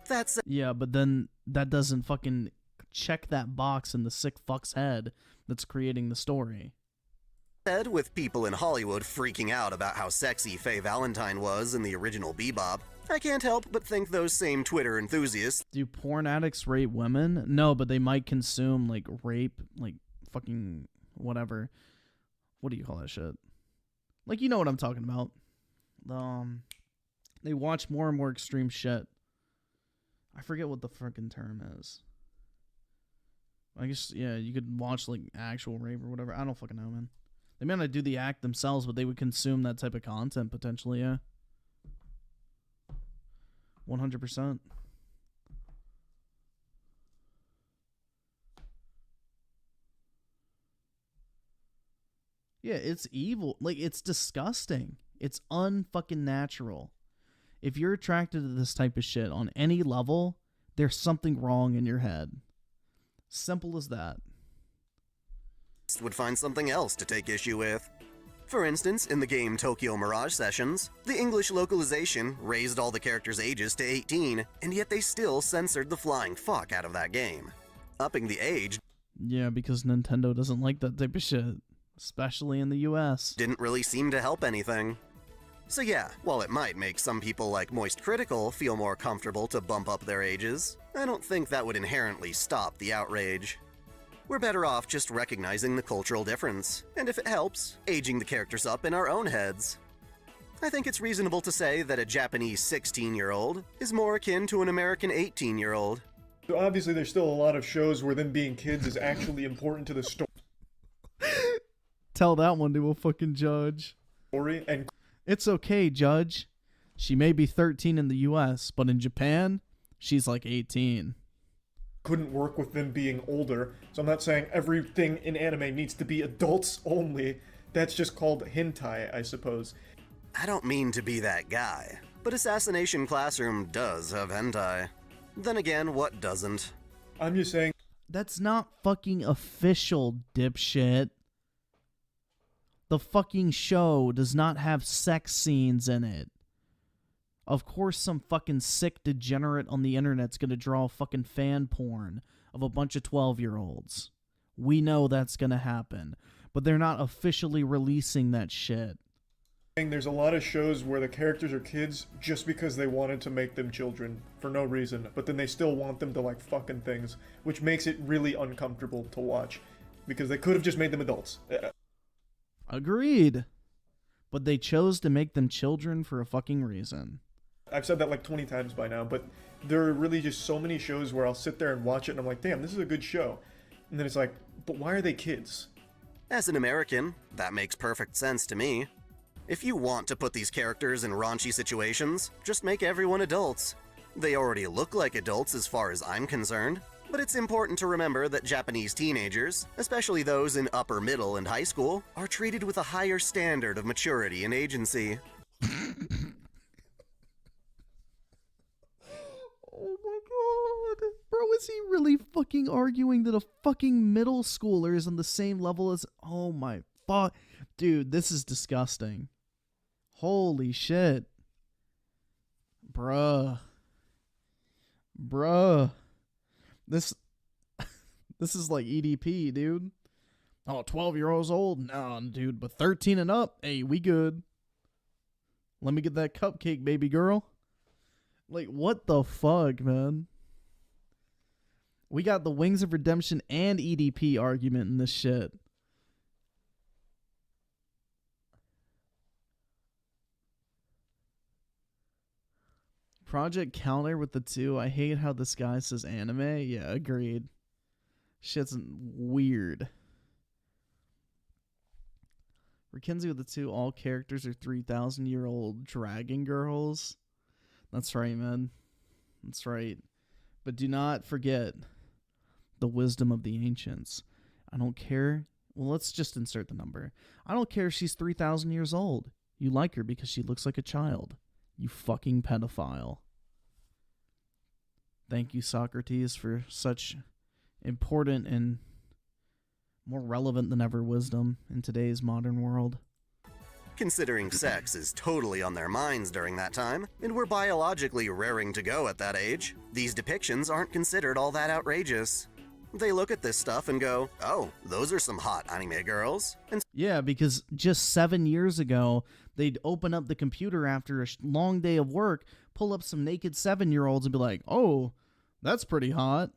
That's yeah, but then that doesn't fucking check that box in the sick fuck's head that's creating the story. Said with people in Hollywood freaking out about how sexy Faye Valentine was in the original Bebop, I can't help but think those same Twitter enthusiasts. Do porn addicts rape women? No, but they might consume, like, rape, like, fucking whatever. What do you call that shit? Like, you know what I'm talking about. They watch more and more extreme shit. I forget what the fucking term is. I guess, yeah, you could watch, like, actual rape or whatever. I don't fucking know, man. They may not do the act themselves, but they would consume that type of content, potentially, yeah. 100%. Yeah, it's evil. Like, it's disgusting. It's unfucking natural. If you're attracted to this type of shit on any level, there's something wrong in your head. Simple as that. Would find something else to take issue with. For instance, in the game Tokyo Mirage Sessions, the English localization raised all the characters' ages to 18, and yet they still censored the flying fuck out of that game. Upping the age, Yeah, because Nintendo doesn't like that type of shit. Especially in the US. didn't really seem to help anything. So yeah, while it might make some people like Moist Critical feel more comfortable to bump up their ages, I don't think that would inherently stop the outrage. We're better off just recognizing the cultural difference, and if it helps, aging the characters up in our own heads. I think it's reasonable to say that a Japanese 16-year-old is more akin to an American 18-year-old. So obviously there's still a lot of shows where them being kids is actually important to the Tell that one to a fucking judge. story, and It's okay, judge. She may be 13 in the US, but in Japan, she's like 18. couldn't work with them being older. So I'm not saying everything in anime needs to be adults only. That's just called hentai, I suppose. I don't mean to be that guy, but Assassination Classroom does have hentai. Then again, what doesn't? I'm just saying... That's not fucking official, dipshit. The fucking show does not have sex scenes in it. Of course some fucking sick degenerate on the internet's gonna draw fucking fan porn of a bunch of 12-year-olds. We know that's gonna happen. But they're not officially releasing that shit. There's a lot of shows where the characters are kids just because they wanted to make them children for no reason, but then they still want them to like fucking things, which makes it really uncomfortable to watch because they could have just made them adults. Agreed. But they chose to make them children for a fucking reason. I've said that like 20 times by now, but there are really just so many shows where I'll sit there and watch it and I'm like, damn, this is a good show. And then it's like, but why are they kids? As an American, that makes perfect sense to me. If you want to put these characters in raunchy situations, just make everyone adults. They already look like adults as far as I'm concerned, but it's important to remember that Japanese teenagers, especially those in upper middle and high school, are treated with a higher standard of maturity and agency. Oh my god. Bro, is he really fucking arguing that a fucking middle schooler is on the same level as... Oh my fuck. Dude, this is disgusting. Holy shit. Bruh. This is like EDP, dude. Oh, 12-year-olds old? No, dude, but 13 and up, hey, we good. Let me get that cupcake, baby girl. Like, what the fuck, man? We got the Wings of Redemption and EDP argument in this shit. Project Counter with the 2. I hate how this guy says anime. Yeah, agreed. Shit's weird. Mackenzie with the 2. All characters are 3,000-year-old dragon girls. That's right, man. That's right. But do not forget the wisdom of the ancients. I don't care. Well, let's just insert the number. I don't care if she's 3,000 years old. You like her because she looks like a child. You fucking pedophile. Thank you, Socrates, for such important and more relevant than ever wisdom in today's modern world. Considering sex is totally on their minds during that time, and we're biologically raring to go at that age, these depictions aren't considered all that outrageous. They look at this stuff and go, oh, those are some hot anime girls. And Yeah, because just 7 years ago, they'd open up the computer after a long day of work, pull up some naked 7-year-olds and be like, oh, that's pretty hot.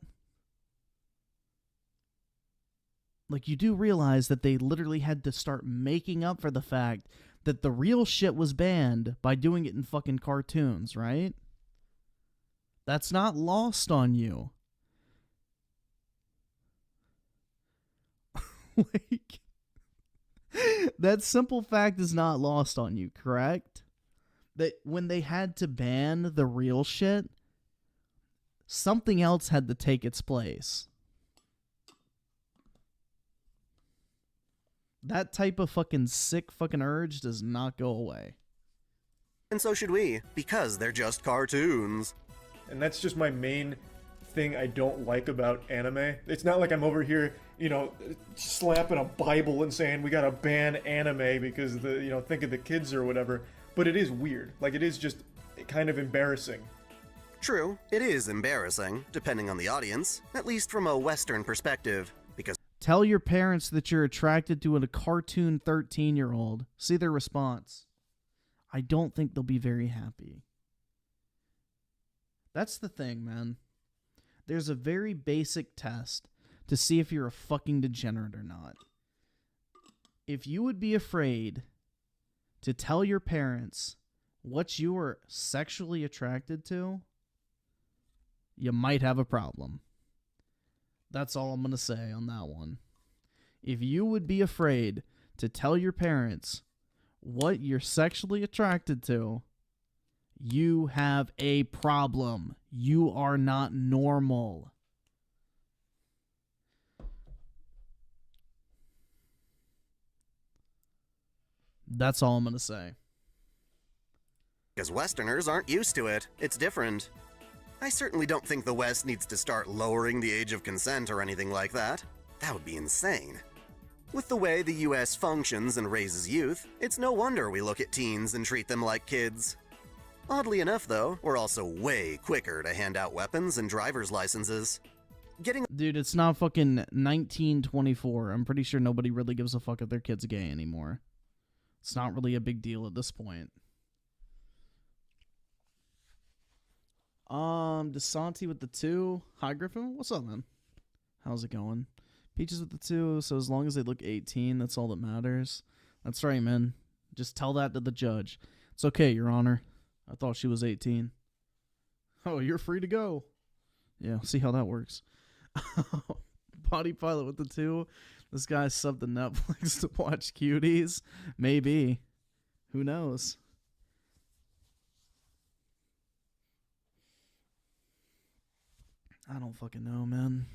Like, you do realize that they literally had to start making up for the fact that the real shit was banned by doing it in fucking cartoons, right? That's not lost on you. Like, that simple fact is not lost on you, correct? That when they had to ban the real shit, something else had to take its place. That type of fucking sick fucking urge does not go away. And so should we, because they're just cartoons. And that's just my main thing I don't like about anime. It's not like I'm over here, you know, slapping a Bible and saying we gotta ban anime because think of the kids or whatever. But it is weird. Like, it is just kind of embarrassing. True, it is embarrassing, depending on the audience, at least from a Western perspective, because tell your parents that you're attracted to a cartoon 13-year-old. See their response. I don't think they'll be very happy. That's the thing, man. There's a very basic test to see if you're a fucking degenerate or not. If you would be afraid to tell your parents what you are sexually attracted to, you might have a problem. That's all I'm going to say on that one. If you would be afraid to tell your parents what you're sexually attracted to, you have a problem. You are not normal. That's all I'm going to say. Because Westerners aren't used to it. It's different. I certainly don't think the West needs to start lowering the age of consent or anything like that. That would be insane. With the way the US functions and raises youth, it's no wonder we look at teens and treat them like kids. Oddly enough, though, we're also way quicker to hand out weapons and driver's licenses. Dude, it's not fucking 1924. I'm pretty sure nobody really gives a fuck if their kid's gay anymore. It's not really a big deal at this point. DeSanti with the 2. Hi, Griffin. What's up, man? How's it going? Peaches with the 2. So as long as they look 18, that's all that matters. That's right, man. Just tell that to the judge. It's okay, Your Honor. I thought she was 18. Oh, you're free to go. Yeah, see how that works. Body Pilot with the 2. This guy subbed to Netflix to watch Cuties. Maybe. Who knows? I don't fucking know, man.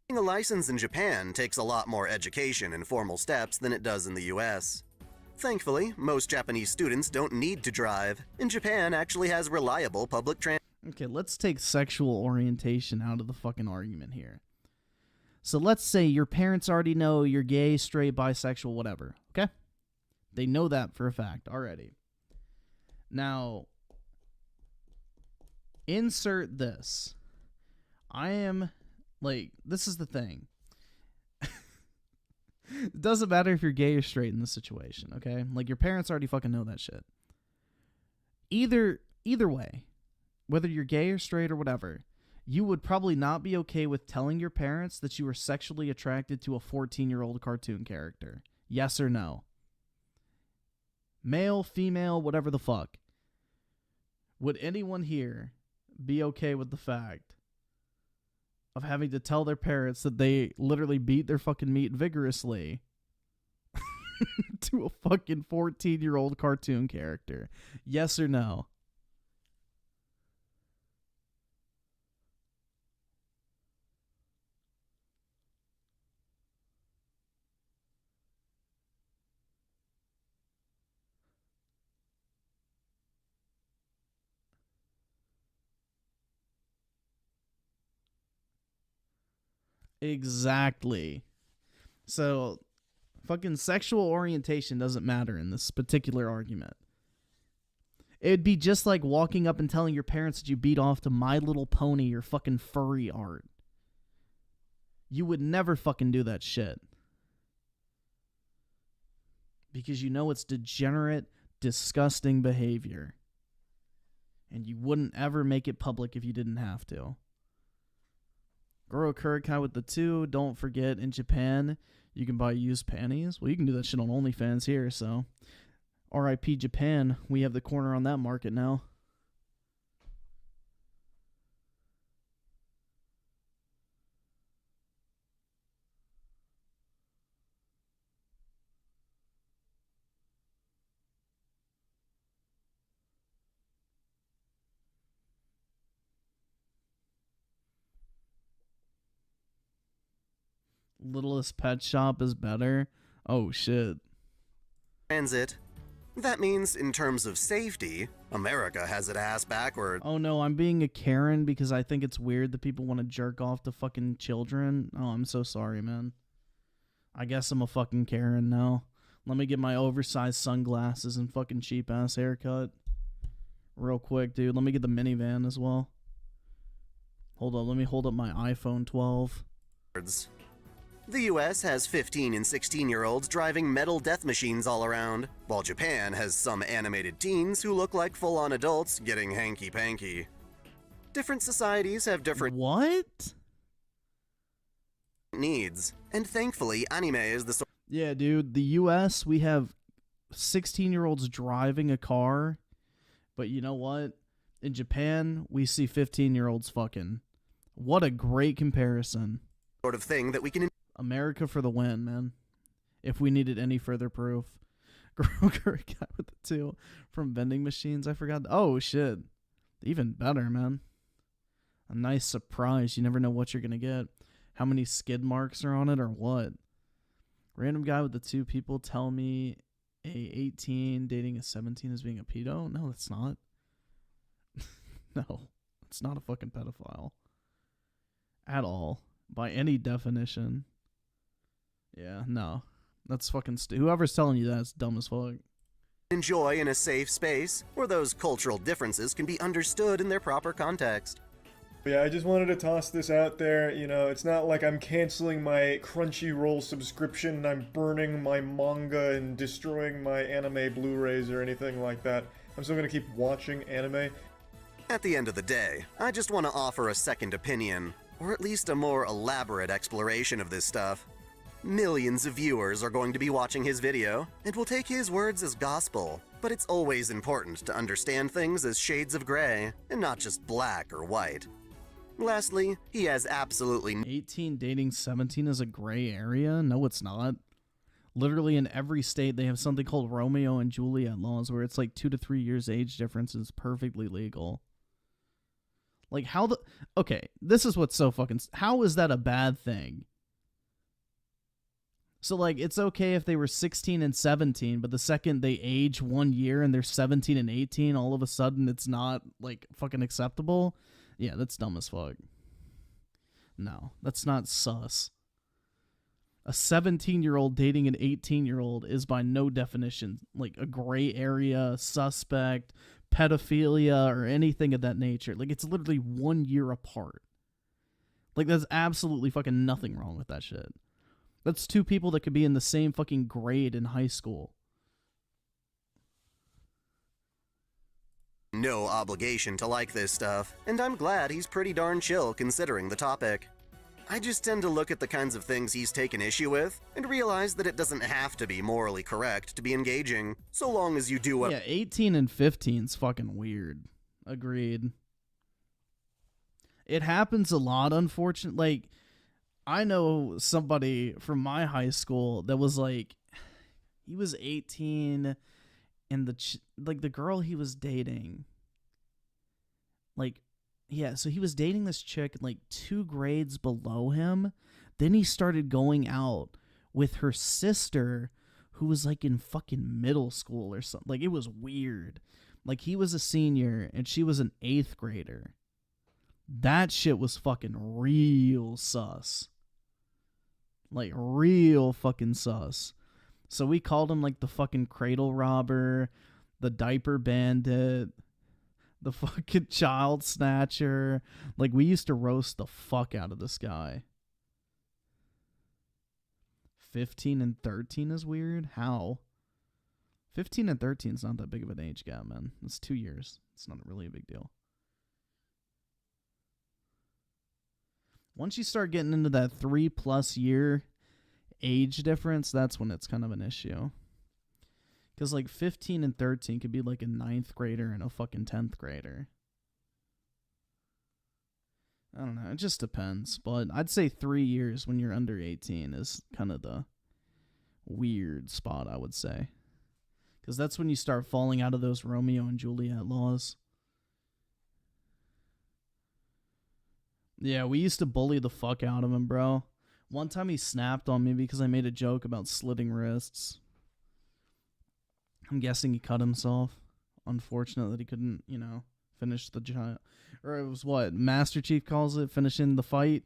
Getting a license in Japan takes a lot more education and formal steps than it does in the US. Thankfully, most Japanese students don't need to drive, and Japan actually has reliable public transit. Okay, let's take sexual orientation out of the fucking argument here. So let's say your parents already know you're gay, straight, bisexual, whatever, okay? They know that for a fact already. Now, insert this. This is the thing. It doesn't matter if you're gay or straight in this situation, okay? Like, your parents already fucking know that shit. Either way, whether you're gay or straight or whatever, you would probably not be okay with telling your parents that you were sexually attracted to a 14-year-old cartoon character. Yes or no? Male, female, whatever the fuck. Would anyone here be okay with the fact of having to tell their parents that they literally beat their fucking meat vigorously to a fucking 14-year-old cartoon character? Yes or no? Exactly. So, fucking sexual orientation doesn't matter in this particular argument. It'd be just like walking up and telling your parents that you beat off to My Little Pony or fucking furry art. You would never fucking do that shit. Because you know it's degenerate, disgusting behavior. And you wouldn't ever make it public if you didn't have to. Goro Kurikai with the 2. Don't forget, in Japan, you can buy used panties. Well, you can do that shit on OnlyFans here, so... RIP Japan, we have the corner on that market now. Littlest Pet Shop is better. Oh shit. Transit. That means, in terms of safety, America has it ass backwards. Oh no, I'm being a Karen because I think it's weird that people want to jerk off to fucking children. Oh, I'm so sorry, man. I guess I'm a fucking Karen now. Let me get my oversized sunglasses and fucking cheap ass haircut. Real quick, dude. Let me get the minivan as well. Hold up, let me hold up my iPhone 12. The US has 15 and 16-year-olds driving metal death machines all around, while Japan has some animated teens who look like full-on adults getting hanky-panky. Different societies have different needs, and thankfully anime is the sort. Yeah, dude, the US, we have 16-year-olds driving a car, but you know what? In Japan, we see 15-year-olds fucking. What a great comparison. Sort of thing that we can... America for the win, man. If we needed any further proof. Groker guy with the 2 from vending machines. I forgot. Oh, shit. Even better, man. A nice surprise. You never know what you're going to get. How many skid marks are on it or what? Random guy with the 2 people tell me a 18 dating a 17 is being a pedo. No, that's not. No, it's not a fucking pedophile. At all. By any definition. Yeah, no. That's fucking whoever's telling you that's dumb as fuck. Enjoy in a safe space where those cultural differences can be understood in their proper context. Yeah, I just wanted to toss this out there. You know, it's not like I'm canceling my Crunchyroll subscription and I'm burning my manga and destroying my anime Blu-rays or anything like that. I'm still gonna keep watching anime. At the end of the day, I just want to offer a second opinion, or at least a more elaborate exploration of this stuff. Millions of viewers are going to be watching his video, and will take his words as gospel, but it's always important to understand things as shades of gray, and not just black or white. Lastly, he has absolutely 18 dating 17 is a gray area? No, it's not. Literally in every state, they have something called Romeo and Juliet laws, where it's like 2 to 3 years age difference is perfectly legal. Like, how the... Okay, this is what's so fucking... How is that a bad thing? So, like, it's okay if they were 16 and 17, but the second they age 1 year and they're 17 and 18, all of a sudden it's not, like, fucking acceptable? Yeah, that's dumb as fuck. No, that's not sus. A 17-year-old dating an 18-year-old is by no definition, like, a gray area, suspect, pedophilia, or anything of that nature. Like, it's literally 1 year apart. Like, there's absolutely fucking nothing wrong with that shit. That's 2 people that could be in the same fucking grade in high school. no obligation to like this stuff, and I'm glad he's pretty darn chill considering the topic. I just tend to look at the kinds of things he's taken issue with and realize that it doesn't have to be morally correct to be engaging, so long as you do what— Yeah, 18 and 15's fucking weird. Agreed. It happens a lot, unfortunately. Like, I know somebody from my high school that was like, he was 18 and the girl he was dating, like, yeah, so he was dating this chick like 2 grades below him. Then he started going out with her sister who was like in fucking middle school or something. Like, it was weird. Like, he was a senior and she was an 8th grader. That shit was fucking real sus. Like, real fucking sus. So we called him like the fucking cradle robber, the diaper bandit, the fucking child snatcher. Like, we used to roast the fuck out of this guy. 15 and 13 is weird? How? 15 and 13 is not that big of an age gap, man. It's 2 years. It's not really a big deal. Once you start getting into that 3+ year age difference, that's when it's kind of an issue. Because, like, 15 and 13 could be like a 9th grader and a fucking 10th grader. I don't know. It just depends. But I'd say 3 years when you're under 18 is kind of the weird spot, I would say. Because that's when you start falling out of those Romeo and Juliet laws. Yeah, we used to bully the fuck out of him, bro. One time he snapped on me because I made a joke about slitting wrists. I'm guessing he cut himself. Unfortunate that he couldn't, finish the giant. Or it was what Master Chief calls it, finishing the fight.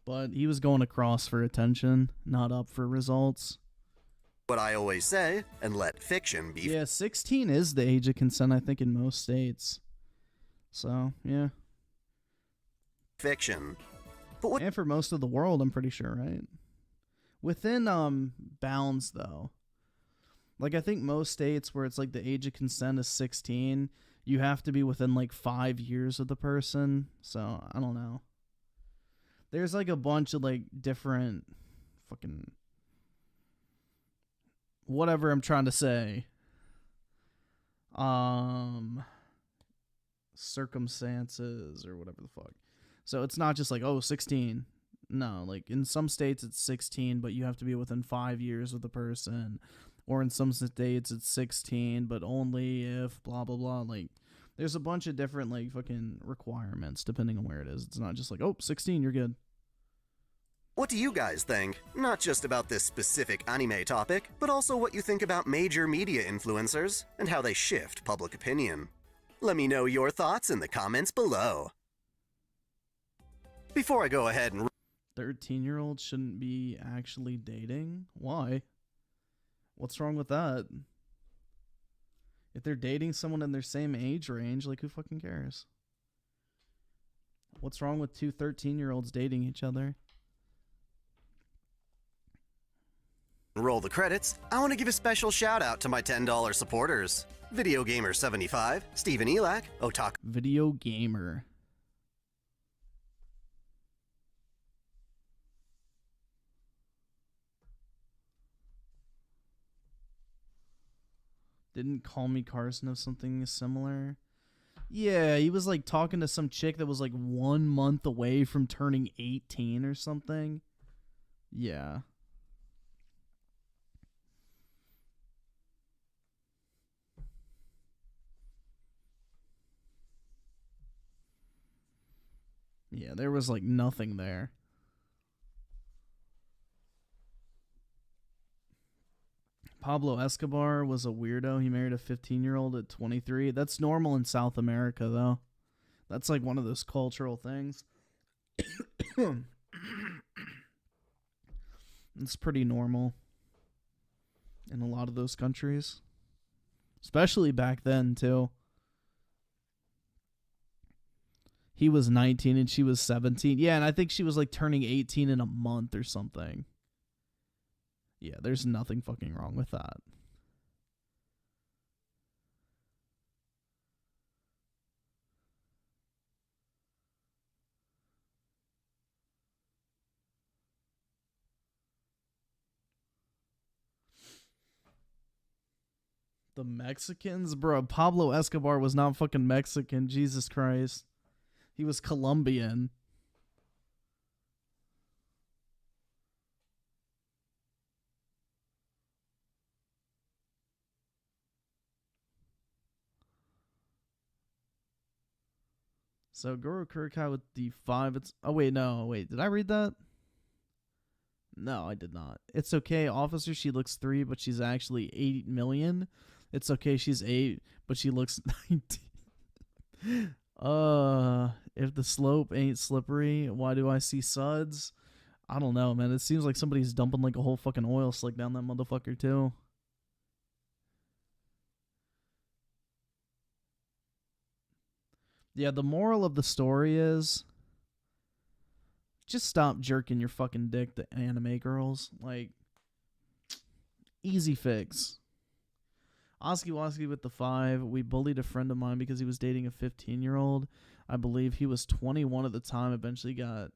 But he was going across for attention, not up for results. What I always say, and let fiction be. Yeah, 16 is the age of consent, I think, in most states. So, yeah. Fiction. And for most of the world, I'm pretty sure, right? Within bounds, though. Like, I think most states where it's like the age of consent is 16, you have to be within like 5 years of the person. So, I don't know. There's like a bunch of like different fucking whatever I'm trying to say. Circumstances or whatever the fuck. So it's not just like, 16. No, like in some states it's 16, but you have to be within 5 years of the person. Or in some states it's 16, but only if blah, blah, blah. Like, there's a bunch of different like fucking requirements depending on where it is. It's not just like, 16, you're good. What do you guys think? Not just about this specific anime topic, but also what you think about major media influencers and how they shift public opinion. Let me know your thoughts in the comments below. Before I go ahead and 13-year-olds shouldn't be actually dating? Why? What's wrong with that? If they're dating someone in their same age range, like, who fucking cares? What's wrong with 2 13-year-olds dating each other? roll the credits, I want to give a special shout out to my $10 supporters. Video Gamer 75, Stephen Elak, Otaku Video Gamer. Didn't Call Me Carson have something similar? Yeah, he was like talking to some chick that was like 1 month away from turning 18 or something. Yeah. Yeah, there was like nothing there. Pablo Escobar was a weirdo. He married a 15-year-old at 23. That's normal in South America, though. That's like one of those cultural things. It's pretty normal in a lot of those countries. Especially back then, too. He was 19 and she was 17. Yeah, and I think she was like turning 18 in a month or something. Yeah, there's nothing fucking wrong with that. The Mexicans? Bro, Pablo Escobar was not fucking Mexican. Jesus Christ. He was Colombian. So Guru Kurkai with D5. It's did I read that? No, I did not. It's okay, officer. She looks 3, but she's actually 8 million. It's okay, she's 8, but she looks 19. If the slope ain't slippery, why do I see suds? I don't know, man. It seems like somebody's dumping like a whole fucking oil slick down that motherfucker too. Yeah, the moral of the story is just stop jerking your fucking dick to anime girls. Like, easy fix. Oski Woski with the 5. We bullied a friend of mine because he was dating a 15-year-old. I believe he was 21 at the time, eventually got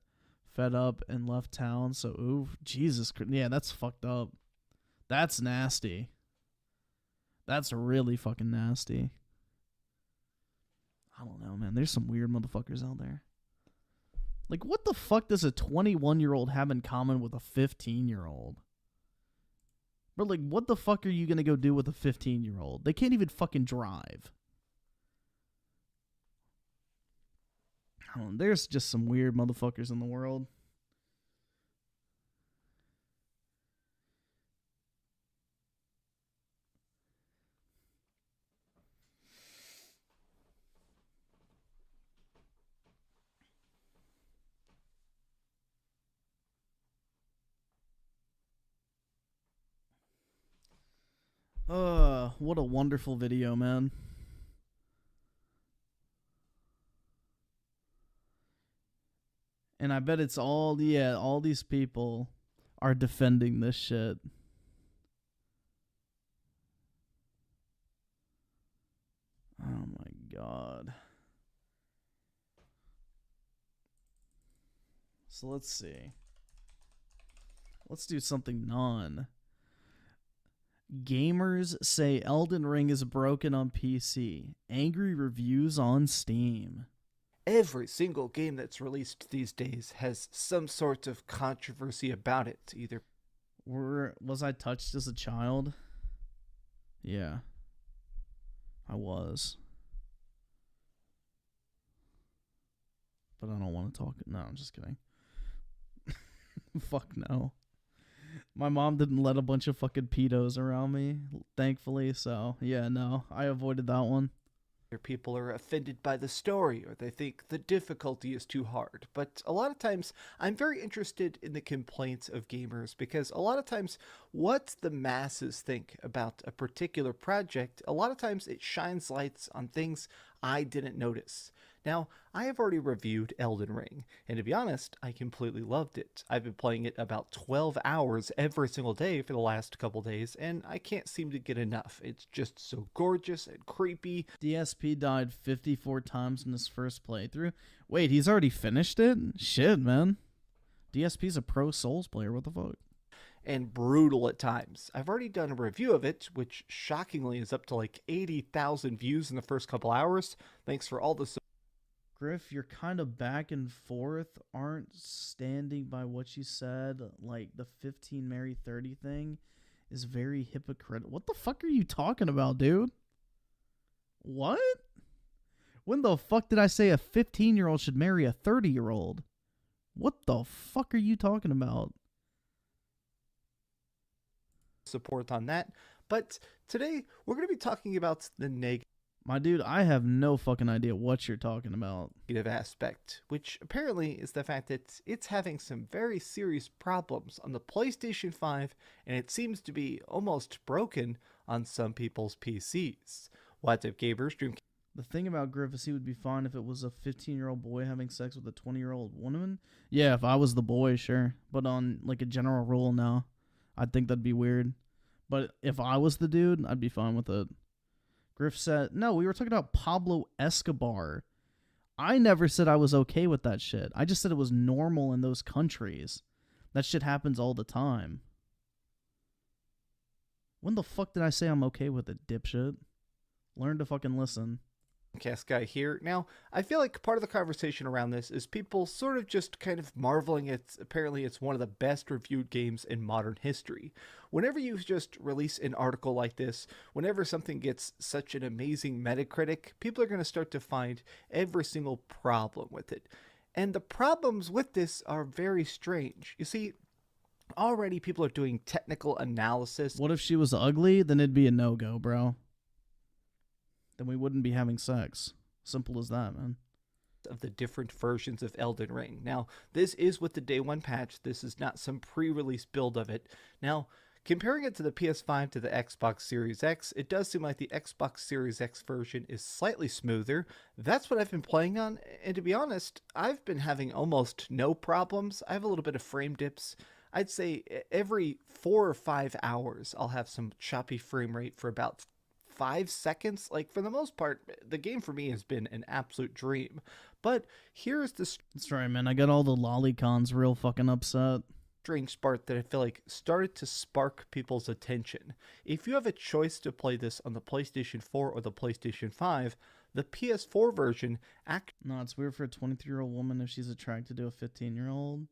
fed up and left town. So, ooh, Jesus Christ. Yeah, that's fucked up. That's nasty. That's really fucking nasty. I don't know, man. There's some weird motherfuckers out there. Like, what the fuck does a 21-year-old have in common with a 15-year-old? Bro, like, what the fuck are you gonna go do with a 15-year-old? They can't even fucking drive. I don't know, there's just some weird motherfuckers in the world. What a wonderful video, man. And I bet it's all these people are defending this shit. Oh my god. So let's see. Let's do something Gamers say Elden Ring is broken on PC. Angry reviews on Steam. Every single game that's released these days has some sort of controversy about it. Either was I touched as a child? Yeah. I was. But I don't want to talk. No, I'm just kidding. Fuck no. My mom didn't let a bunch of fucking pedos around me, thankfully, so yeah, no, I avoided that one. People are offended by the story, or they think the difficulty is too hard. But a lot of times, I'm very interested in the complaints of gamers, because a lot of times, what the masses think about a particular project, a lot of times it shines lights on things I didn't notice. Now, I have already reviewed Elden Ring, and to be honest, I completely loved it. I've been playing it about 12 hours every single day for the last couple days, and I can't seem to get enough. It's just so gorgeous and creepy. DSP died 54 times in his first playthrough. Wait, he's already finished it? Shit, man. DSP's a pro Souls player, what the fuck? And brutal at times. I've already done a review of it, which shockingly is up to like 80,000 views in the first couple hours. Thanks for all the support. Griff, you're kind of back and forth, aren't standing by what you said. Like, the 15 marry 30 thing is very hypocritical. What the fuck are you talking about, dude? What? When the fuck did I say a 15-year-old should marry a 30-year-old? What the fuck are you talking about? Support on that. But today, we're going to be talking about the negative. My dude, I have no fucking idea what you're talking about. Aspect, which apparently is the fact that it's having some very serious problems on the PlayStation 5, and it seems to be almost broken on some people's PCs. What if gamers stream? The thing about Griff is he would be fine if it was a 15-year-old boy having sex with a 20-year-old woman. Yeah, if I was the boy, sure. But on like a general rule, no. I think that'd be weird. But if I was the dude, I'd be fine with it. Griff said, no, we were talking about Pablo Escobar. I never said I was okay with that shit. I just said it was normal in those countries. That shit happens all the time. When the fuck did I say I'm okay with it, dipshit? Learn to fucking listen. Cast guy here. Now, I feel like part of the conversation around this is people sort of just kind of marveling at apparently it's one of the best reviewed games in modern history. Whenever you just release an article like this, whenever something gets such an amazing Metacritic, people are going to start to find every single problem with it. And the problems with this are very strange. You see, already people are doing technical analysis. What if she was ugly? Then it'd be a no-go, bro. Then we wouldn't be having sex. Simple as that, man. Of the different versions of Elden Ring. Now, this is with the day one patch. This is not some pre-release build of it. Now, Comparing it to the PS5 to the Xbox Series X, it does seem like the Xbox Series X version is slightly smoother. That's what I've been playing on, and to be honest, I've been having almost no problems. I have a little bit of frame dips. I'd say every 4 or 5 hours I'll have some choppy frame rate for about 5 seconds. Like, for the most part, the game for me has been an absolute dream. But here's the That's right, man. I got all the lolicons real fucking upset. strange part that I feel like started to spark people's attention. If you have a choice to play this on the PlayStation 4 or the PlayStation 5, the PS4 version No, it's weird for a 23-year-old woman if she's attracted to a 15-year-old.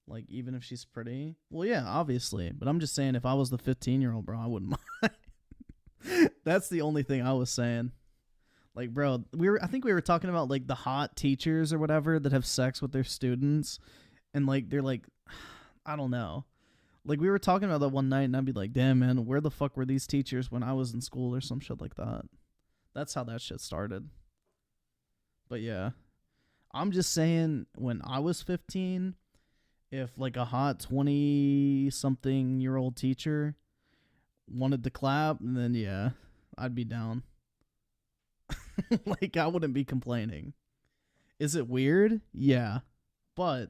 Like, even if she's pretty. Well, yeah, obviously. But I'm just saying, if I was the 15-year-old, bro, I wouldn't mind. That's the only thing I was saying. Like, bro, I think we were talking about, like, the hot teachers or whatever that have sex with their students. And, like, they're like, I don't know. Like, we were talking about that one night, and I'd be like, damn, man, where the fuck were these teachers when I was in school or some shit like that? That's how that shit started. But, yeah. I'm just saying, when I was 15, if, like, a hot 20-something-year-old teacher wanted to clap, then, yeah, I'd be down. Like, I wouldn't be complaining. Is it weird? Yeah. But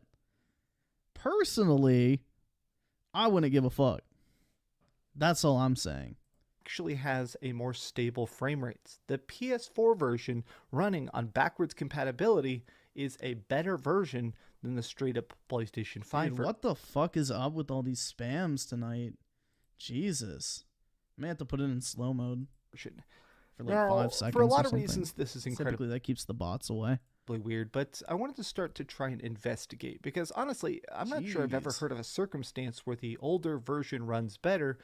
personally, I wouldn't give a fuck. That's all I'm saying. actually has a more stable frame rate. The PS4 version running on backwards compatibility is a better version than the straight up PlayStation 5 Dude, what the fuck is up with all these spams tonight? Jesus. I may have to put it in slow mode version. For like Now, 5 seconds. for a lot or of something. reasons, this is incredibly Typically, that keeps the bots away. weird, but I wanted to start to try and investigate because honestly, I'm not sure I've ever Jeez. heard of a circumstance where the older version runs better.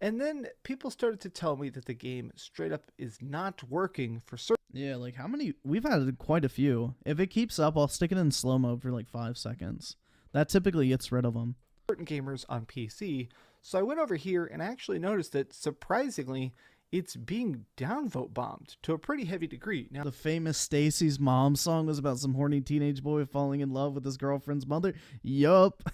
And then people started to tell me that the game straight up is not working for certain Yeah, like how many? We've had quite a few. If it keeps up, I'll stick it in slow mode for like 5 seconds. That typically gets rid of them. gamers on PC. So I went over here and I actually noticed that surprisingly, it's being downvote bombed to a pretty heavy degree. Now, The famous Stacy's Mom song was about some horny teenage boy falling in love with his girlfriend's mother. Yup.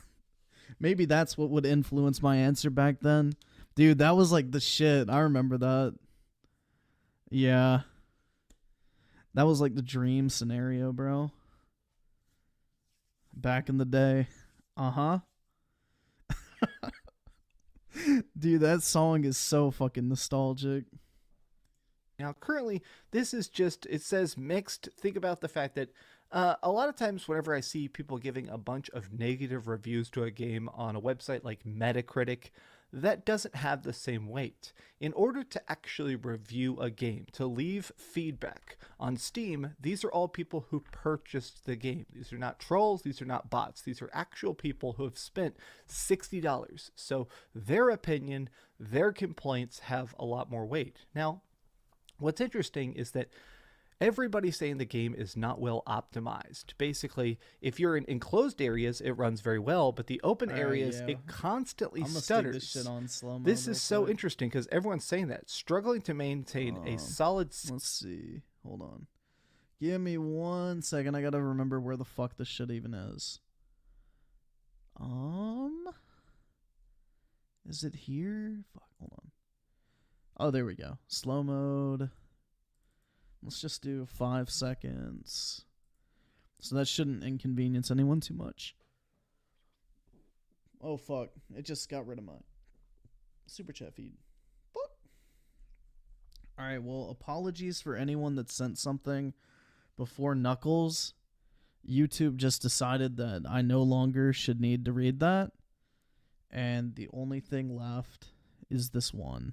Maybe that's what would influence my answer back then. Dude, that was like the shit. I remember that. Yeah. That was like the dream scenario, bro. Back in the day. Uh-huh. Dude, that song is so fucking nostalgic. Now, currently, this is just, it says mixed. Think about the fact that a lot of times whenever I see people giving a bunch of negative reviews to a game on a website like Metacritic, that doesn't have the same weight. In order to actually review a game, to leave feedback on Steam, these are all people who purchased the game. These are not trolls, these are not bots. These are actual people who have spent $60. So their opinion, their complaints have a lot more weight. Now, what's interesting is that everybody's saying the game is not well optimized. Basically, if you're in enclosed areas, it runs very well, but the open areas, yeah. it constantly I'm gonna stutters. stick this shit on slow mode. This real is so quick. interesting because everyone's saying that. Struggling to maintain a solid... Let's see. Hold on. Give me 1 second. I gotta remember where the fuck this shit even is. Is it here? Fuck, hold on. Oh, there we go. Slow mode. Let's just do 5 seconds. So that shouldn't inconvenience anyone too much. Oh, fuck. It just got rid of my super chat feed. Boop. Alright, well, apologies for anyone that sent something before Knuckles. YouTube just decided that I no longer should need to read that. And the only thing left is this one.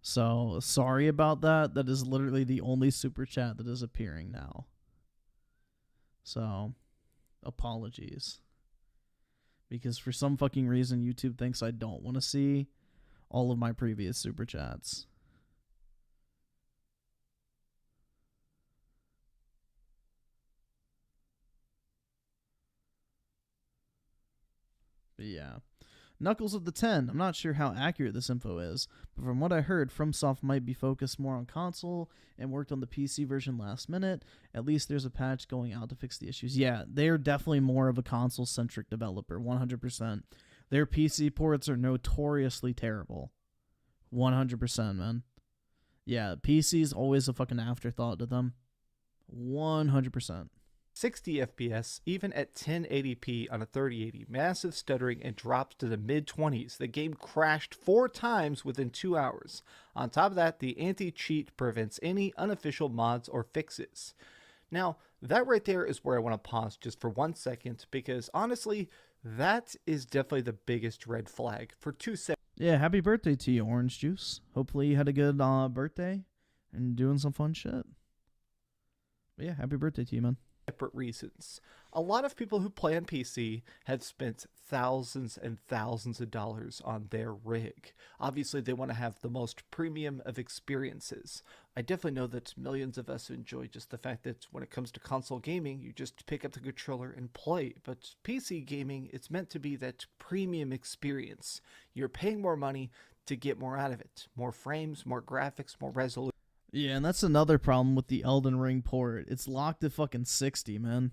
So, sorry about that. That is literally the only super chat that is appearing now. So, apologies. Because for some fucking reason, YouTube thinks I don't want to see all of my previous super chats. But yeah. Knuckles of the 10. I'm not sure how accurate this info is, but from what I heard, FromSoft might be focused more on console and worked on the PC version last minute. At least there's a patch going out to fix the issues. Yeah, they're definitely more of a console-centric developer, 100%. Their PC ports are notoriously terrible. 100%, man. Yeah, PC's always a fucking afterthought to them. 100%. 60 FPS, even at 1080p on a 3080, massive stuttering, and drops to the mid-20s. The game crashed 4 times within 2 hours. On top of that, the anti-cheat prevents any unofficial mods or fixes. Now, that right there is where I want to pause just for 1 second, because honestly, that is definitely the biggest red flag for 2 seconds. Yeah, happy birthday to you, Orange Juice. Hopefully you had a good birthday and doing some fun shit. But yeah, happy birthday to you, man. Separate reasons. A lot of people who play on PC have spent thousands and thousands of dollars on their rig. Obviously, they want to have the most premium of experiences. I definitely know that millions of us enjoy just the fact that when it comes to console gaming, you just pick up the controller and play. But PC gaming, it's meant to be that premium experience. You're paying more money to get more out of it. More frames, more graphics, more resolution. Yeah, and that's another problem with the Elden Ring port. It's locked at fucking 60, man.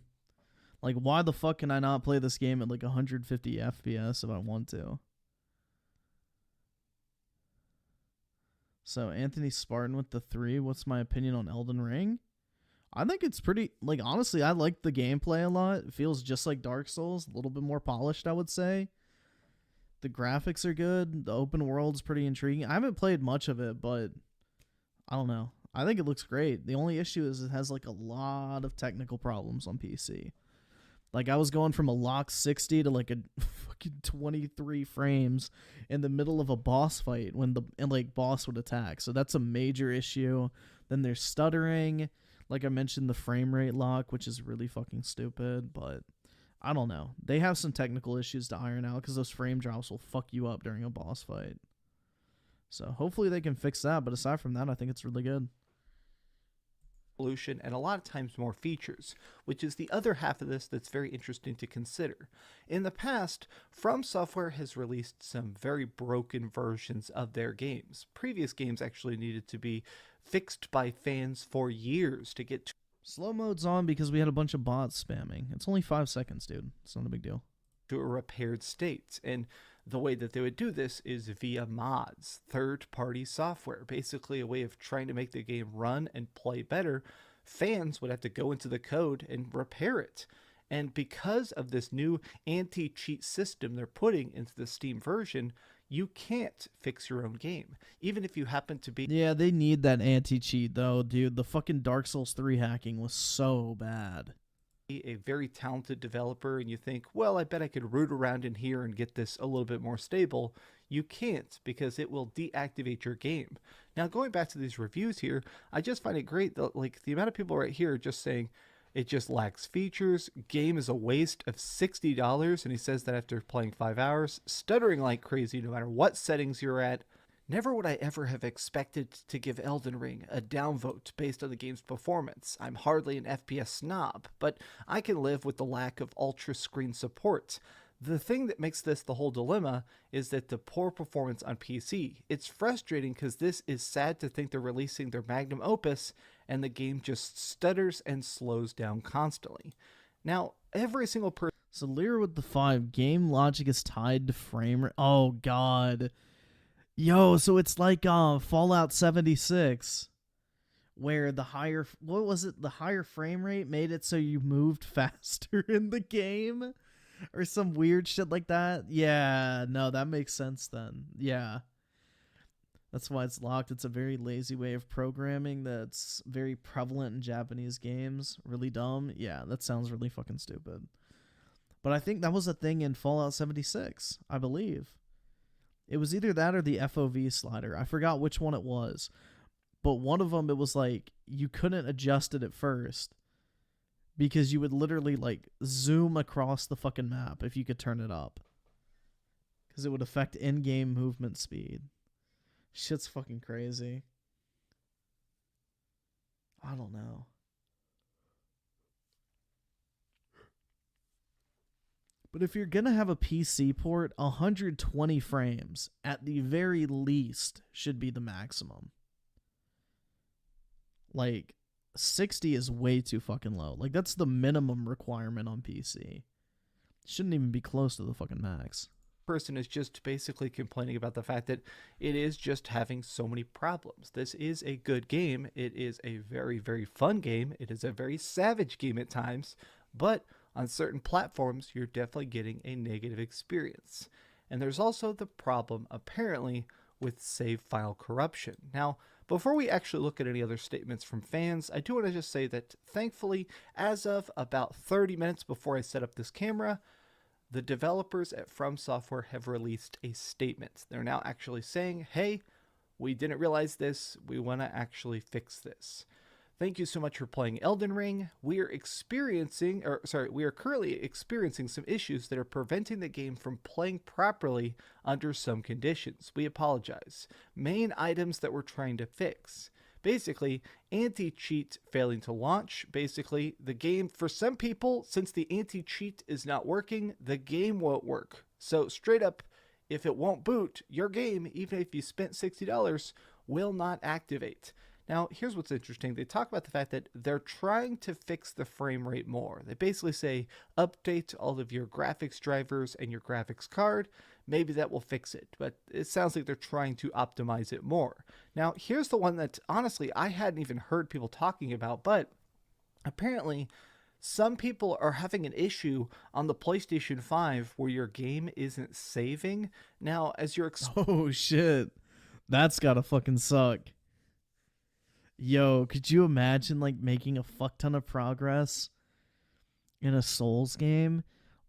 Like, why the fuck can I not play this game at like 150 FPS if I want to? So, Anthony Spartan with the 3. What's my opinion on Elden Ring? I think it's pretty, like, honestly, I like the gameplay a lot. It feels just like Dark Souls, a little bit more polished, I would say. The graphics are good. The open world's pretty intriguing. I haven't played much of it, but I don't know. I think it looks great. The only issue is it has like a lot of technical problems on PC. Like, I was going from a lock 60 to like a fucking 23 frames in the middle of a boss fight when the boss would attack. So that's a major issue. Then there's stuttering. Like I mentioned, the frame rate lock, which is really fucking stupid, but I don't know. They have some technical issues to iron out because those frame drops will fuck you up during a boss fight. So hopefully they can fix that, but aside from that, I think it's really good. And a lot of times more features, which is the other half of this that's very interesting to consider. In the past, From Software has released some very broken versions of their games. Previous games actually needed to be fixed by fans for years to get to. Slow mode's on because we had a bunch of bots spamming. It's only 5 seconds, dude. It's not a big deal. To a repaired state, and the way that they would do this is via mods, third-party software, basically a way of trying to make the game run and play better. Fans would have to go into the code and repair it. And because of this new anti-cheat system they're putting into the Steam version, you can't fix your own game, even if you happen to be... Yeah, they need that anti-cheat, though, dude. The fucking Dark Souls 3 hacking was so bad. A very talented developer and you think, well, I bet I could root around in here and get this a little bit more stable. You can't, because it will deactivate your game. Now, going back to these reviews here, I just find it great that, like, the amount of people right here are just saying it just lacks features, game is a waste of $60, and he says that after playing 5 hours, stuttering like crazy no matter what settings you're at. Never would I ever have expected to give Elden Ring a downvote based on the game's performance. I'm hardly an FPS snob, but I can live with the lack of ultra screen support. The thing that makes this the whole dilemma is that the poor performance on PC. It's frustrating because this is sad to think they're releasing their magnum opus and the game just stutters and slows down constantly. Now, every single person... So Lyra with the 5, game logic is tied to frame rate. Oh, God. Yo, so it's like Fallout 76, where the higher, what was it? The higher frame rate made it so you moved faster in the game, or some weird shit like that. Yeah, no, that makes sense then. Yeah, that's why it's locked. It's a very lazy way of programming that's very prevalent in Japanese games. Really dumb. Yeah, that sounds really fucking stupid. But I think that was a thing in Fallout 76, I believe. It was either that or the FOV slider. I forgot which one it was. But one of them, it was like, you couldn't adjust it at first. Because you would literally, like, zoom across the fucking map if you could turn it up. Because it would affect in-game movement speed. Shit's fucking crazy. I don't know. But if you're going to have a PC port, 120 frames, at the very least, should be the maximum. Like, 60 is way too fucking low. Like, that's the minimum requirement on PC. Shouldn't even be close to the fucking max. person is just basically complaining about the fact that it is just having so many problems. This is a good game. It is a very, very fun game. It is a very savage game at times, but on certain platforms, you're definitely getting a negative experience. And there's also the problem, apparently, with save file corruption. Now, before we actually look at any other statements from fans, I do want to just say that, thankfully, as of about 30 minutes before I set up this camera, the developers at From Software have released a statement. They're now actually saying, hey, we didn't realize this. We want to actually fix this. Thank you so much for playing Elden Ring. We are currently experiencing some issues that are preventing the game from playing properly under some conditions. We apologize. Main items that we're trying to fix. Basically, anti-cheat failing to launch. Basically, the game, for some people, since the anti-cheat is not working, the game won't work. So straight up, if it won't boot, your game, even if you spent $60, will not activate. Now, here's what's interesting. They talk about the fact that they're trying to fix the frame rate more. They basically say, update all of your graphics drivers and your graphics card. Maybe that will fix it, but it sounds like they're trying to optimize it more. Now, here's the one that, honestly, I hadn't even heard people talking about, but apparently some people are having an issue on the PlayStation 5 where your game isn't saving. Now, as you're... Oh, shit. That's gotta fucking suck. Yo, could you imagine, like, making a fuck ton of progress in a Souls game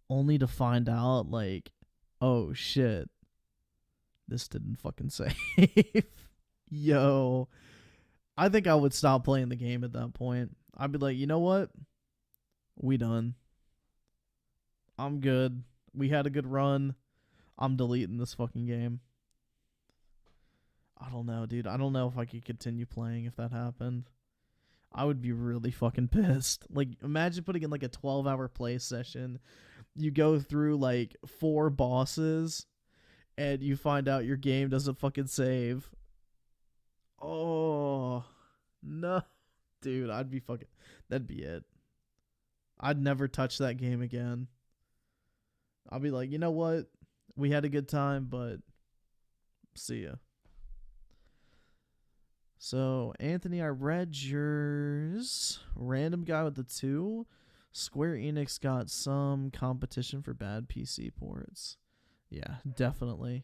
only to find out, like, oh, shit, this didn't fucking save? Yo, I think I would stop playing the game at that point. I'd be like, you know what? We done. I'm good. We had a good run. I'm deleting this fucking game. I don't know, dude. I don't know if I could continue playing if that happened. I would be really fucking pissed. Like, imagine putting in like a 12-hour play session. You go through like 4 bosses and you find out your game doesn't fucking save. Oh, no. Dude, I'd be fucking... That'd be it. I'd never touch that game again. I'll be like, you know what? We had a good time, but see ya. So, Anthony, I read yours. Random guy with the 2. Square Enix got some competition for bad PC ports. Yeah, definitely.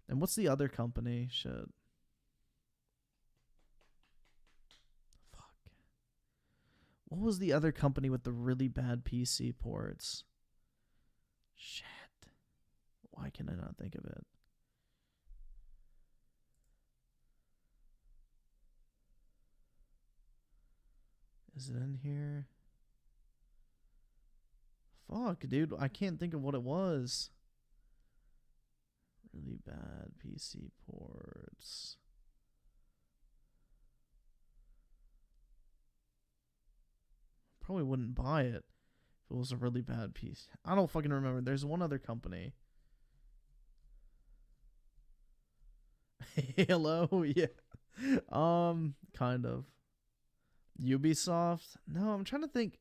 And what's the other company? Shit. Fuck. What was the other company with the really bad PC ports? Shit. Why can I not think of it? Is it in here? Fuck, dude. I can't think of what it was. Really bad PC ports. Probably wouldn't buy it if it was a really bad piece. I don't fucking remember. There's one other company. Hello? Yeah. Kind of. Ubisoft? No, I'm trying to think.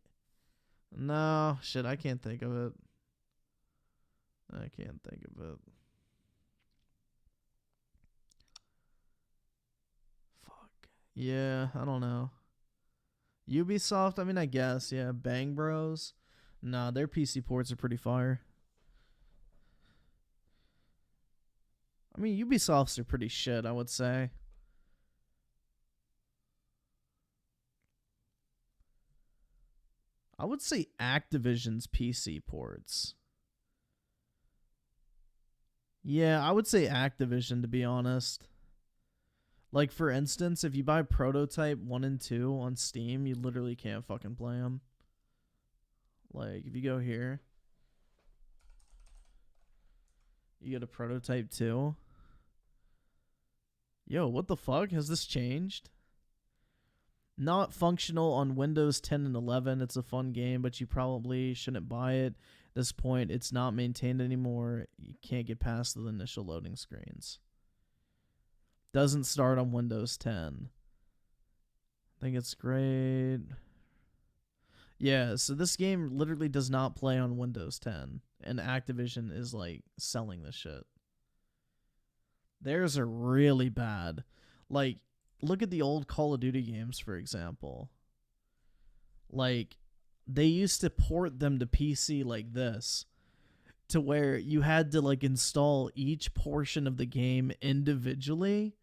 No, shit, I can't think of it. I can't think of it. Fuck. Yeah, I don't know. Ubisoft, I mean, I guess, yeah. Bang Bros? Nah, their PC ports are pretty fire. I mean, Ubisoft's are pretty shit, I would say. I would say Activision's PC ports. Yeah, I would say Activision, to be honest. Like, for instance, if you buy Prototype 1 and 2 on Steam, you literally can't fucking play them. Like, if you go here, you get a Prototype 2. Yo, what the fuck? Has this changed? Not functional on Windows 10 and 11. It's a fun game, but you probably shouldn't buy it. At this point, it's not maintained anymore. You can't get past the initial loading screens. Doesn't start on Windows 10. I think it's great. Yeah, so this game literally does not play on Windows 10, and Activision is like selling this shit. Theirs are really bad. Like, look at the old Call of Duty games, for example. Like, they used to port them to PC like this, to where you had to like install each portion of the game individually.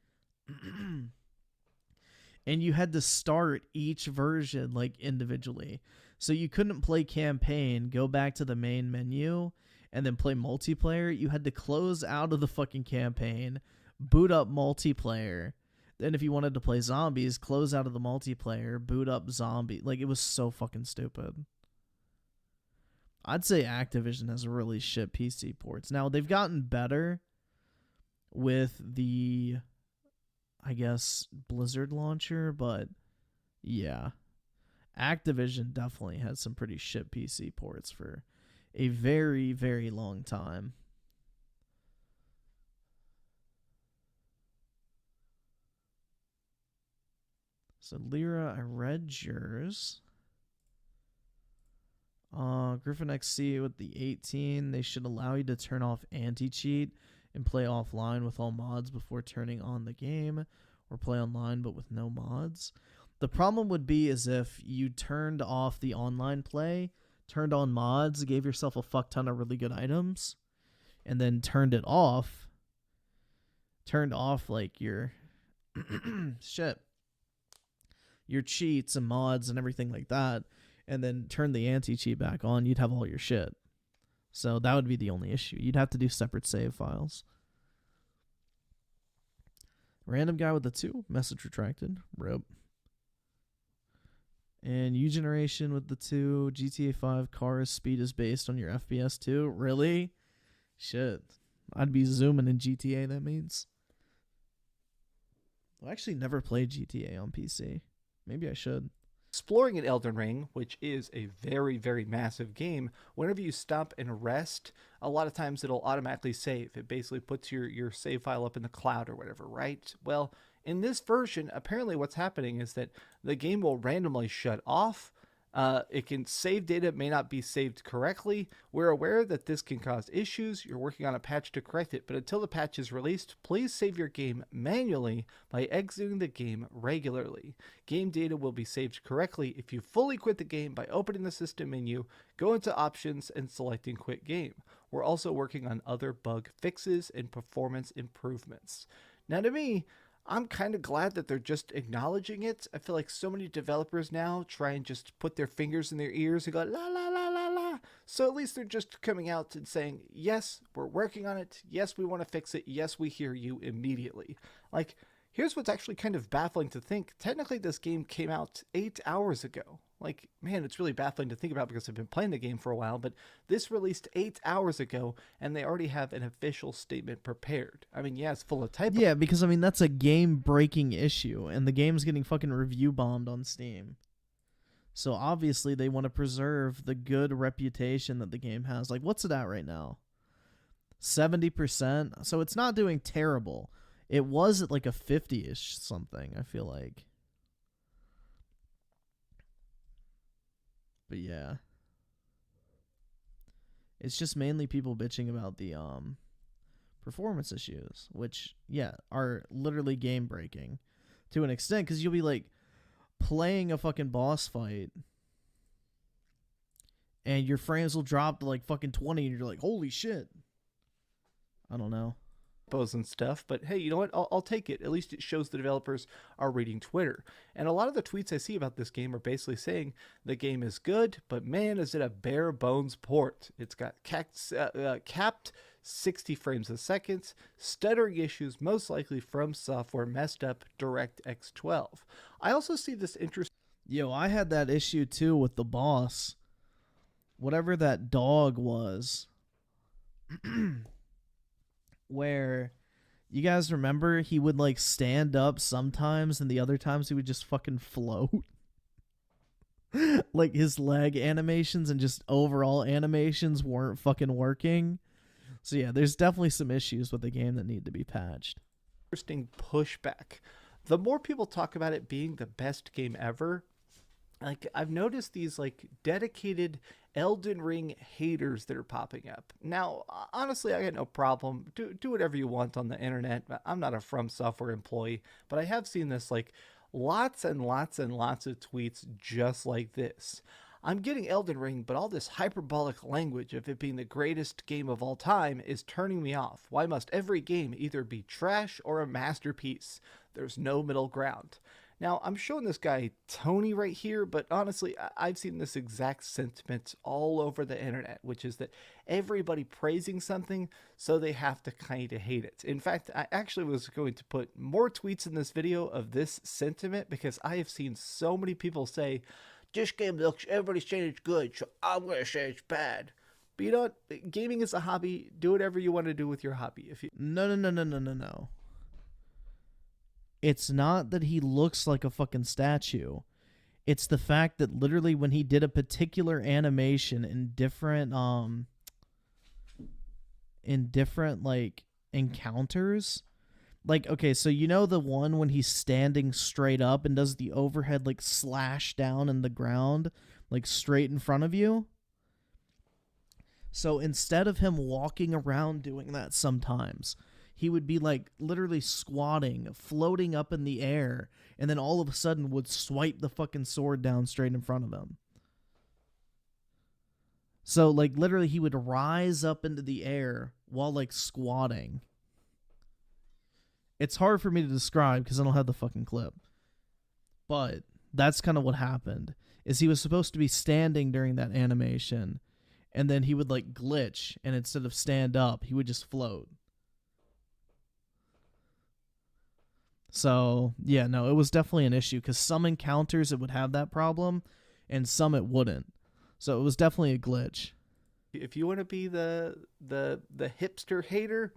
And you had to start each version like individually. So you couldn't play campaign, go back to the main menu, and then play multiplayer. You had to close out of the fucking campaign, boot up multiplayer. Then if you wanted to play zombies, close out of the multiplayer, boot up zombie. Like, it was so fucking stupid. I'd say Activision has really shit PC ports. Now, they've gotten better with the, I guess, Blizzard launcher, but yeah. Activision definitely had some pretty shit PC ports for a very, very long time. So, Lyra, I read yours. Griffin XC with the 18. They should allow you to turn off anti-cheat and play offline with all mods before turning on the game, or play online but with no mods. The problem would be is if you turned off the online play, turned on mods, gave yourself a fuck ton of really good items, and then turned off like your shit, your cheats and mods and everything like that, and then turn the anti-cheat back on, you'd have all your shit. So that would be the only issue. You'd have to do separate save files. Random guy with the 2. Message retracted. Rip. And U-Generation with the 2. GTA 5 cars speed is based on your FPS 2. Really? Shit. I'd be zooming in GTA, that means. I actually never played GTA on PC. Maybe I should. Exploring in Elden Ring, which is a very, very massive game, whenever you stop and rest, a lot of times it'll automatically save. It basically puts your save file up in the cloud or whatever, right? Well, in this version, apparently what's happening is that the game will randomly shut off. It can save data, may not be saved correctly. We're aware that this can cause issues. You're working on a patch to correct it, but until the patch is released, please save your game manually by exiting the game regularly. Game data will be saved correctly if you fully quit the game by opening the system menu, go into options, and selecting quit game. We're also working on other bug fixes and performance improvements. Now, to me, I'm kind of glad that they're just acknowledging it. I feel like so many developers now try and just put their fingers in their ears and go, la, la, la, la, la. So at least they're just coming out and saying, yes, we're working on it. Yes, we want to fix it. Yes, we hear you immediately. Like, here's what's actually kind of baffling to think. Technically, this game came out 8 hours ago. Like, man, it's really baffling to think about because I've been playing the game for a while, but this released 8 hours ago, and they already have an official statement prepared. I mean, yeah, it's full of typos. Yeah, because, I mean, that's a game-breaking issue, and the game's getting fucking review-bombed on Steam. So, obviously, they want to preserve the good reputation that the game has. Like, what's it at right now? 70%? So, it's not doing terrible. It was at, like, a 50-ish something, I feel like. But yeah, it's just mainly people bitching about the performance issues, which, yeah, are literally game breaking to an extent, because you'll be like playing a fucking boss fight and your frames will drop to like fucking 20 and you're like, holy shit. I don't know. And stuff, but hey, you know what? I'll take it. At least it shows the developers are reading Twitter. And a lot of the tweets I see about this game are basically saying the game is good, but man, is it a bare bones port. It's got capped 60 frames a second, stuttering issues most likely from software messed up DirectX 12. I also see this interesting. Yo, I had that issue too with the boss. Whatever that dog was. Where, you guys remember, he would like stand up sometimes and the other times he would just fucking float. Like his leg animations and just overall animations weren't fucking working. So yeah, there's definitely some issues with the game that need to be patched. Interesting pushback. The more people talk about it being the best game ever, Like, I've noticed these like dedicated Elden Ring haters that are popping up. Now, honestly, I got no problem. Do whatever you want on the internet. I'm not a From Software employee, but I have seen this like lots and lots and lots of tweets just like this. I'm getting Elden Ring, but all this hyperbolic language of it being the greatest game of all time is turning me off. Why must every game either be trash or a masterpiece? There's no middle ground. Now, I'm showing this guy Tony right here, but honestly, I've seen this exact sentiment all over the internet, which is that everybody praising something, so they have to kind of hate it. In fact, I actually was going to put more tweets in this video of this sentiment because I have seen so many people say, this game looks, everybody's saying it's good, so I'm going to say it's bad. But you know what? Gaming is a hobby. Do whatever you want to do with your hobby. If you No. It's not that he looks like a fucking statue. It's the fact that literally when he did a particular animation in different like encounters, like, okay, so you know the one when he's standing straight up and does the overhead like slash down in the ground, like straight in front of you? So instead of him walking around doing that sometimes, he would be like literally squatting, floating up in the air, and then all of a sudden would swipe the fucking sword down straight in front of him. So like literally he would rise up into the air while like squatting. It's hard for me to describe because I don't have the fucking clip. But that's kind of what happened. Is he was supposed to be standing during that animation, and then he would like glitch, and instead of stand up, he would just float. So, yeah, no, it was definitely an issue because some encounters it would have that problem and some it wouldn't. So it was definitely a glitch. If you want to be the hipster hater,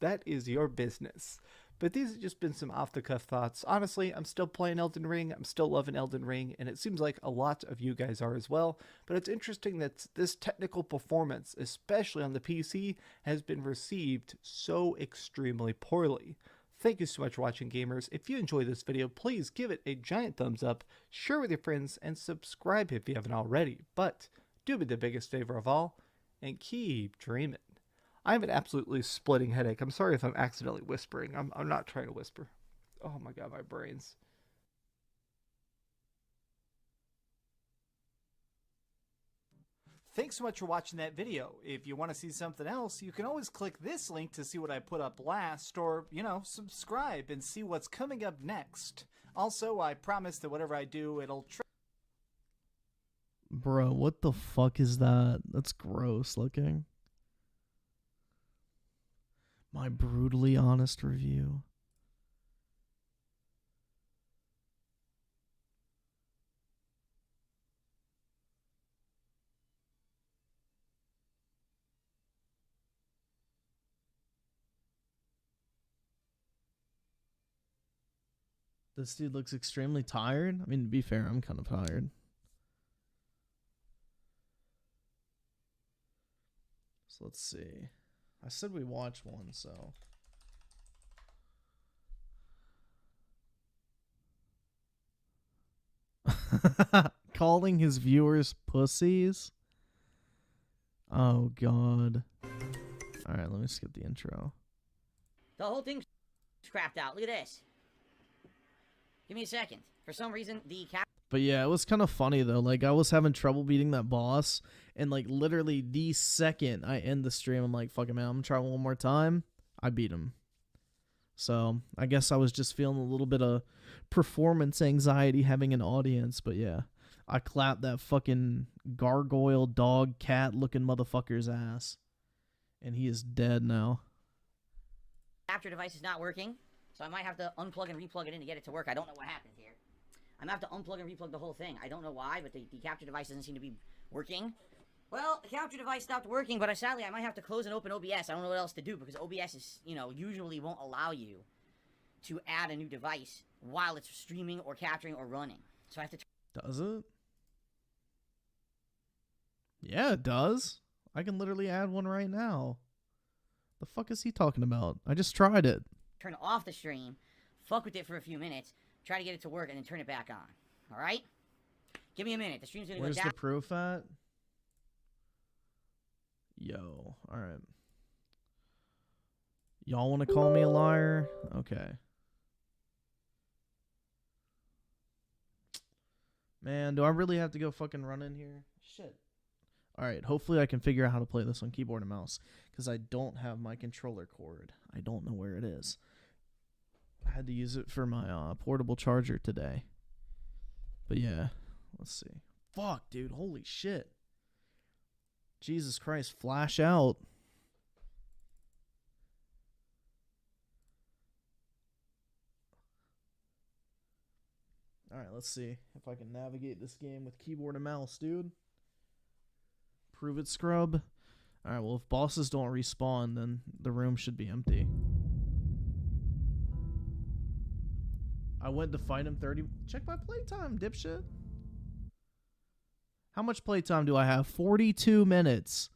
that is your business. But these have just been some off-the-cuff thoughts. Honestly, I'm still playing Elden Ring. I'm still loving Elden Ring, and it seems like a lot of you guys are as well. But it's interesting that this technical performance, especially on the PC, has been received so extremely poorly. Thank you so much for watching, gamers. If you enjoyed this video, please give it a giant thumbs up, share with your friends, and subscribe if you haven't already. But do me the biggest favor of all, and keep dreaming. I have an absolutely splitting headache. I'm sorry if I'm accidentally whispering. I'm not trying to whisper. Oh my god, my brains. Thanks so much for watching that video. If you want to see something else, you can always click this link to see what I put up last, or, you know, subscribe and see what's coming up next. Also, I promise that whatever I do, it'll... Bro, what the fuck is that? That's gross looking. My brutally honest review. This dude looks extremely tired. I mean, to be fair, I'm kind of tired. So let's see. I said we watch one, so. Calling his viewers pussies? Oh, God. Alright, let me skip the intro. The whole thing's scrapped out. Look at this. Give me a second. For some reason, the cap... But yeah, it was kind of funny, though. Like, I was having trouble beating that boss, and, like, literally the second I end the stream, I'm like, fuck it, man, I'm gonna try one more time. I beat him. So, I guess I was just feeling a little bit of performance anxiety having an audience, but yeah. I clapped that fucking gargoyle dog cat looking motherfucker's ass. And he is dead now. Capture device is not working, so I might have to unplug and replug it in to get it to work. I don't know what happened here. I'm gonna have to unplug and replug the whole thing. I don't know why, but the capture device doesn't seem to be working. Well, the capture device stopped working, but sadly I might have to close and open OBS. I don't know what else to do because OBS is, you know, usually won't allow you to add a new device while it's streaming or capturing or running. So I have to... Does it? Yeah, it does. I can literally add one right now. The fuck is he talking about? I just tried it. Turn off the stream, fuck with it for a few minutes, try to get it to work, and then turn it back on. Alright? Give me a minute. The stream's gonna Where's go down. the proof at? Yo, alright. Y'all want to call me a liar? Okay. Man, do I really have to go fucking run in here? Shit. Alright, hopefully I can figure out how to play this on keyboard and mouse. Because I don't have my controller cord. I don't know where it is. I had to use it for my portable charger today. But yeah, let's see. Fuck, dude, holy shit. Jesus Christ, flash out. Alright, let's see if I can navigate this game with keyboard and mouse, dude. Prove it, scrub. Alright, well, if bosses don't respawn, then the room should be empty. I went to fight him 30... Check my playtime, dipshit. How much playtime do I have? 42 minutes.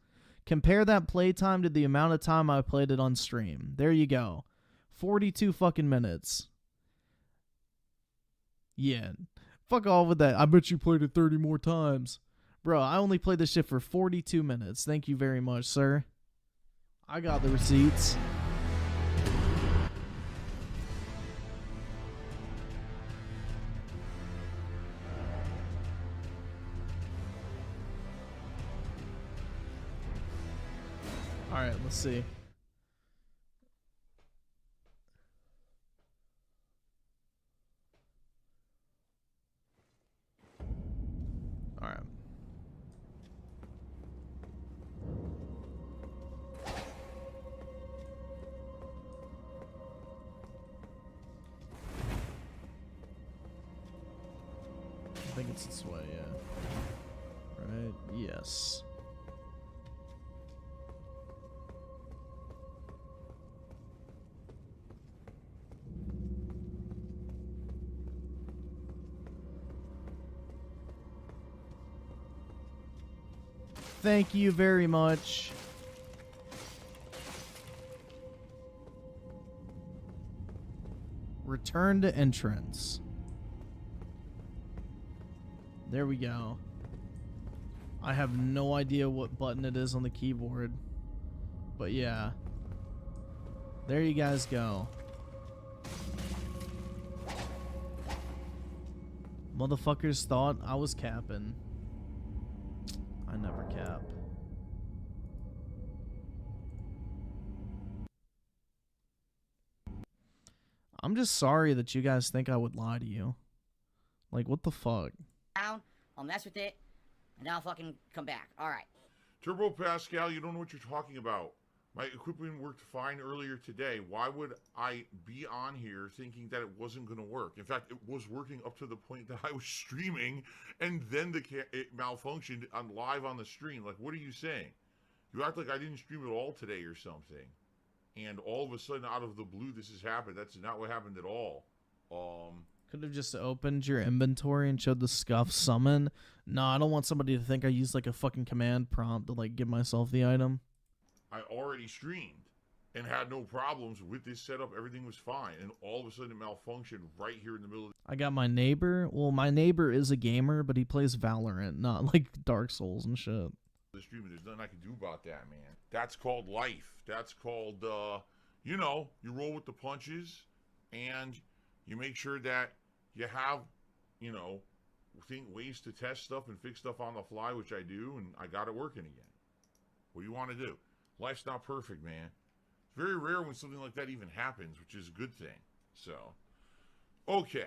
Compare that playtime to the amount of time I played it on stream. There you go. 42 fucking minutes. Yeah. Fuck all with that. I bet you played it 30 more times. Bro, I only played this shit for 42 minutes. Thank you very much, sir. I got the receipts. Alright, let's see. Alright. I think it's this way, yeah. Right? Yes. Thank you very much. Return to entrance. There we go. I have no idea what button it is on the keyboard. But yeah. There you guys go. Motherfuckers thought I was capping. I never cap. I'm just sorry that you guys think I would lie to you. Like, what the fuck? Down, I'll mess with it, and then I'll fucking come back. Alright. Turbo Pascal, you don't know what you're talking about. My equipment worked fine earlier today. Why would I be on here thinking that it wasn't going to work? In fact, it was working up to the point that I was streaming, and then it malfunctioned live on the stream. Like, what are you saying? You act like I didn't stream at all today or something. And all of a sudden, out of the blue, this has happened. That's not what happened at all. Could have just opened your inventory and showed the scuff summon. No, I don't want somebody to think I used like a fucking command prompt to like give myself the item. I already streamed and had no problems with this setup. Everything was fine. And all of a sudden it malfunctioned right here in the middle of I got my neighbor. Well, my neighbor is a gamer, but he plays Valorant, not like Dark Souls and shit. the stream. There's nothing I can do about that, man. That's called life. That's called, you know, you roll with the punches and you make sure that you have, you know, ways to test stuff and fix stuff on the fly, which I do, and I got it working again. What do you want to do? Life's not perfect, man. It's very rare when something like that even happens, which is a good thing. So, okay.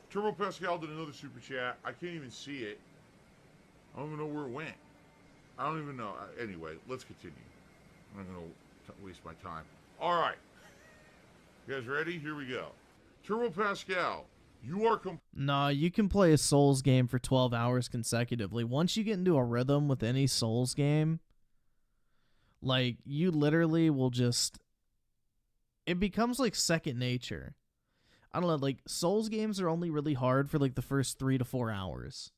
Turbo Pascal did another super chat. I can't even see it. I don't even know where it went. I don't even know. Anyway, let's continue. I'm not going to waste my time. All right. You guys ready? Here we go. Turbo Pascal, you are... Nah, you can play a Souls game for 12 hours consecutively. Once you get into a rhythm with any Souls game, like, you literally will just... It becomes, like, second nature. I don't know, like, Souls games are only really hard for, like, the first 3 to 4 hours.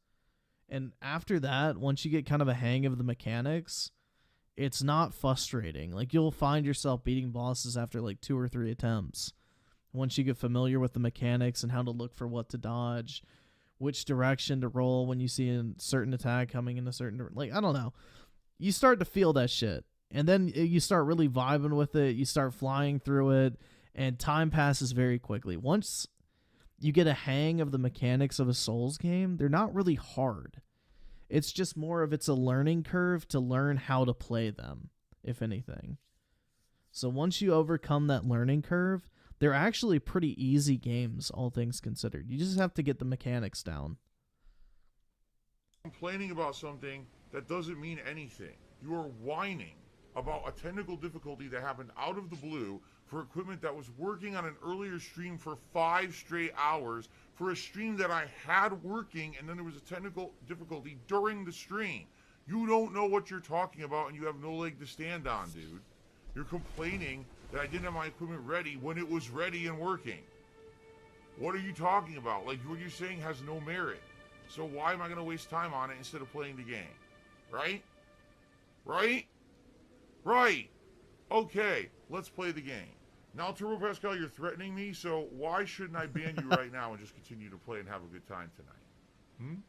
And after that, once you get kind of a hang of the mechanics, it's not frustrating. Like, you'll find yourself beating bosses after, like, 2 or 3 attempts. Once you get familiar with the mechanics and how to look for what to dodge, which direction to roll when you see a certain attack coming in a certain, like, I don't know. You start to feel that shit. And then you start really vibing with it. You start flying through it, and time passes very quickly. Once you get a hang of the mechanics of a Souls game, they're not really hard. It's just more of it's a learning curve to learn how to play them, if anything. So once you overcome that learning curve, they're actually pretty easy games, all things considered. You just have to get the mechanics down. Complaining about something that doesn't mean anything. You are whining about a technical difficulty that happened out of the blue for equipment that was working on an earlier stream for 5 straight hours for a stream that I had working, and then there was a technical difficulty during the stream. You don't know what you're talking about, and you have no leg to stand on, dude. You're complaining that I didn't have my equipment ready when it was ready and working. What are you talking about? Like, what you're saying has no merit. So why am I going to waste time on it instead of playing the game? Right? Right? Right. Okay, let's play the game. Now, Turbo Pascal, you're threatening me, so why shouldn't I ban you right now and just continue to play and have a good time tonight?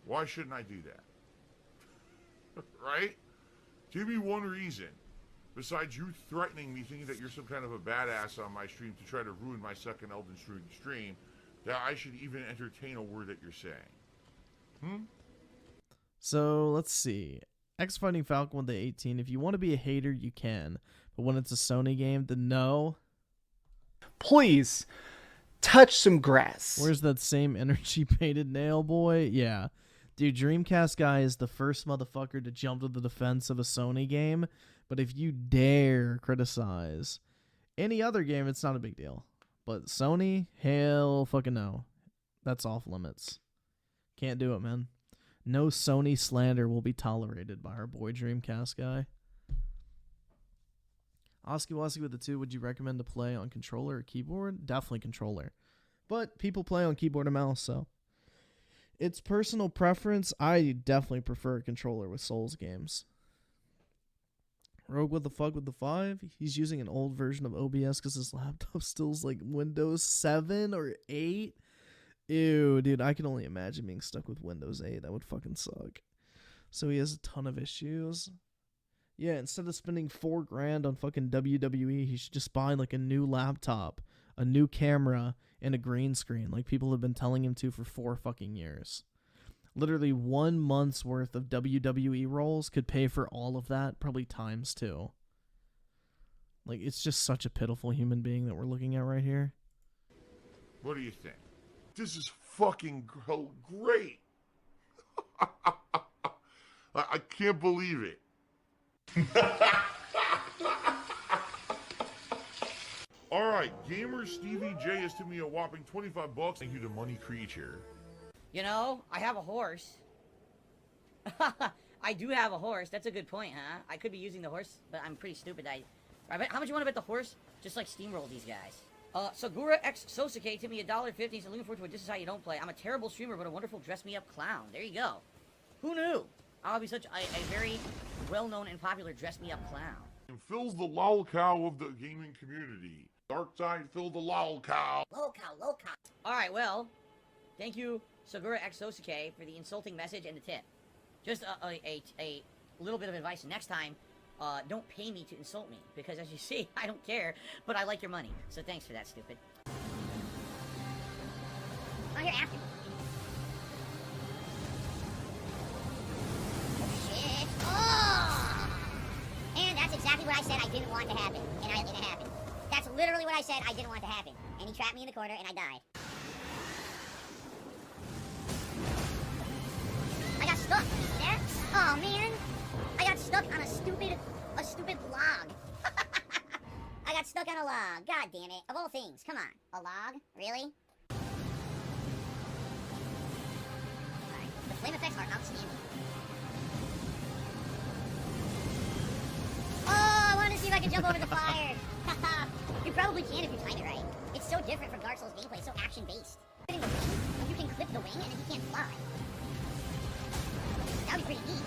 Why shouldn't I do that? Right? Give me one reason, besides you threatening me, thinking that you're some kind of a badass on my stream to try to ruin my second Elden Ring stream, that I should even entertain a word that you're saying. So, let's see. X Fighting Falcon with the 18. If you want to be a hater, you can. But when it's a Sony game, then no. Please, touch some grass. Where's that same energy painted nail boy? Yeah. Dude, Dreamcast guy is the first motherfucker to jump to the defense of a Sony game. But if you dare criticize any other game, it's not a big deal. But Sony, hell fucking no. That's off limits. Can't do it, man. No Sony slander will be tolerated by our boy Dreamcast guy. Oski Woski with the 2, would you recommend to play on controller or keyboard? Definitely controller. But people play on keyboard and mouse, so it's personal preference. I definitely prefer a controller with Souls games. Rogue with the fuck with the 5. He's using an old version of OBS because his laptop still's like Windows 7 or 8. Ew, dude, I can only imagine being stuck with Windows 8. That would fucking suck. So he has a ton of issues. Yeah, instead of spending $4,000 on fucking WWE, he should just buy like a new laptop, a new camera, and a green screen, like people have been telling him to for 4 fucking years. Literally 1 month's worth of WWE roles could pay for all of that, probably times 2. Like, it's just such a pitiful human being that we're looking at right here. What do you think? This is fucking great. I can't believe it. All right, gamer Stevie J has to me a whopping $25. Thank you to Money Creature. You know, I have a horse. I do have a horse. That's a good point, huh? I could be using the horse, but I'm pretty stupid. How much you want to bet the horse? Just like steamroll these guys. Sagura X Sosuke to me $1.50. So looking forward to it. This is how you don't play. I'm a terrible streamer, but a wonderful dress-me-up clown. There you go. Who knew? I'll be such a very well-known and popular dress-me-up clown. And fills the lol cow of the gaming community. Darkside filled the lol cow. Lol cow. Alright, well, thank you, Sagura X Sosuke, for the insulting message and the tip. Just a little bit of advice. Next time, don't pay me to insult me, because as you see, I don't care, but I like your money. So thanks for that, stupid. Oh, you're after me. Shit. Oh! And that's exactly what I said I didn't want to happen, and it happened. That's literally what I said I didn't want to happen. And he trapped me in the corner, and I died. I got stuck. There? Oh, man. I got stuck on a stupid log. I got stuck on a log. God damn it. Of all things. Come on. A log? Really? Alright. The flame effects are outstanding. Oh, I wanted to see if I could jump over the fire. You probably can if you time it right. It's so different from Dark Souls gameplay. It's so action-based. You can clip the wing and then you can't fly. That would be pretty neat.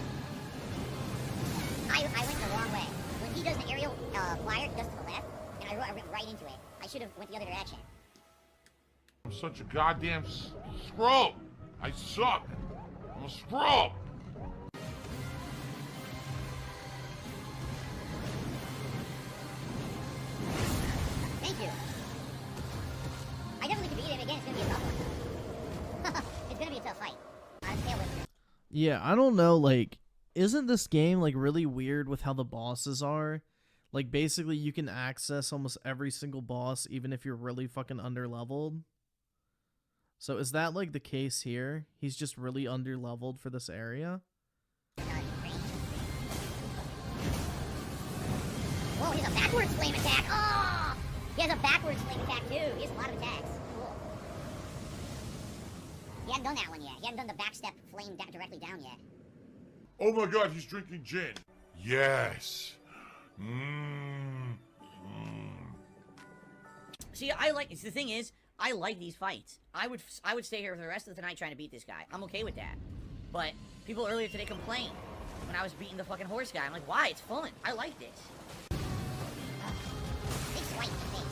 I went the wrong way. When he does the aerial flyer, he does to the left, and I went right into it. I should have went the other direction. I'm such a goddamn Scrub! I suck! I'm a scrub! Thank you. I definitely can beat him again. It's gonna be a tough one. It's gonna be a tough fight. Tail whip. Yeah, I don't know, like, isn't this game, like, really weird with how the bosses are? Like, basically, you can access almost every single boss, even if you're really fucking underleveled. So is that, like, the case here? He's just really underleveled for this area? Whoa, he has a backwards flame attack. Oh! He has a backwards flame attack, too. He has a lot of attacks. Cool. He hadn't done that one yet. He hadn't done the backstep flame directly down yet. Oh my god, he's drinking gin. Yes. Mmm. See, the thing is, I like these fights. I would stay here for the rest of the night trying to beat this guy. I'm okay with that. But people earlier today complained when I was beating the fucking horse guy. I'm like, why? It's fun. I like this. Big swipe in the face.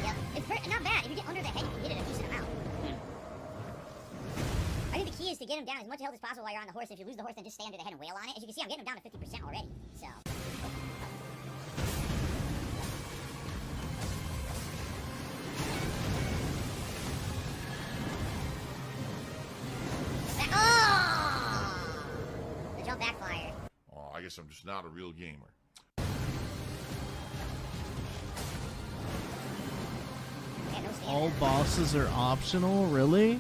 Yep, it's not bad. If you get under the head, you can hit it a decent amount. I think the key is to get him down as much health as possible while you're on the horse. If you lose the horse, then just stay under the head and wail on it. As you can see, I'm getting him down to 50% already. So. The jump backfired. Oh, I guess I'm just not a real gamer. All bosses are optional, really?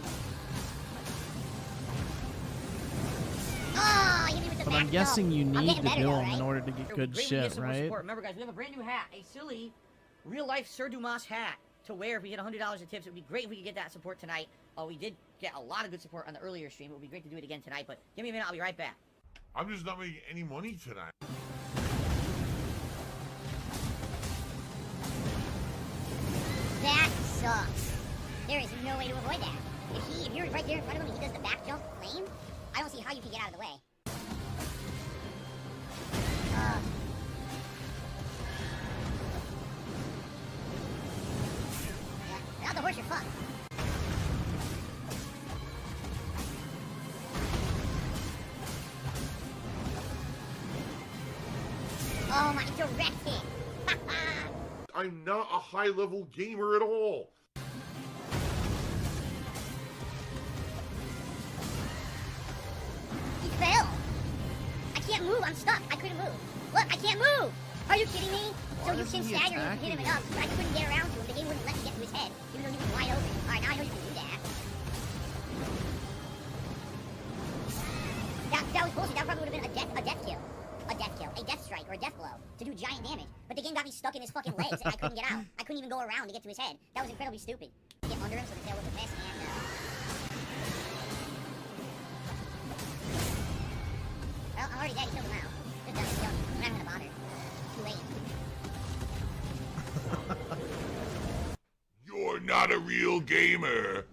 But I'm guessing you need to do them in order to get good shit, right? Remember, guys, we have a brand new hat, a silly, real-life Sir Dumas hat to wear if we get $100 in tips. It would be great if we could get that support tonight. We did get a lot of good support on the earlier stream. It would be great to do it again tonight, but give me a minute. I'll be right back. I'm just not making any money tonight. That sucks. There is no way to avoid that. If you're right there in front of him and he does the back jump flame, I don't see how you can get out of the way. Yeah, without the horse, you're fucked. Oh my, direct hit. I'm not a high-level gamer at all. He fell. I can't move. I'm stuck. I couldn't move. Look, I can't move. Are you kidding me? So you can stagger him and hit him enough, but I couldn't get around to him. The game wouldn't let me get to his head, even though he was wide open. All right, now I know you can do that. That was bullshit. That probably would have been a death kill. A death kill, a death strike, or a death blow to do giant damage. But the game got me stuck in his fucking legs and I couldn't get out. I couldn't even go around to get to his head. That was incredibly stupid. Get under him so the tail would miss and well, I'm already dead. He killed him out. Just done. He killed him. I'm not gonna bother. Too late. You're not a real gamer.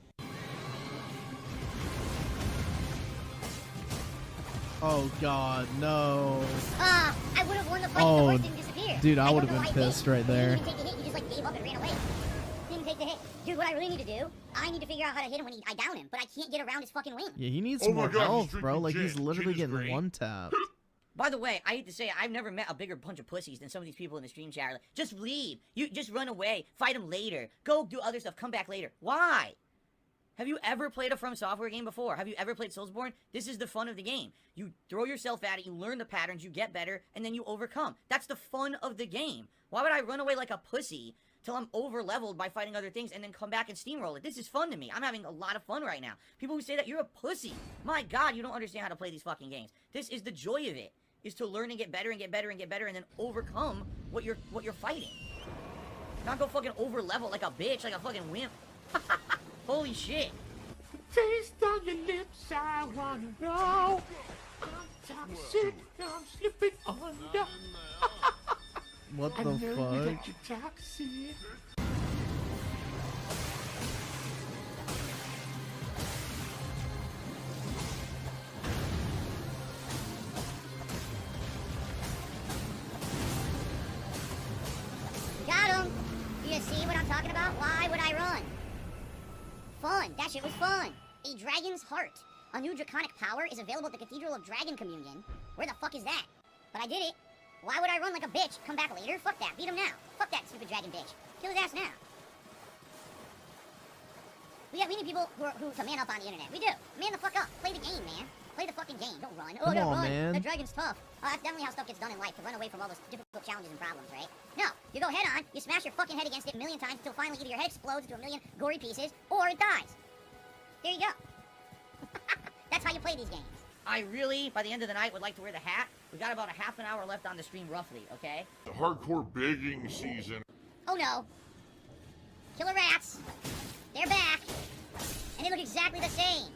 Oh god, no. I would have won the fight if the horse didn't disappear. Dude, I would have been pissed right there. He didn't even take the hit, he just like gave up and ran away. Didn't take the hit. Dude, what I really need to do, I need to figure out how to hit him when I down him, but I can't get around his fucking wing. Yeah, he needs more health, bro. Like, he's literally getting one tap. By the way, I hate to say it, I've never met a bigger bunch of pussies than some of these people in the stream chat. Like, just leave. You just run away. Fight him later. Go do other stuff. Come back later. Why? Have you ever played a From Software game before? Have you ever played Soulsborne? This is the fun of the game. You throw yourself at it, you learn the patterns, you get better, and then you overcome. That's the fun of the game. Why would I run away like a pussy till I'm over-leveled by fighting other things and then come back and steamroll it? This is fun to me. I'm having a lot of fun right now. People who say that, you're a pussy. My god, you don't understand how to play these fucking games. This is the joy of it, is to learn and get better and get better and get better and then overcome what you're fighting. Not go fucking over-level like a bitch, like a fucking wimp. Holy shit. Taste on your lips, I wanna know. I'm toxic, I'm slipping under. What the I know fuck? that you're toxic. Got him. see what I'm talking about? Why would I run? Fun. That shit was fun. A dragon's heart. A new draconic power is available at the Cathedral of Dragon Communion. Where the fuck is that? But I did it. Why would I run like a bitch? Come back later? Fuck that. Beat him now. Fuck that stupid dragon bitch. Kill his ass now. We need people who man up on the internet. We do. Man the fuck up. Play the game, man. Play the fucking game. Don't run. Oh, Come on, run. man. That dragon's tough. That's definitely how stuff gets done in life. To run away from all those difficult challenges and problems, right? No. You go head on. You smash your fucking head against it a million times until finally either your head explodes into a million gory pieces or it dies. There you go. That's how you play these games. I really, by the end of the night, would like to wear the hat. We got about a half an hour left on the stream, roughly, okay? The hardcore begging season. Oh no. Killer rats. They're back. And they look exactly the same.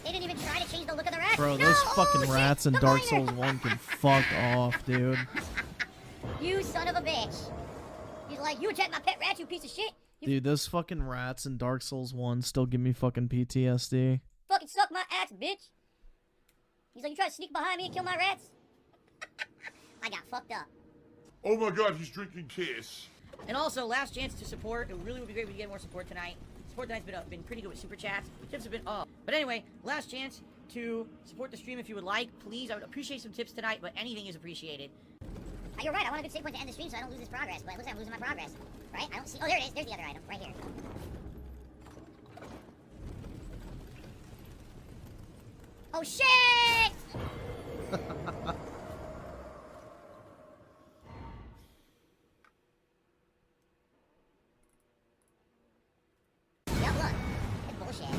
They didn't even try to change the look of the rats. Bro, no! those Oh, fucking shit! rats in The Dark miner! Souls 1 can fuck off, dude. You son of a bitch. He's like, you attacked my pet rat, you piece of shit. You Dude, those fucking rats in Dark Souls 1 still give me fucking PTSD. fucking suck my ass, bitch. He's like, you try to sneak behind me and kill my rats? I got fucked up. Oh my god, he's drinking Kiss. And also, last chance to support. It really would be great if we get more support tonight. Support tonight's been pretty good with super chats. Tips have been up. But anyway, last chance to support the stream if you would like. Please, I would appreciate some tips tonight, but anything is appreciated. Oh, you're right, I want a good save point to end the stream so I don't lose this progress, but it looks like I'm losing my progress. Right? I don't see. Oh, there it is. There's the other item. Right here. Oh, shit! Yep, look. That's bullshit.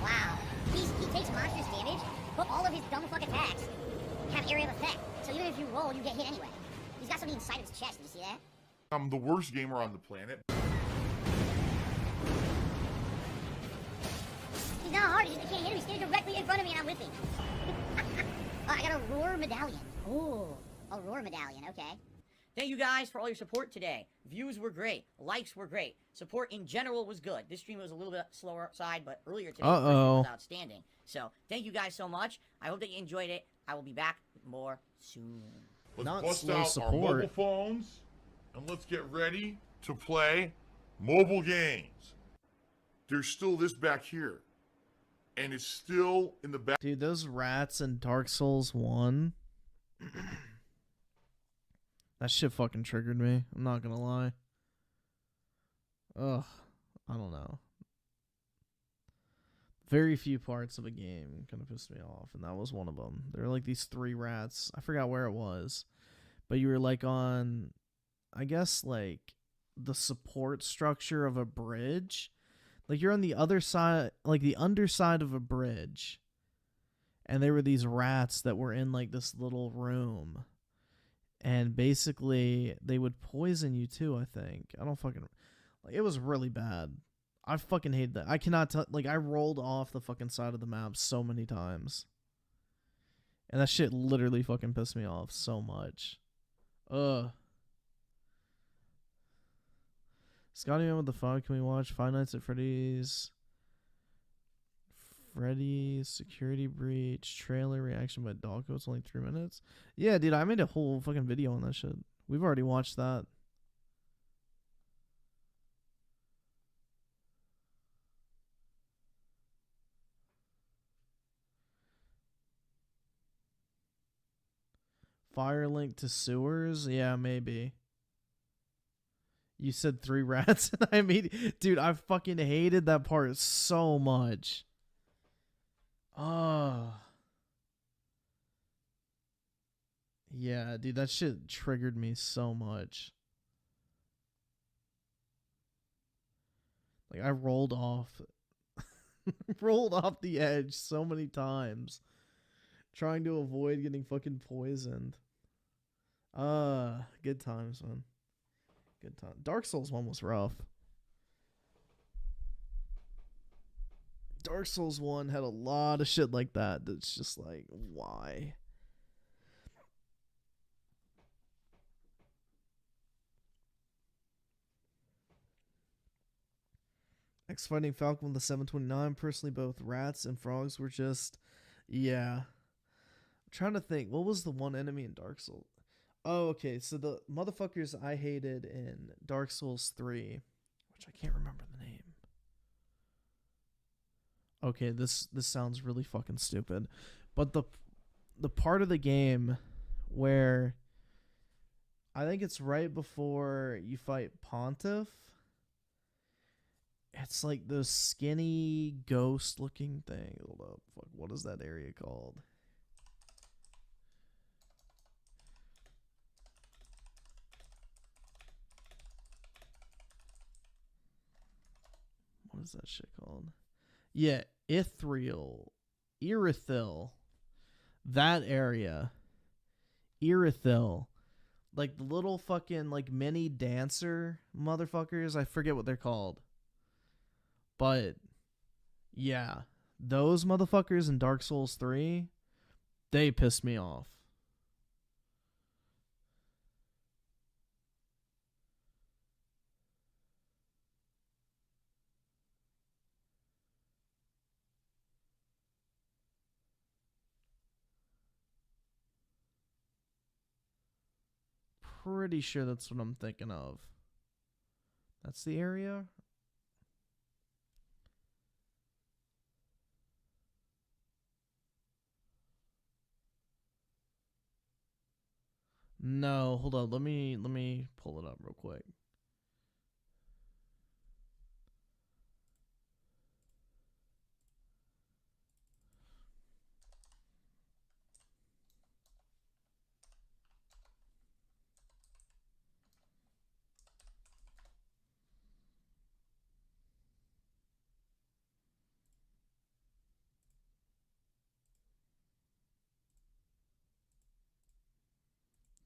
Wow. He takes monstrous damage, but all of his dumb fuck attacks have area of effect. So even if you roll, you get hit anyway. He's got something inside of his chest. Did you see that? I'm the worst gamer on the planet. He's not hard. He just can't hit him. He's standing directly in front of me, and I'm with him. Oh, I got a roar medallion. Oh, a roar medallion. Okay. Thank you guys for all your support today. Views were great. Likes were great. Support in general was good. This stream was a little bit slower side, but earlier today the stream was outstanding. So thank you guys so much. I hope that you enjoyed it. I will be back with more soon. Let's bust out our mobile phones and let's get ready to play mobile games. There's still this back here. And it's still in the back. Dude, those rats in Dark Souls 1. That shit fucking triggered me. I'm not gonna lie. Ugh. I don't know. Very few parts of a game kind of pissed me off, and that was one of them. There were like these 3 rats. I forgot where it was. But you were like on, I guess, like the support structure of a bridge. Like you're on the other side, like the underside of a bridge. And there were these rats that were in like this little room. And basically they would poison you too, I think. I don't fucking, like it was really bad. I fucking hate that. I cannot tell, like I rolled off the fucking side of the map so many times. And that shit literally fucking pissed me off so much. Ugh. Scotty, man, what the fuck? Can we watch Five Nights at Freddy's? Freddy's Security Breach trailer reaction by Doggo. It's only 3 minutes. Yeah, dude, I made a whole fucking video on that shit. We've already watched that. Fire link to sewers? Yeah, maybe. You said 3 rats, and I mean, dude, I fucking hated that part so much. Oh. Yeah, dude, that shit triggered me so much. Like, I rolled off, rolled off the edge so many times, trying to avoid getting fucking poisoned. Good times, man. Good time. Dark Souls 1 was rough. Dark Souls 1 had a lot of shit like that. That's just like, why? Fox fighting Falcon with the 729. Personally, both rats and frogs were just, yeah. I'm trying to think, what was the one enemy in Dark Souls? Oh, okay, so the motherfuckers I hated in Dark Souls 3, which I can't remember the name. Okay, this sounds really fucking stupid, but the part of the game where I think it's right before you fight Pontiff, it's like the skinny ghost looking thing. Hold up, fuck, what is that area called? What is that shit called? Yeah, Irithil. That area. Irithil. Like the little fucking like mini dancer motherfuckers. I forget what they're called. But yeah, those motherfuckers in Dark Souls 3, they pissed me off. Pretty sure that's what I'm thinking of. That's the area? No, hold on. Let me pull it up real quick.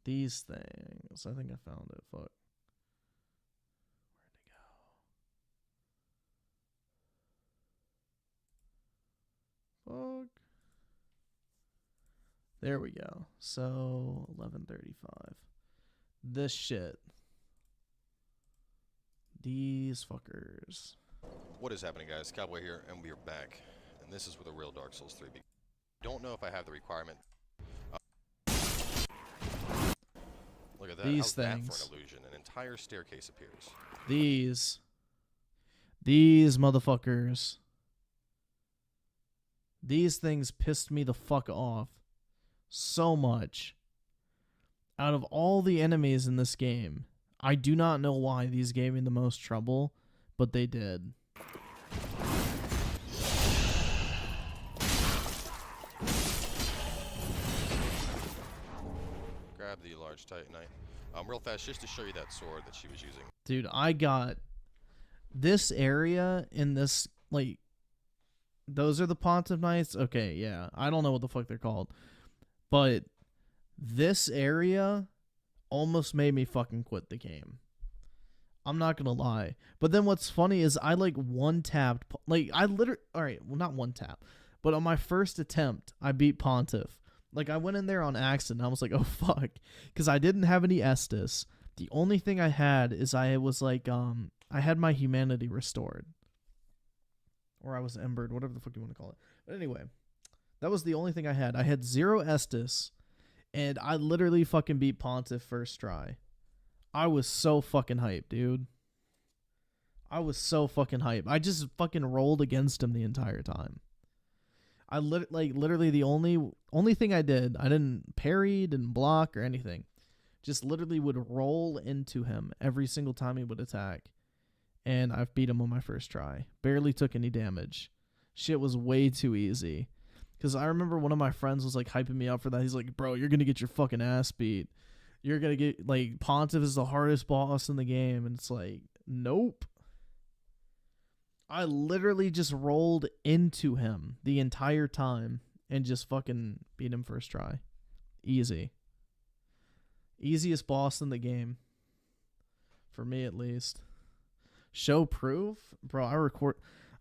These things. I think I found it. Fuck. Where'd it go? Fuck. There we go. So 11:35. This shit. These fuckers. What is happening, guys? Cowboy here, and we are back. And this is with a real Dark Souls 3. Don't know if I have the requirement. Look at that. These How's that things. for an illusion? An entire staircase appears. These motherfuckers. These things pissed me the fuck off so much. Out of all the enemies in this game, I do not know why these gave me the most trouble, but they did. Grab the large titanite. Real fast, just to show you that sword that she was using. Dude, I got this area in this, like, those are the Pontiff Knights? Okay, yeah. I don't know what the fuck they're called. But this area almost made me fucking quit the game. I'm not gonna lie. But then what's funny is I, like, one-tapped, like, I literally, alright, well, not one-tap, but on my first attempt, I beat Pontiff. Like, I went in there on accident. I was like, oh, fuck. Because I didn't have any Estus. The only thing I had is I was like, I had my humanity restored. Or I was embered, whatever the fuck you want to call it. But anyway, that was the only thing I had. I had 0 Estus, and I literally fucking beat Pontiff first try. I was so fucking hyped, dude. I was so fucking hyped. I just fucking rolled against him the entire time. I literally the only thing I did, I didn't parry, didn't block or anything. Just literally would roll into him every single time he would attack. And I've beat him on my first try. Barely took any damage. Shit was way too easy. Because I remember one of my friends was like hyping me up for that. He's like, bro, you're going to get your fucking ass beat. You're going to get, like, Pontiff is the hardest boss in the game. And it's like, nope. I literally just rolled into him the entire time and just fucking beat him first try. Easy. Easiest boss in the game. For me, at least. Show proof? Bro,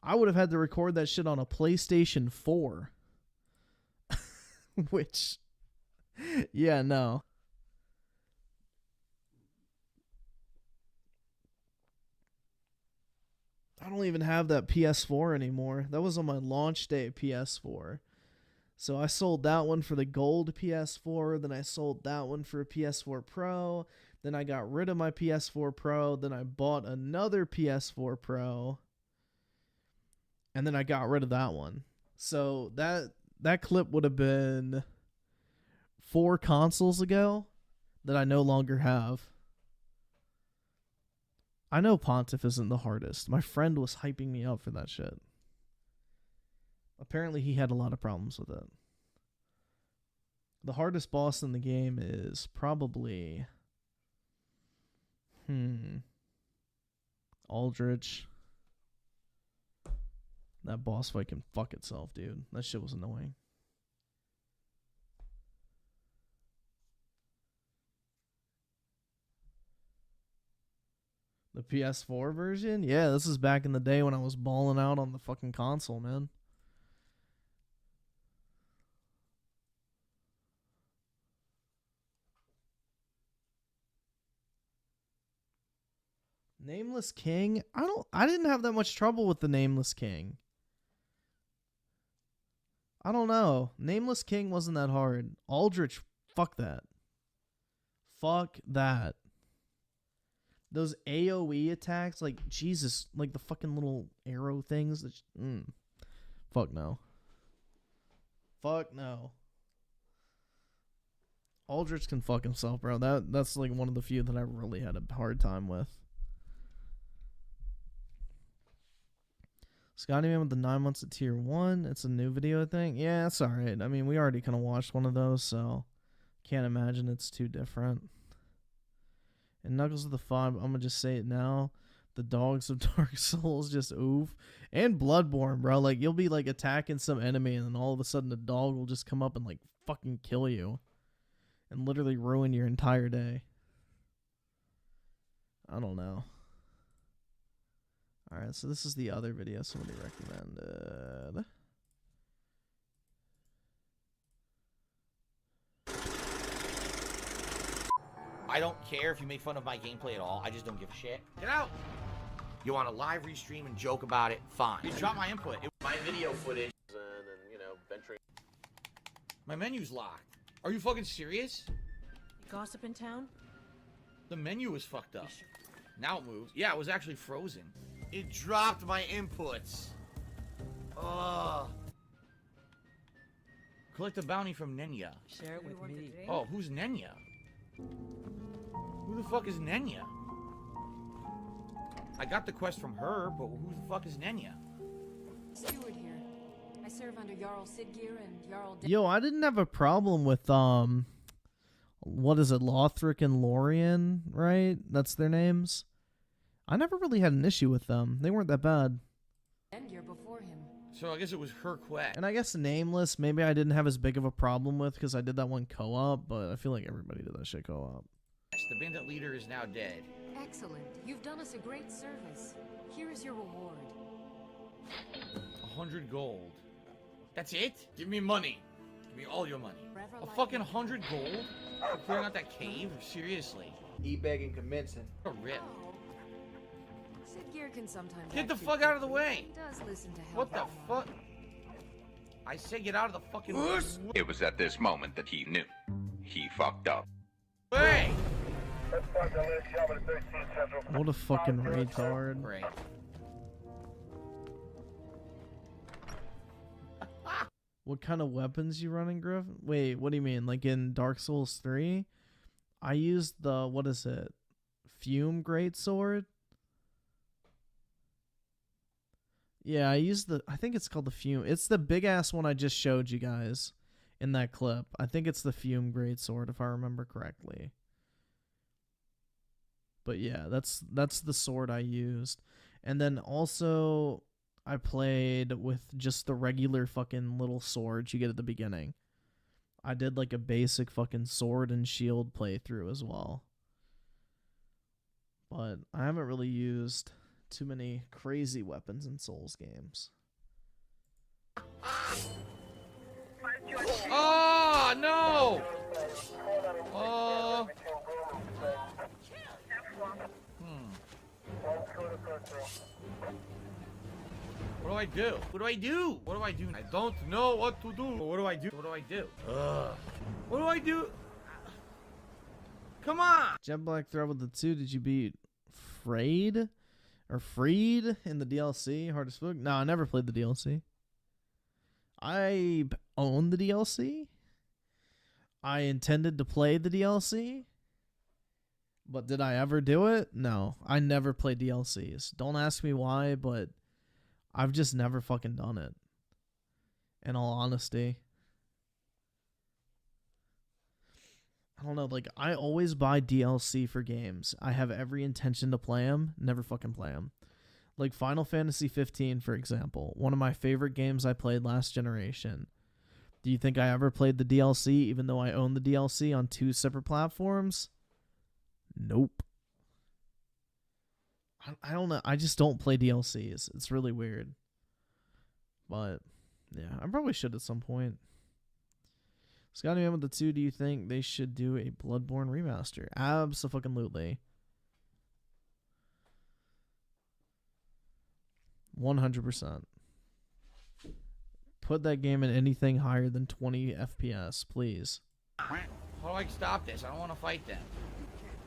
I would have had to record that shit on a PlayStation 4. Which, yeah, no. I don't even have that PS4 anymore. That was on my launch day PS4. So I sold that one for the gold PS4, then I sold that one for a PS4 Pro, then I got rid of my PS4 Pro, then I bought another PS4 Pro, and then I got rid of that one. So that clip would have been 4 consoles ago that I no longer have. I know Pontiff isn't the hardest. My friend was hyping me up for that shit. Apparently he had a lot of problems with it. The hardest boss in the game is probably... Aldrich. That boss fight can fuck itself, dude. That shit was annoying. The PS4 version? Yeah, this is back in the day when I was balling out on the fucking console, man. Nameless King? I didn't have that much trouble with the Nameless King. I don't know. Nameless King wasn't that hard. Aldrich, fuck that. Fuck that. Those AoE attacks, like, Jesus, like the fucking little arrow things. Fuck no. Fuck no. Aldrich can fuck himself, bro. That's like one of the few that I really had a hard time with. Scotty Man with the 9 months at tier 1. It's a new video thing. Yeah, it's alright. I mean, we already kind of watched one of those, so can't imagine it's too different. And Knuckles of the Five, I'm gonna just say it now. The dogs of Dark Souls just oof. And Bloodborne, bro. Like, you'll be like attacking some enemy and then all of a sudden a dog will just come up and like fucking kill you. And literally ruin your entire day. I don't know. Alright, so this is the other video somebody recommended. I don't care if you make fun of my gameplay at all. I just don't give a shit. Get out! You want to live restream and joke about it? Fine. You drop my input. My video footage. And you know, venturing. My menu's locked. Are you fucking serious? Gossip in town? The menu was fucked up. Now it moves. Yeah, it was actually frozen. It dropped my inputs. Ugh. Collect a bounty from Nenya. Share it with me. Oh, who's Nenya? Who the fuck is Nenya? I got the quest from her, but who the fuck is Nenya? Steward here. I serve under Jarl Siggeir and Jarl... Yo, I didn't have a problem with, what is it, Lothric and Lorien, right? That's their names? I never really had an issue with them. They weren't that bad. Before him. So I guess it was her quest. And I guess Nameless, maybe I didn't have as big of a problem with because I did that one co-op, but I feel like everybody did that shit co-op. The bandit leader is now dead. Excellent. You've done us a great service. Here is your reward. 100 gold. That's it? Give me money. Give me all your money. A fucking 100 gold? For clearing out that cave? Seriously. E-begging convincing. What a rip. Siggeir can sometimes Get the actually fuck out of the way! He does listen to help. What the fuck? I said get out of the fucking way. It was at this moment that he knew. He fucked up. Hey! What a fucking retard. Great. What kind of weapons you running, Griff? Wait, what do you mean? Like in Dark Souls 3? I used the, what is it? Fume Greatsword? Yeah, I used the, I think it's called the Fume. It's the big ass one I just showed you guys in that clip. I think it's the Fume Greatsword if I remember correctly. But yeah, that's the sword I used. And then also I played with just the regular fucking little swords you get at the beginning. I did like a basic fucking sword and shield playthrough as well. But I haven't really used too many crazy weapons in Souls games. Oh, no! Oh. I do? What do I do? What do I do? I don't know what to do. What do I do? What do I do? Ugh. What do I do? Come on! Jet Black Thread with the 2. Did you beat Frayed or Freed in the DLC? Hardest book? No, I never played the DLC. I own the DLC. I intended to play the DLC. But did I ever do it? No, I never played DLCs. Don't ask me why, but I've just never fucking done it. In all honesty. I don't know, like, I always buy DLC for games. I have every intention to play them, never fucking play them. Like Final Fantasy 15, for example, one of my favorite games I played last generation. Do you think I ever played the DLC, even though I own the DLC on 2 separate platforms? Nope. I don't know. I just don't play DLCs. It's really weird. But, yeah, I probably should at some point. Scotty Man with the 2, do you think they should do a Bloodborne remaster? Abso-fucking-lutely. 100%. Put that game in anything higher than 20 FPS, please. How do I stop this? I don't want to fight them.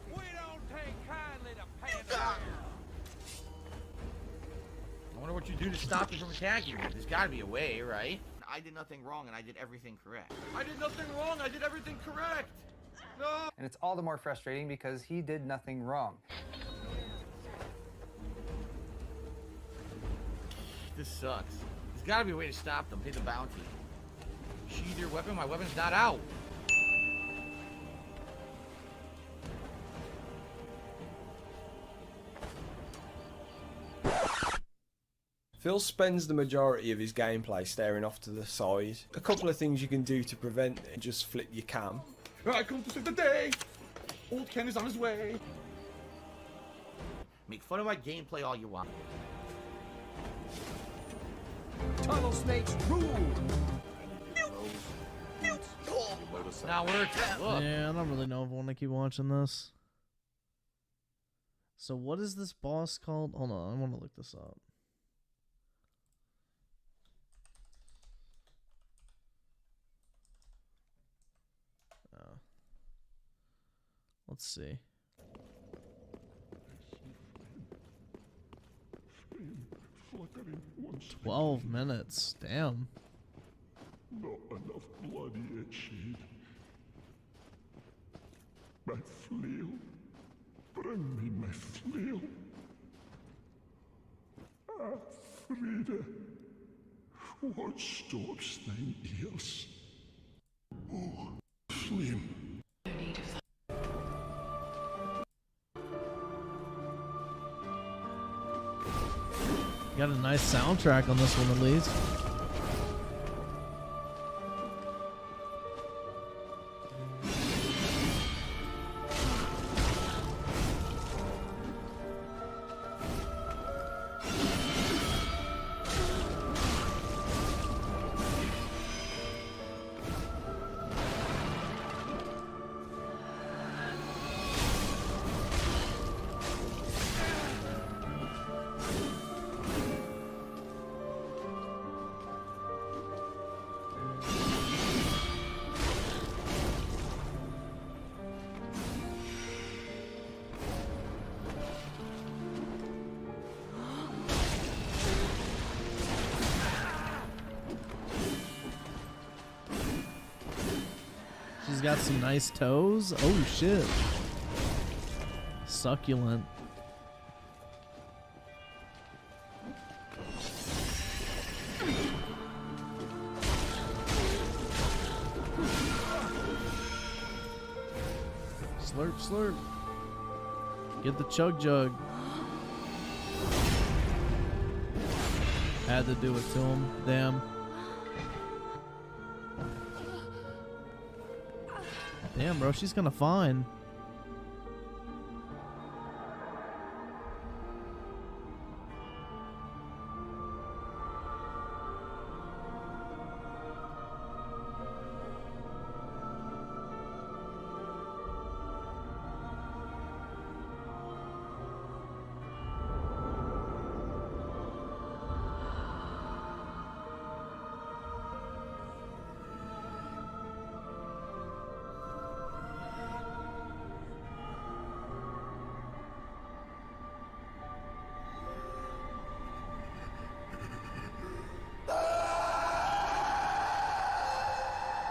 We don't take kindly to pandering. I wonder what you do to stop me from attacking me. There's got to be a way, right? I did nothing wrong and I did everything correct. I did nothing wrong. I did everything correct. No. And it's all the more frustrating because he did nothing wrong. This sucks. There's got to be a way to stop them. Pay the bounty. Sheathe your weapon. My weapon's not out. Phil spends the majority of his gameplay staring off to the side. A couple of things you can do to prevent it: just flip your cam. I come to save the day. Old Ken is on his way. Make fun of my gameplay all you want. Tunnel snakes rule. Now we're at look. Yeah, I don't really know if I want to keep watching this. So what is this boss called? Hold on, I want to look this up. Let's see. 12 minutes. Damn. Not enough blood yet, Shade. My flail. Bring me my flail. Ah, Frida. What stops thine ears? Oh, flame. Got a nice soundtrack on this one at least. She's got some nice toes. Oh shit. Succulent. Slurp, slurp. Get the chug jug. Had to do it to him. Damn. Damn, bro, she's gonna fine.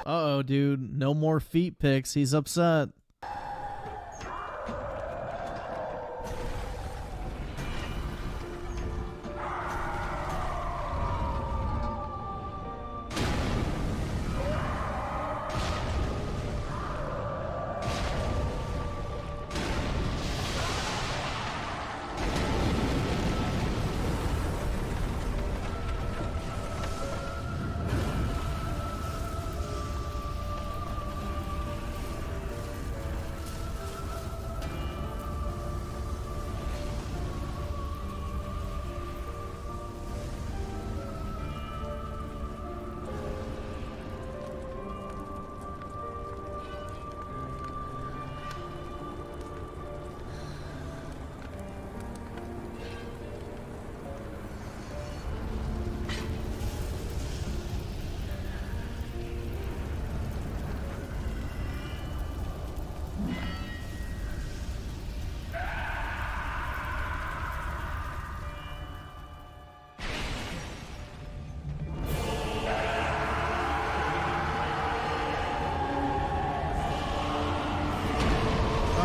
Uh-oh, dude. No more feet pics. He's upset.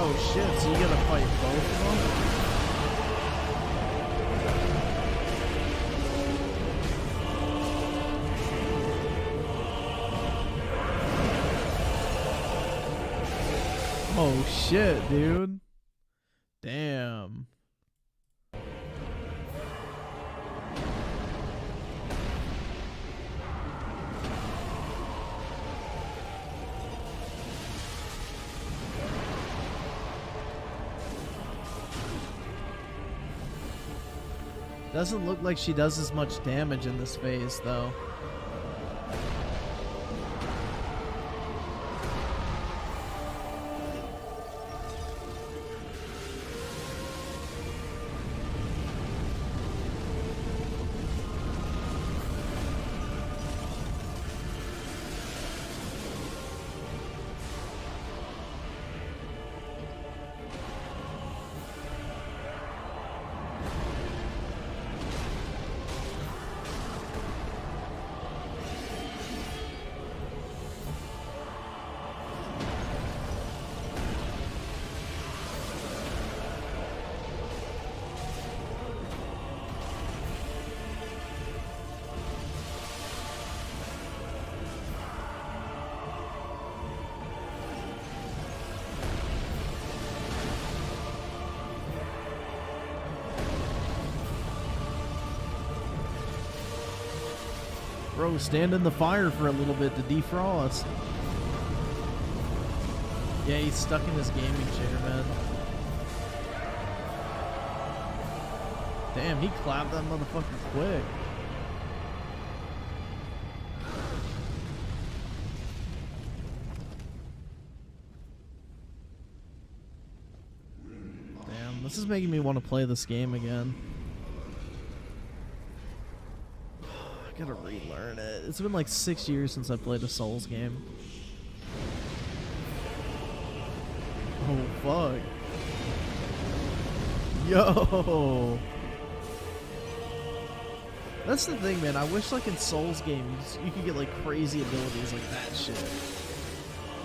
Oh shit, so you gotta fight both of them? Oh shit, dude. Damn. Doesn't look like she does as much damage in this phase, though. Bro, stand in the fire for a little bit to defrost. Yeah, he's stuck in his gaming chair, man. Damn, he clapped that motherfucker quick. Damn, this is making me want to play this game again. I gotta relearn it. It's been like 6 years since I played a Souls game. Oh, fuck. Yo! That's the thing, man. I wish, like, in Souls games, you could get, like, crazy abilities like that shit.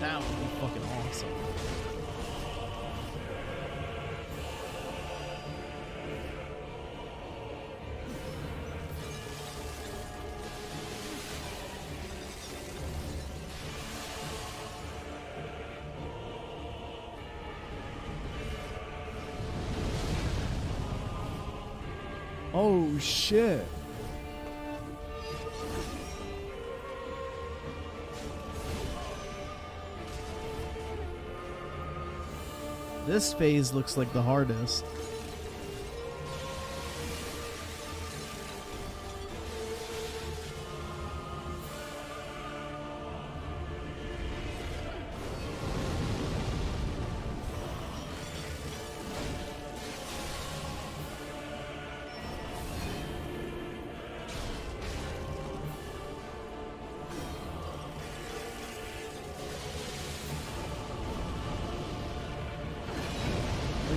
That would be fucking awesome. Oh, shit. This phase looks like the hardest.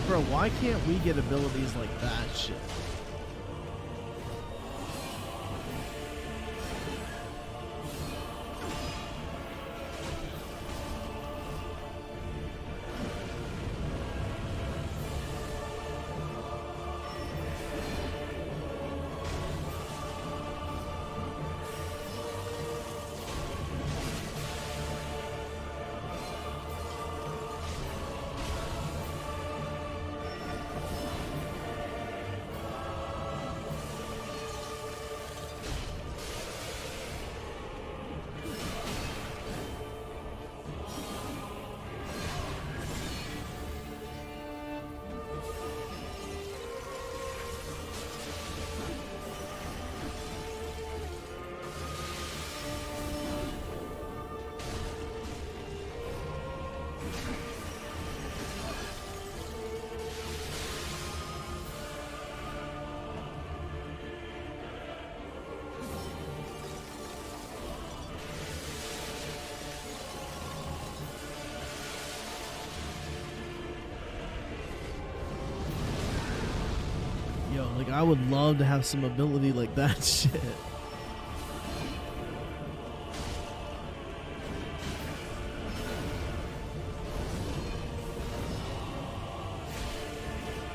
Bro, why can't we get abilities like that shit? Like, I would love to have some ability like that shit.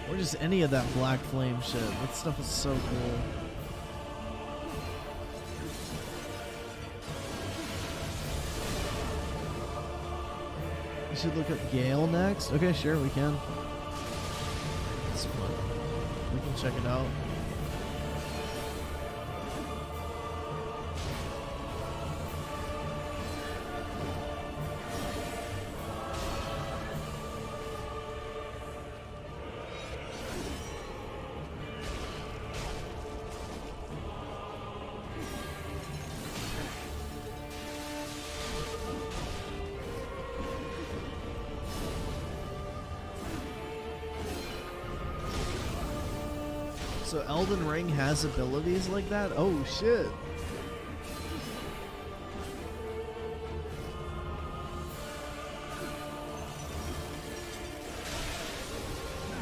Or just any of that black flame shit. That stuff is so cool. We should look up Gale next. Okay, sure, we can. That's fun. We can check it out. So Elden Ring has abilities like that? Oh shit.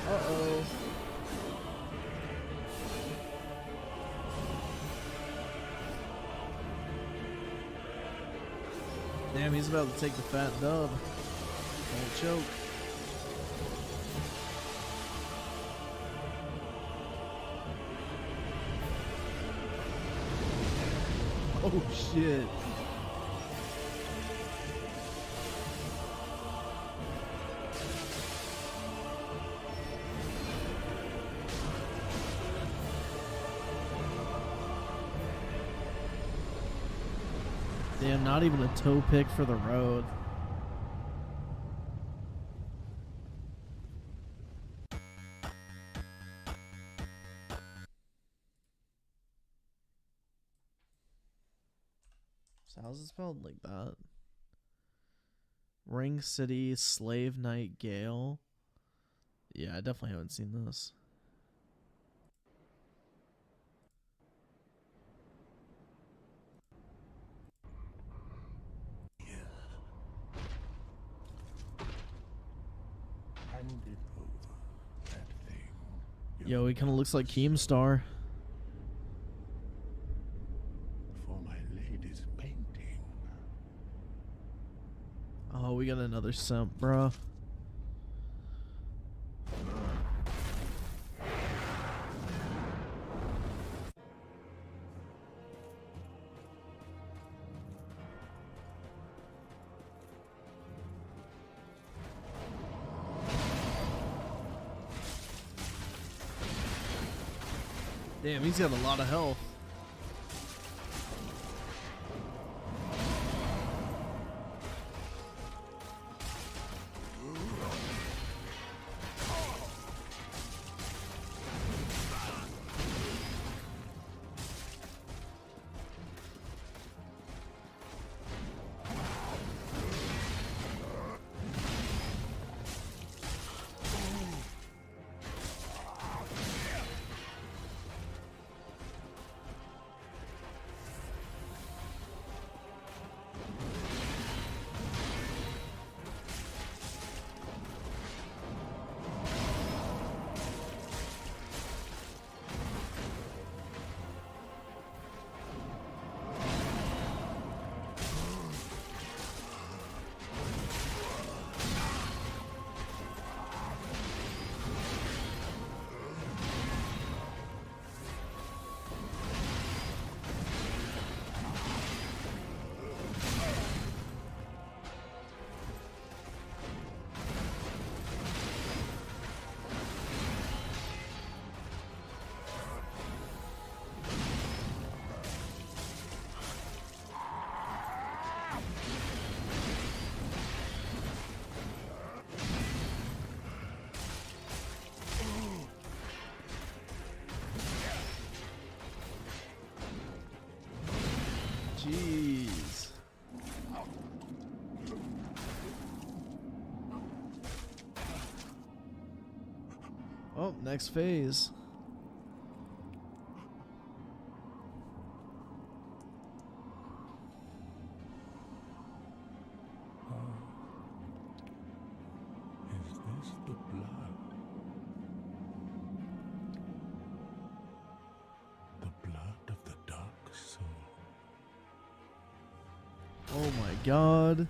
Uh-oh. Damn, he's about to take the fat dub. Don't choke. Oh shit. Damn, not even a toe pick for the road. So how's it spelled like that? Ring City Slave Knight Gale. Yeah, I definitely haven't seen this. Yo, he kind of looks like Keemstar. For my lady's painting. Oh, we got another simp, bruh. Damn, he's got a lot of health. Jeez. Oh, next phase. Is this the blood? Oh my god.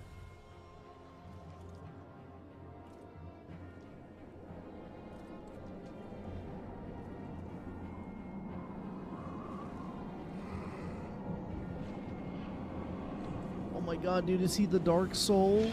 Oh my god, dude, is he the Dark Soul?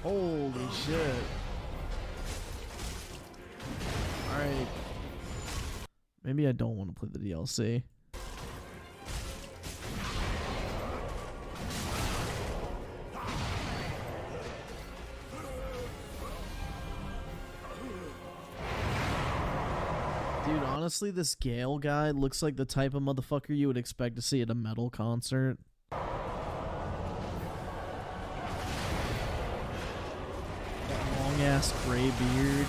Holy shit. Alright. Maybe I don't want to play the DLC. Dude, honestly, this Gale guy looks like the type of motherfucker you would expect to see at a metal concert. Ass gray beard.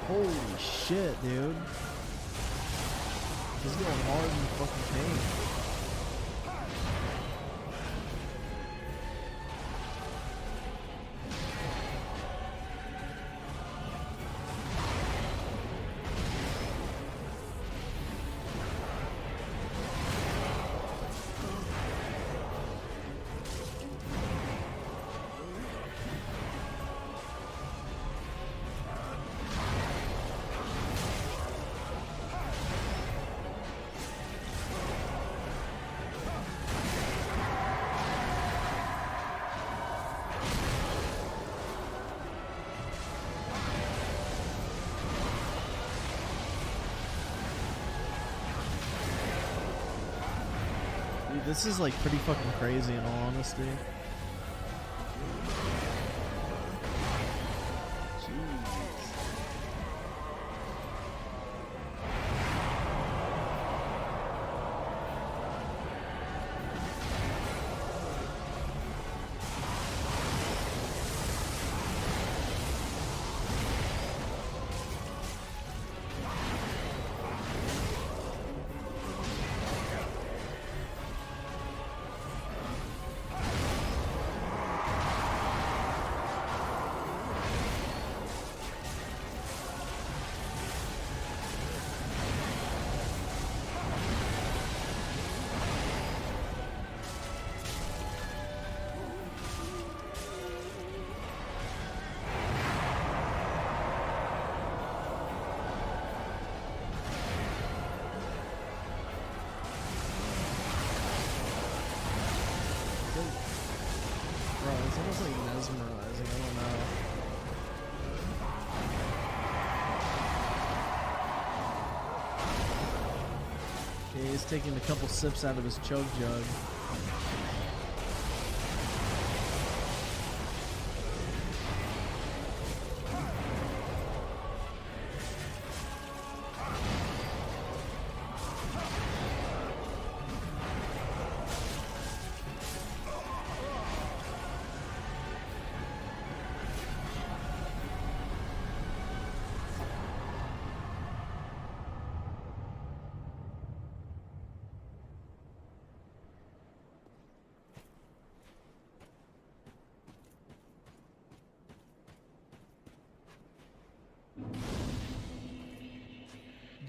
Holy shit, dude. He's going hard in the fucking paint. Dude, this is like pretty fucking crazy in all honesty. Bro, it's almost like mesmerizing, I don't know. Okay, he's taking a couple sips out of his chug jug.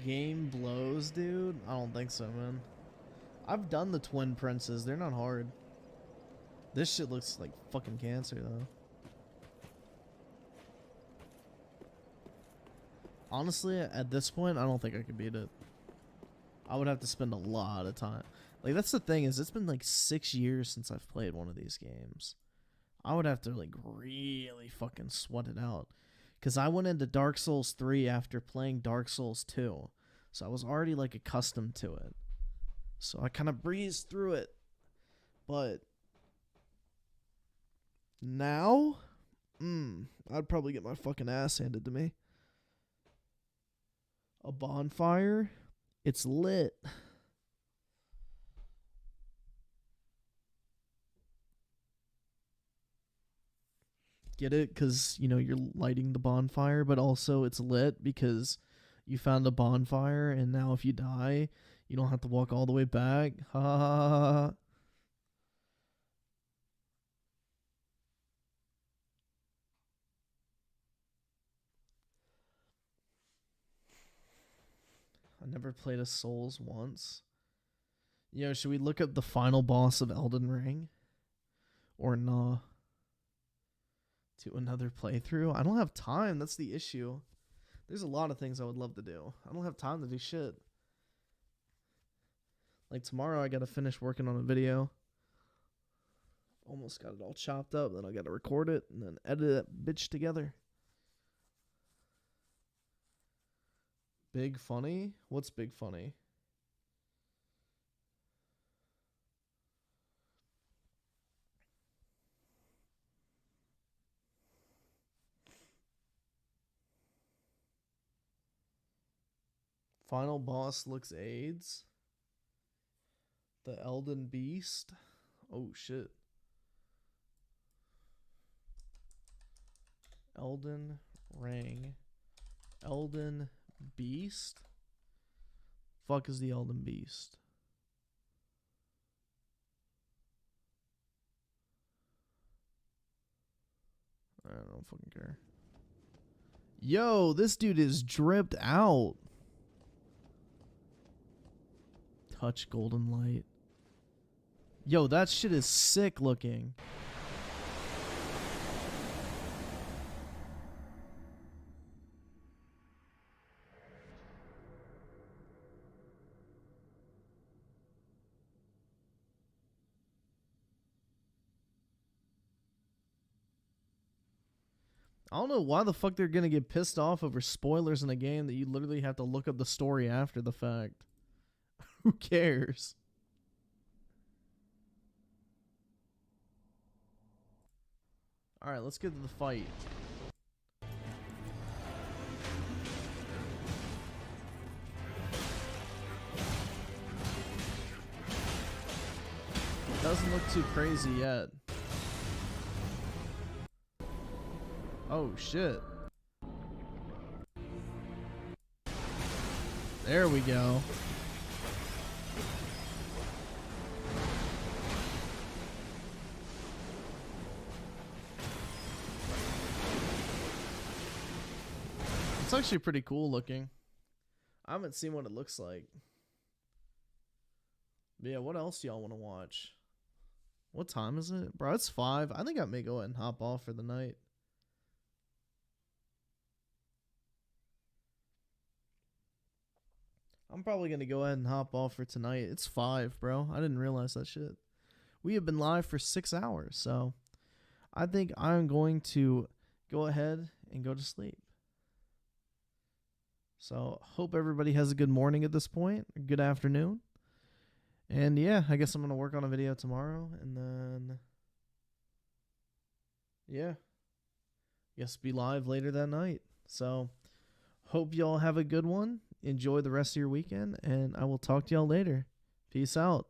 Game blows, dude? I don't think so, man. I've done the Twin Princes. They're not hard. This shit looks like fucking cancer, though. Honestly, at this point, I don't think I could beat it. I would have to spend a lot of time. Like, that's the thing, is it's been like 6 years since I've played one of these games. I would have to, like, really fucking sweat it out. Because I went into Dark Souls 3 after playing Dark Souls 2. So I was already like accustomed to it. So I kind of breezed through it. But now, I'd probably get my fucking ass handed to me. A bonfire? It's lit. Get it? Because, you know, you're lighting the bonfire, but also it's lit because you found a bonfire, and now if you die, you don't have to walk all the way back. Ha ha ha ha ha. I never played a Souls once. Yo, should we look up the final boss of Elden Ring? Or nah? To another playthrough? I don't have time, that's the issue. There's a lot of things I would love to do. I don't have time to do shit. Like tomorrow I gotta finish working on a video. Almost got it all chopped up, then I gotta record it and then edit that bitch together. Big funny? What's big funny? Final boss looks AIDS. The Elden Beast. Oh shit. Elden Ring. Elden Beast? Fuck is the Elden Beast? I don't fucking care. Yo, this dude is dripped out. Touch golden light. Yo, that shit is sick looking. I don't know why the fuck they're gonna get pissed off over spoilers in a game that you literally have to look up the story after the fact. Who cares? Alright, let's get to the fight. Doesn't look too crazy yet. Oh shit. There we go. It's actually pretty cool looking. I haven't seen what it looks like. But yeah, what else do y'all want to watch? What time is it? Bro, it's 5. I think I may go ahead and hop off for the night. I'm probably going to go ahead and hop off for tonight. It's 5, bro. I didn't realize that shit. We have been live for 6 hours, so I think I'm going to go ahead and go to sleep. So, hope everybody has a good morning at this point, or good afternoon. And yeah, I guess I'm going to work on a video tomorrow, and then, yeah, guess be live later that night. So, hope y'all have a good one. Enjoy the rest of your weekend, and I will talk to y'all later. Peace out.